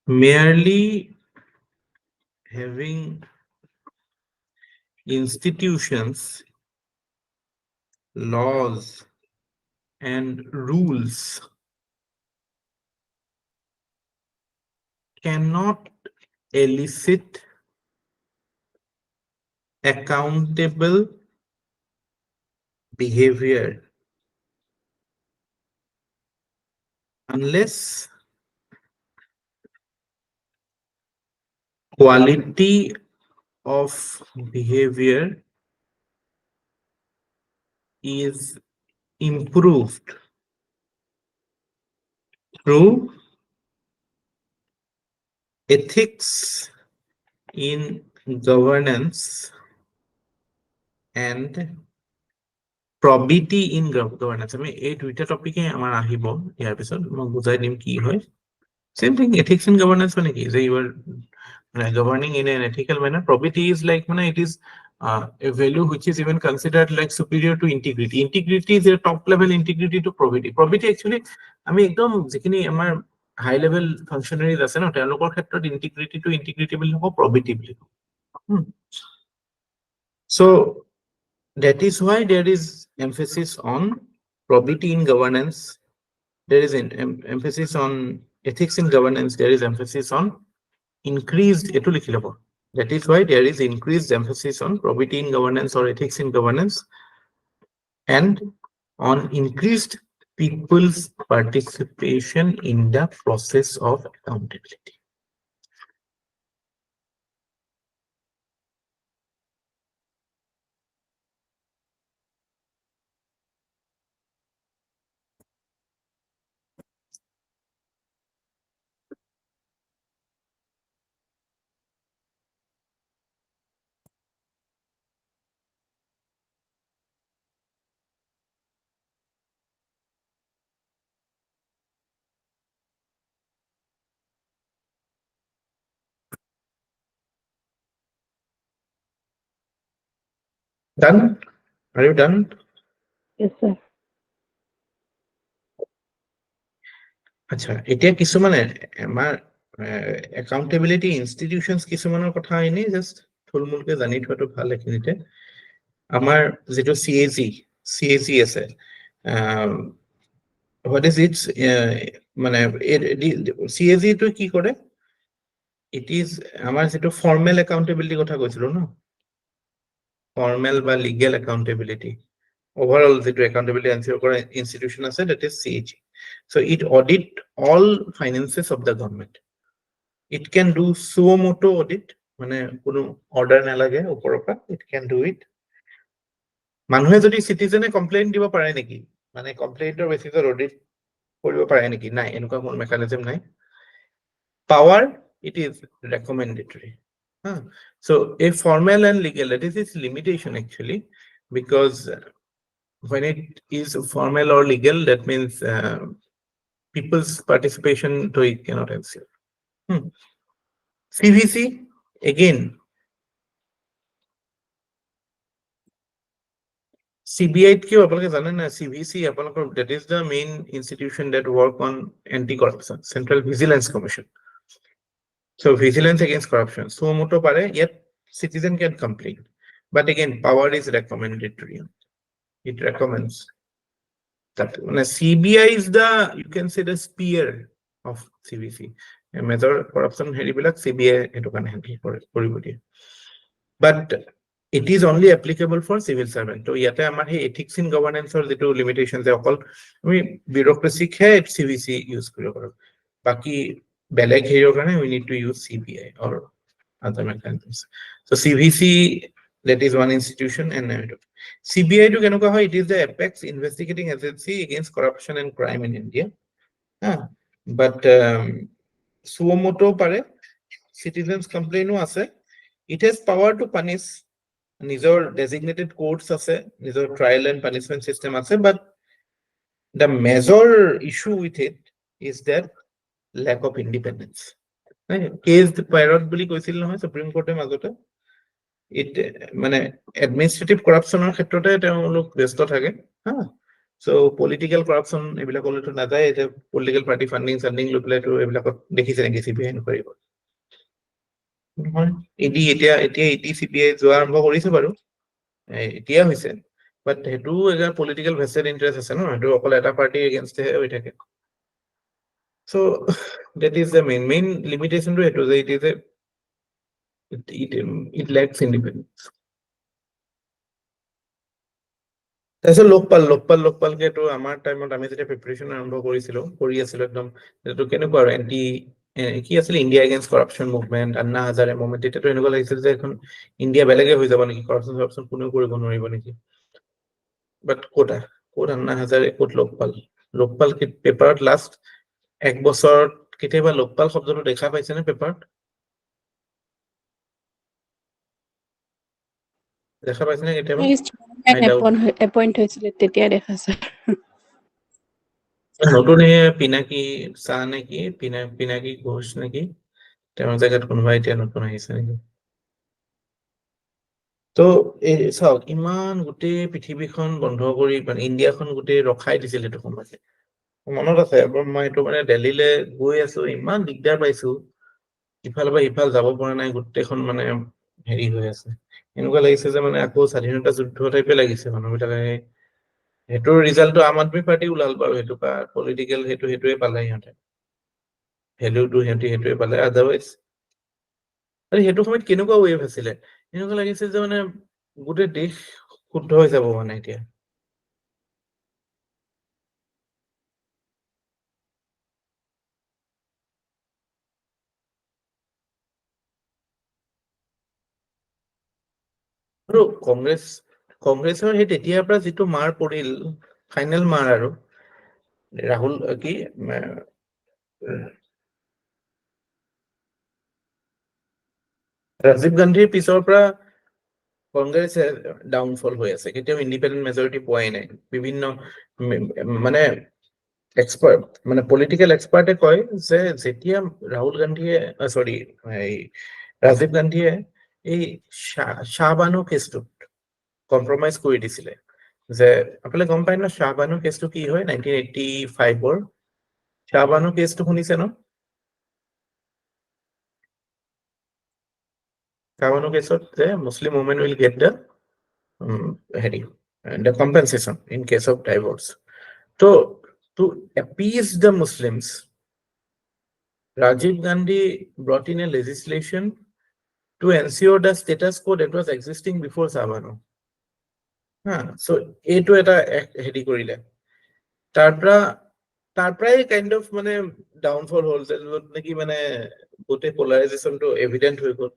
Merely having institutions, laws, and rules cannot elicit accountable behavior unless quality of behavior is improved through ethics in governance and probity in governance. আমি এই দুইটা টপিকে আমাৰ আহিব ইয়াৰ পিছত মই বুজাই দিম কি হয় same thing ethics in governance মানে কি যে you are governing in an ethical manner. Probity is like it is a value which is even considered like superior to integrity. Integrity is a top level integrity to probity. Probity actually আমি একদম যিখিনি আমাৰ high level functionaries আছে ন তেওঁলোকৰ ক্ষেত্ৰত integrity to integrity বুলি নকওঁ probity বুলি কওঁ so that is why there is emphasis on probity in governance. There is an emphasis on ethics in governance. There is emphasis on increased that is why there is increased emphasis on probity in governance or ethics in governance and on increased people's participation in the process of accountability. Done? Are you done? Yes, sir. আচ্ছা এতিয়া কিছুমানে আমাৰ accountability institutions কিছুমানৰ কথা এনে জাস্ট থুলমুলকে জানি থোৱাটো ভাল এখিনিতে আমাৰ যেটো CAG আছে what is its মানে CAG to কি কৰে it is আমাৰ যেটো formal accountability কথা কৈছিলো ন formal বা legal accountability overall the accountability ensure কৰা institution আছে that is CAG so it audit all finances of the government it can do suo moto audit মানে কোনো order নালাগে ওপৰৰ পৰা it can do it মানুহে যদি citizen complaint দিব পাৰে নেকি মানে complaintor basis audit কৰিব পাৰে নেকি নাই এনেকুৱা কোনো mechanism নাই power it is recommendatory so a formal and legal that is its limitation actually because when it is formal or legal that means people's participation to it cannot ensure CVC again CBI কি আপোনালোকে জানে না CVC আপোনালোকৰ that is the main institution that work on anti-corruption Central Vigilance Commission so vigilance against corruption so moto pare yet citizen can complain but again power is recommendatory it recommends that CBI is the you can say the spear of CVC a major corruption heribilak CBI etu kan handle koribo die but it is only applicable for civil servant to yate amar he ethics in governance or the limitations e okol ami bureaucracy khe CVC use koribo paro baki beleg heyo karone we need to use CBI or other mechanisms. So CVC, that is one institution, and CBI to কেনেকুৱা হয়, it is the apex investigating agency against corruption and crime in India. But suomoto pare, citizens complainও আছে. It has power to punish, নিজৰ designated courts আছে, নিজৰ trial and punishment system আছে, but the major issue with it is that lack of independence. Caged parrot বুলি কৈছিল নহয় সুপ্ৰিম কোৰ্টে মাজতে, মানে এডমিনিষ্ট্ৰেটিভ কৰাপশ্যনৰ ক্ষেত্ৰতে তেওঁলোক ব্যস্ত থাকে। চ' পলিটিকেল কৰাপশ্যন এইবিলাকলৈতো নাযায়। এতিয়া পলিটিকেল পাৰ্টি ফাণ্ডিং লৈ পেলাইতো এইবিলাকত দেখিছে নেকি CBI ইনকুৱাৰী নহয়? এতিয়া CBI যোৱা আৰম্ভ কৰিছে বাৰু, এতিয়া হৈছে, বাট সেইটো এটা পলিটিকেল ভেষ্টেড ইণ্টাৰেষ্ট আছে ন, সেইটো অকল এটা পাৰ্টিৰ এগেইনষ্টহে হৈ থাকে। So that is the main limitation to it. It lacks independence. তাৰপিছত লোকপালকে তো আমাৰ টাইমত আমি যেতিয়া প্ৰিপাৰেশ্যন আৰম্ভ কৰি আছিলো একদম, এইটো কেনেকুৱা আৰু কি আছিল, India against corruption movement, Anna Hazare movement, তেতিয়াতো এনেকুৱা লাগিছিল যে এখন ইণ্ডিয়া বেলেগে হৈ যাব নেকি, কৰাপশ্যন কোনেও কৰিব নোৱাৰিব নেকি। বাট ক'ত আন্না হাজাৰে, ক'ত লোকপাল পেপাৰত লাষ্ট এক বছৰত কেতিয়াবা লোকপাল শব্দটো দেখা পাইছেনে পেপাৰত? দেখা পাইছেনে কেতিয়াবা? এপইণ্ট হৈছিলে তেতিয়া দেখা স্যাৰ। নতুন পিনাকি চাহ নেকি, পিনাকি ঘোষ নেকি, তেওঁৰ জেগাত কোনোবা এতিয়া নতুন আহিছে নেকি? তো চাওক, ইমান গোটেই পৃথিৱীখন বন্ধ কৰি, মানে ইণ্ডিয়াখন গোটেই ৰখাই দিছিল সেইটো সময়তে। মনত আছে এবাৰ মই এইটো মানে দিল্লীলৈ গৈ আছো, ইমান দিগদাৰ পাইছো, ইফালৰ পৰা সিফাল যাব পৰা নাই, গোটেইখন মানে হেৰি হৈ আছে, এনেকুৱা লাগিছে যে মানে আকৌ স্বাধীনতা যুদ্ধ টাইপে লাগিছে। মানুহবিলাকে সেইটোৰ ৰিজাল্টটো আম আদমি পাৰ্টি ওলাল বাৰু, সেইটো পলিটিকেল সেইটোৱে পালে, সিহঁতে ভেলুটো সেইটোৱে পালে। আদাৰৱাইজ সেইটো সময়ত কেনেকুৱা ৱেভ আছিলে, এনেকুৱা লাগিছে যে মানে গোটেই দেশ শুদ্ধ হৈ যাব মানে এতিয়া। আৰু কংগ্ৰেছৰ সেই তেতিয়াৰ পৰা যিটো মাৰ পৰিল, ফাইনেল মাৰ, আৰু ৰাহুল কি ৰাজীৱ গান্ধীৰ পিছৰ পৰা কংগ্ৰেছ ডাউনফল হৈ আছে, কেতিয়াও ইণ্ডিপেণ্ডেণ্ট মেজৰিটি পোৱাই নাই। বিভিন্ন মানে এক্সপাৰ্ট, মানে পলিটিকেল এক্সপাৰ্টে কয় যে যেতিয়া ৰাজীৱ গান্ধীয়ে এই শ্বাহবানু কেছটোত কম্প্ৰমাইজ কৰি দিছিলে, যে আপোনালোকে গম পায় ন শ্বাহবানু কেছটো কি হয়, 1985-ৰ শ্বাহবানু কেছটো শুনিছে ন? শ্বাহবানু কেছত যে মুছলিম women will get the compensation in case of divorce. So to appease the Muslims, Rajiv Gandhi brought in a legislation to ensure the status quo that was existing before Shahbanu. So এইটো এটা হেৰি কৰিলে, তাৰ পৰাই কাইণ্ড অফ মানে ডাউনফল হ'ল, যে য'ত নেকি মানে গোটেই পলাৰাইজেশ্যনটো এভিডেণ্ট হৈ গ'ল।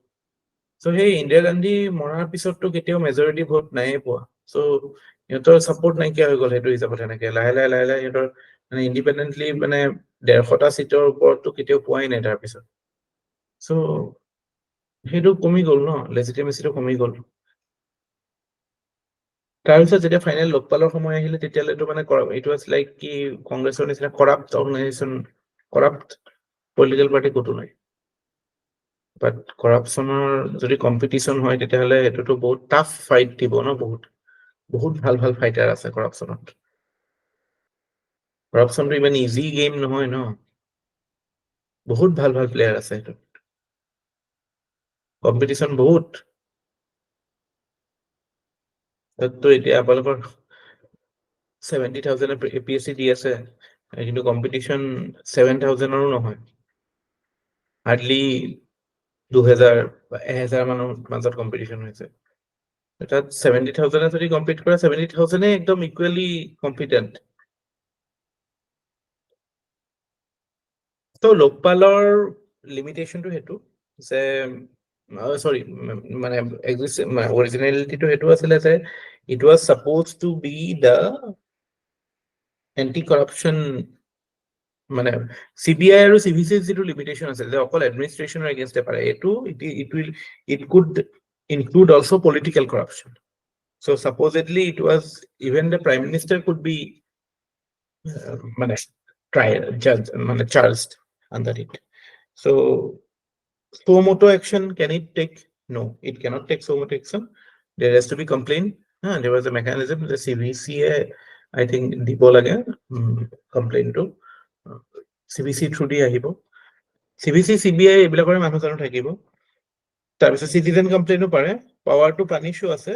চ' সেই ইন্দিৰা গান্ধী মৰাৰ পিছততো কেতিয়াও মেজৰিটি ভোট নাইয়ে পোৱা। চ' সিহঁতৰ ছাপোৰ্ট নাইকিয়া হৈ গ'ল সেইটো হিচাপত। সেনেকে লাহে লাহে সিহঁতৰ মানে ইণ্ডিপেণ্ডেণ্টলি মানে 150টা চিটৰ ওপৰততো কেতিয়াও পোৱাই নাই তাৰপিছত। চ' সেইটো কমি গ'ল ন, লেজিটিমেচিটো কমি গ'ল। তাৰপিছত যেতিয়া ফাইনেল লোকপালৰ সময় আহিলে, তেতিয়ালৈতো মানে ইট ৱাজ লাইক কি কংগ্ৰেছৰ নিচিনা corrupt organisation, corrupt political party ক'তো নাই। বাট কৰাপশ্যনৰ যদি কম্পিটিশ্যন হয়, তেতিয়াহ'লে সেইটোতো বহুত টাফ ফাইট দিব ন। বহুত ভাল ফাইটাৰ আছে কৰাপশ্যনত। কৰাপশ্যনটো ইমান ইজি গেম নহয় ন, বহুত ভাল প্লেয়াৰ আছে সেইটোত, কম্পিটিশ্যন বহুত। তো এতিয়া আপোনালোকৰ 70,000 APSC দি আছে, কিন্তু কম্পিটিশ্যন 7,000ৰো নহয়, হাৰ্ডলি 2,000 বা 1,000 মানৰ মাজত কম্পিটিশ্যন হৈছে। তাত 70,000 যদি কম্পিট কৰে, 70,000 একদম ইকুৱেলি কম্পিটেণ্ট। তো লোকপালৰ লিমিটেশ্যনটো সেইটো যে sorry, মানে originality to সেইটো আছিলে যে it was supposed to be the anti-corruption, মানে CBI আৰু CVC যিটো লিমিটেশন আছে যে অকল এডমিনিষ্ট্ৰেশ্যনৰ এগেইনষ্টে পাৰে, এইটো it could include also political corruption. So supposedly it was even the prime minister could be মানে tried, judged, মানে charged under it. So suo moto action, can it take? No, it cannot take suo moto action. There has to be complaint. There was a mechanism, the CVC, I think দিব লাগে complaint to CVC through দি আহিব, CVC CBI এইবিলাকৰে মানুহ জানো থাকিব, তাৰপিছত চিটিজেন কমপ্লেইনো পাৰে, পাৱাৰ টু পানিশো আছে,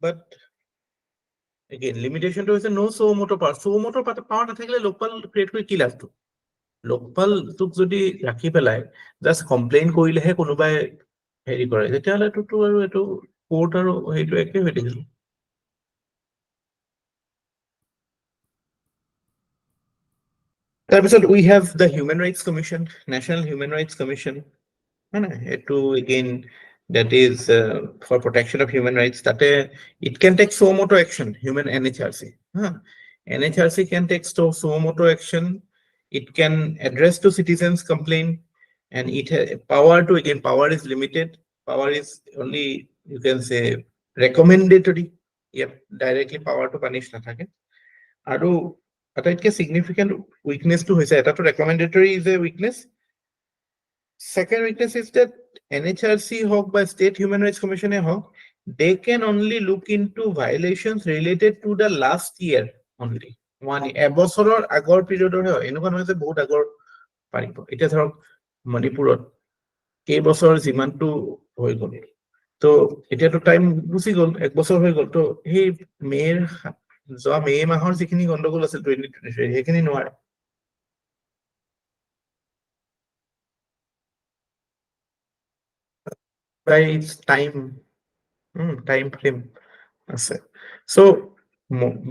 বাট again limitation to হৈছে no suo moto power. Suo moto power নাথাকিলে লোকপাল ক্ৰিয়েট কৰি কি লাভটো? লোকপাল তোক যদি ৰাখি পেলাই জাষ্ট কমপ্লেইন কৰিলেহে কোনোবাই হেৰি কৰে, তেতিয়াহ'লেতো আৰু এইটো কোৰ্ট আৰু সেইটো একে হৈ থাকিল। তাৰপিছত we have the Human Rights Commission, National Human Rights Commission, এইটো again that is for protection of human rights. তাতে it can take suo moto action, human NHRC. NHRC can take suo moto action. It can address to citizens complaint, and it has power to, again, power is limited. Power is only, you can say, recommendatory. Yep, directly power to punish nathake. Aru ataitke significant weakness to hoise, eta to recommendatory is a weakness. Second weakness is that NHRC hawk by State Human Rights Commission hawk, they can only look into violations related to the last year only. One এবছৰৰ আগৰ পিৰিয়ডৰ হয়, এনেকুৱা নহয় যে বহুত আগৰ পাৰিব। এতিয়া ধৰক মণিপুৰত কেইবছৰ যিমানটো হৈ গ'ল, তো এতিয়াতো টাইম গুচি গ'ল, 1 বছৰ হৈ গ'ল, তো সেই যোৱা মে মাহৰ যিখিনি গণ্ডগোল আছিল 2023 সেইখিনি নোৱাৰে। টাইম ফ্ৰেম আছে। চ'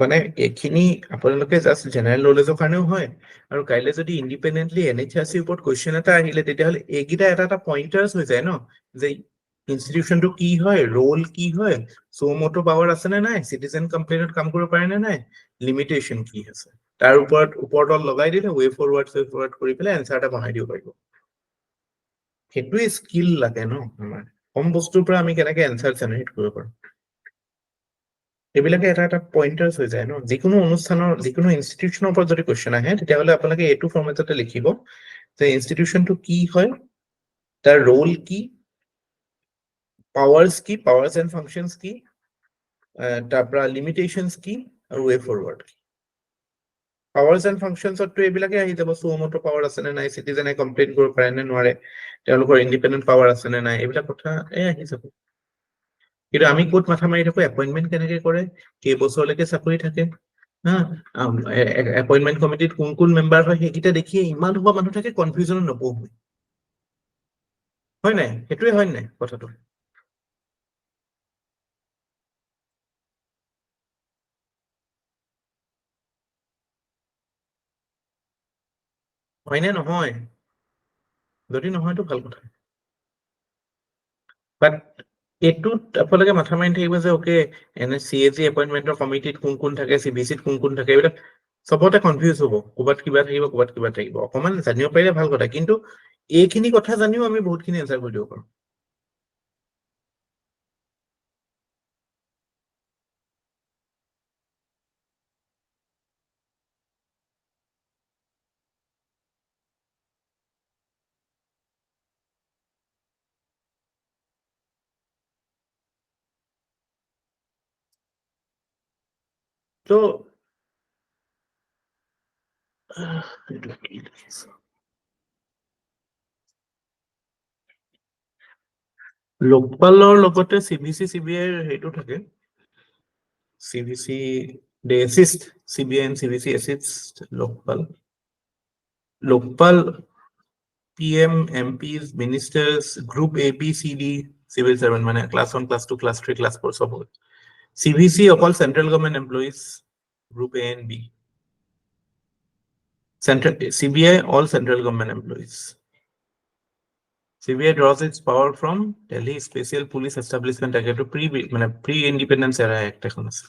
মানে এইখিনি আপোনালোকে জাষ্ট জেনেৰেল নলেজৰ কাৰণেও হয়, আৰু কাইলৈ যদি ইণ্ডিপেণ্ডেণ্টলি NHRCৰ ওপৰত কুৱেশ্যন এটা আহিলে, তেতিয়াহ'লে এইকেইটা এটা পইণ্টাৰ্ছ হৈ যায় ন, যে ইনষ্টিটিউচনটো কি হয়, ৰোল কি হয়, suo moto পাৱাৰ আছে নে নাই, চিটিজেন কমপ্লেইনত কাম কৰিব পাৰে নে নাই, লিমিটেশ্যন কি আছে, তাৰ ওপৰত লগাই দিলে ৱে ফৰৱাৰ্ড কৰি পেলাই এনচাৰ এটা বনাই দিব পাৰিব। সেইটোৱে স্কিল লাগে ন আমাৰ, কম বস্তুৰ পৰা আমি কেনেকে এনচাৰ জেনেৰেট কৰিব পাৰোঁ, এইবিলাকে এটা পইণ্টাৰ্ছ হৈ যায় ন। যিকোনো অনুষ্ঠানৰ, যিকোনো ইনষ্টিটিউচনৰ ওপৰত যদি কুৱেশ্যন আহে, তেতিয়াহ'লে আপোনালোকে এইটো ফৰ্মেটতে লিখিব যে ইনষ্টিটিউচনটো কি হয়, তাৰ ৰোল কি, পাৱাৰ্ছ কি, পাৱাৰ্ছ এণ্ড ফাংচনছ কি, তাৰ পৰা লিমিটেশ্যনছ কি, আৰু ৱে ফৰৱাৰ্ড কি। পাৱাৰ্ছ এণ্ড ফাংচনছতো এইবিলাকে আহি যাব, suo moto পাৱাৰ আছে নে নাই, চিটিজেনে কমপ্লেইন কৰিব পাৰে নে নোৱাৰে, তেওঁলোকৰ ইণ্ডিপেণ্ডেণ্ট পাৱাৰ আছে নে নাই, এইবিলাক কথা আহি যাব। কিন্তু আমি ক'ত মাথা মাৰি থাকো, এপইণ্টমেণ্ট কেনেকে কৰে, কেইবছৰলৈকে চাকৰি থাকে, এপইণ্টমেণ্ট কমিটিত কোন কোন মেম্বাৰ হয়, সেইকেইটা দেখিয়ে ইমান সোপা মানুহ থাকে, কনফিউজনত নপঢ়ো, হয় নাই? সেইটোৱে হয় নাই কথাটো? হয়নে নহয়? যদি নহয়তো ভাল কথা, বাট এইটোত আপোনালোকে মাথা মাৰি থাকিব যে অ'কে CAG এপইণ্টমেণ্টৰ কমিটিত কোন কোন থাকে, CBCত কোন কোন থাকে, এইবিলাক চবতে কনফিউজ হ'ব, ক'ৰবাত কিবা থাকিব, ক'ৰবাত কিবা থাকিব। অকণমান জানিব পাৰিলে ভাল কথা, কিন্তু এইখিনি কথা জানিও আমি বহুতখিনি এনচাৰ কৰি দিব পাৰোঁ। তো লোকপালৰ লগতে CBC CBIৰ হেৰিটো থাকে, CBC they assist, CBI and CBC assist Lokpal PM, MPs, ministers, group A, B, C, D, civil servant, মানে class 1, class 2, class 3, class 4 সব হয়। CBC অকল central government employees, group A and B. CBI all central government employees. CBI draws its power from Delhi Special Police Establishment Act, to pre-independence era act এখন আছে।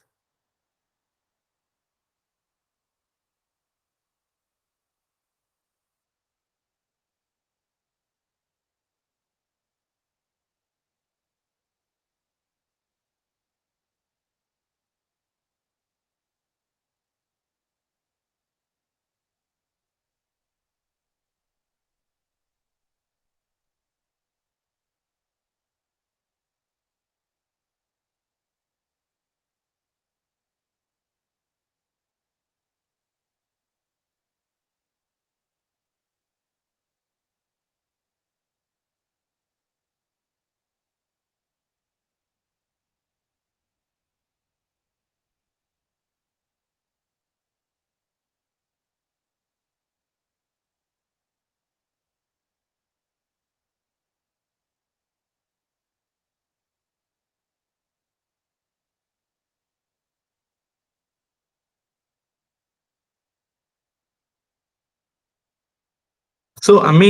So আমি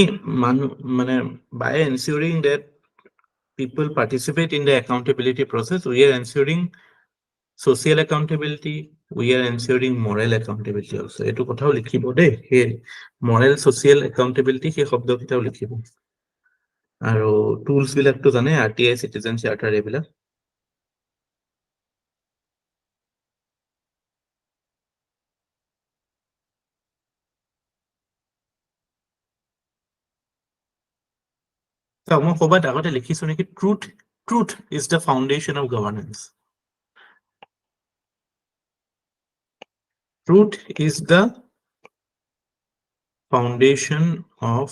by ensuring that people participate in the accountability process, we are ensuring social accountability, we are ensuring moral accountability also। এটো কথাও লিখিব দে, হে moral social accountability সেই শব্দ কিটাও লিখিব। আৰু টুলস বিলাকটো জানে, RTI, citizen charter এইবিলাক। মই ক'বাত আগতে লিখিছো নেকি, truth is the foundation of governance. Truth is the foundation of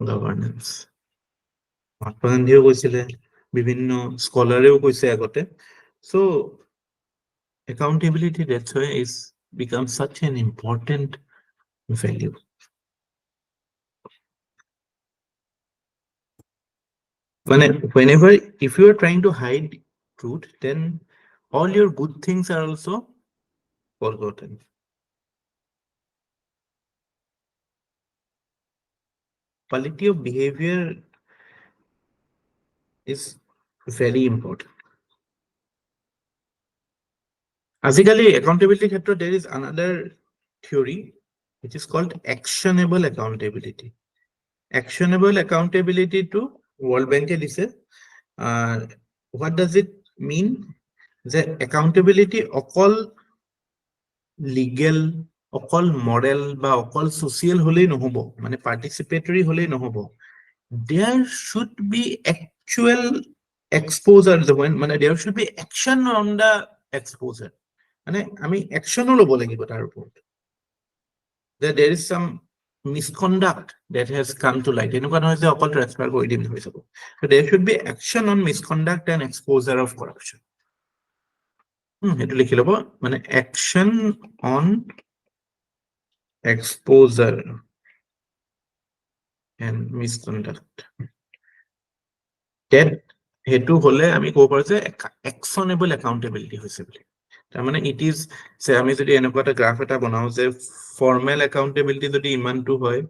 governance. Mahatma গান্ধীও কৈছিলে, বিভিন্ন স্কলাৰেও কৈছে আগতে। So accountability, that's why is become such an important value. Whenever, if you are trying to hide truth, then all your good things are also forgotten. Quality of behavior is very important. আজিকালি accountability ক্ষেত্ৰত there is another theory which is called actionable accountability. Actionable accountability to World Bank এ দিছে। What does it mean? The accountability অকল legal, অকল moral বা অকল social হলেই নহব, মানে participatory হলেই নহব। There should be actual exposure, there should be action on the exposure. মানে আমি অ্যাকশনও লব লাগিব তাৰ ওপৰত। That there is some misconduct that has come to light, এনেকুৱা নহয় যে অকল ট্ৰান্সফাৰ কৰি দিম হৈ যাব। So there should be action on misconduct and exposure of corruption. সেইটো লিখি ল'ব, মানে action on exposure and misconduct, that হেতু হলে আমি ক'ব পাৰো যে actionable accountability হৈছে বুলি। তাৰমানে it is, আমি যদি এনেকুৱা এটা গ্ৰাফ এটা বনাও যে formal accountability যদি ইমানটো হয়,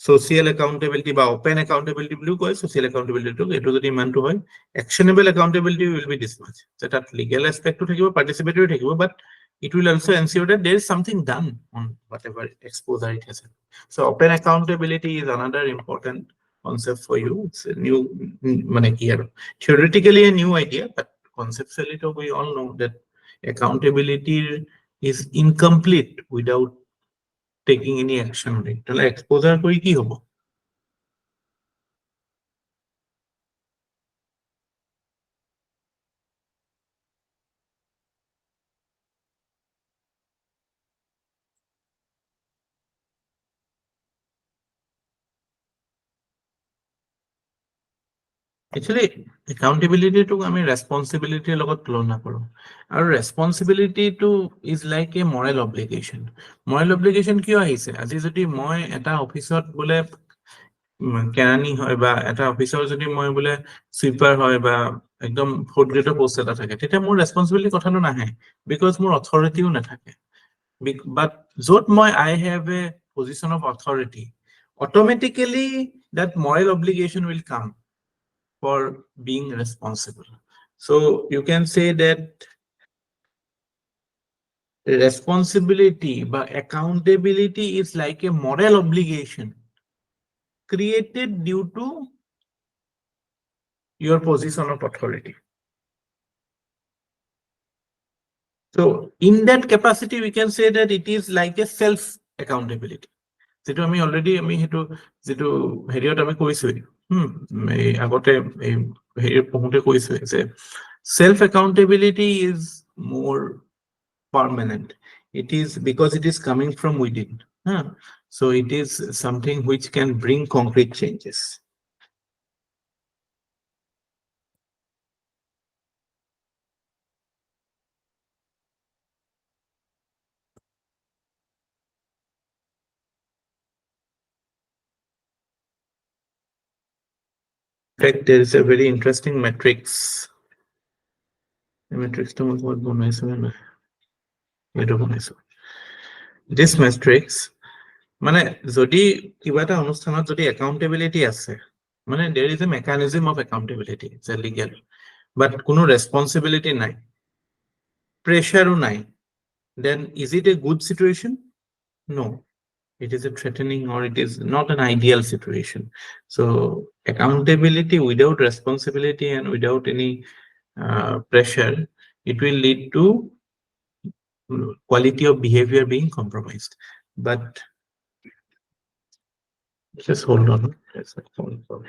social accountability বা open accountability বুলিও কয় social accountability টো, এটো যদি ইমানটো হয়, actionable accountability will be this much, যে তাত legal aspect টো থাকিব, participatory থাকিব, but it will also ensure that there is something done on whatever exposure it has. So open accountability is another important concept for you. It's a new, theoretically a new idea, but conceptually we all know that accountability is incomplete without taking any action on it. তাহলে exposure কৰি কি হ'ব? Actually, accountability to আমি responsibility লগত তুলনা কৰো, আৰু responsibility to is like a moral obligation. Moral obligation কিয় আহিছে? আজি যদি মই এটা অফিসত বোলে কেৰানি হয়, বা এটা অফিসৰ যদি মই বোলে সুইপাৰ হয়, বা একদম ফোৰ্থ গ্ৰেডৰ পোস্ট এটা থাকে, তেতিয়া মোৰ ৰেসপন্সিবিলিটি কথাটো নাহে, বিকজ মোৰ অথৰিটিও নাথাকে। But য'ত মই I have a position of authority, automatically that moral obligation will come for being responsible. So you can say that responsibility but accountability is like a moral obligation created due to your position of authority. So in that capacity, we can say that it is like a self accountability. যেটো আমি অলৰেডি আমি সেইটো যেটো হেৰিয়ত আমি কৈছোৱেই এই আগতে এই হেৰি পঢ়োতে কৈছোৱেই যে self accountability is more permanent. It is because it is coming from within. So it is something which can bring concrete changes. In fact, there is a very interesting matrix. The matrix to this matrix মানে যদি কিবা এটা অনুষ্ঠানত যদি accountability আছে মানে there is a mechanism of accountability, it's a legal, but কোনো responsibility নাই, pressure নাই, then is it a good situation? No, it is a threatening or it is not an ideal situation. So accountability without responsibility and without any pressure, it will lead to quality of behavior being compromised. But just hold on. There's a phone call.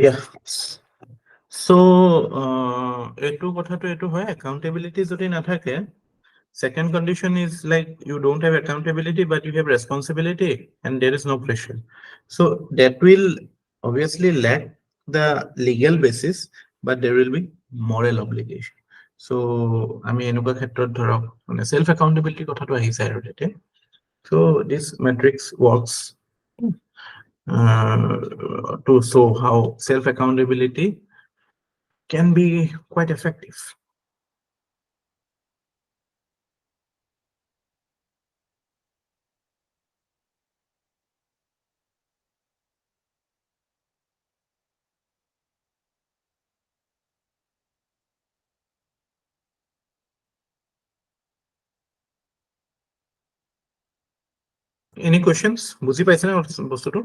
Yeah. So, এইটো কথাটো এইটো হয়, accountability যদি নাথাকে, second condition is like you don't have accountability, but you have responsibility and there is no pressure. So that will obviously lack the legal basis, but there will be moral obligation. So, আমি এনেকুৱা ক্ষেত্ৰত ধৰক মানে self accountability কথাটো আহিছে আৰু তেতিয়া. So this matrix works to show how self accountability can be quite effective. Any questions? বুজি পাইছেনে বস্তুটো?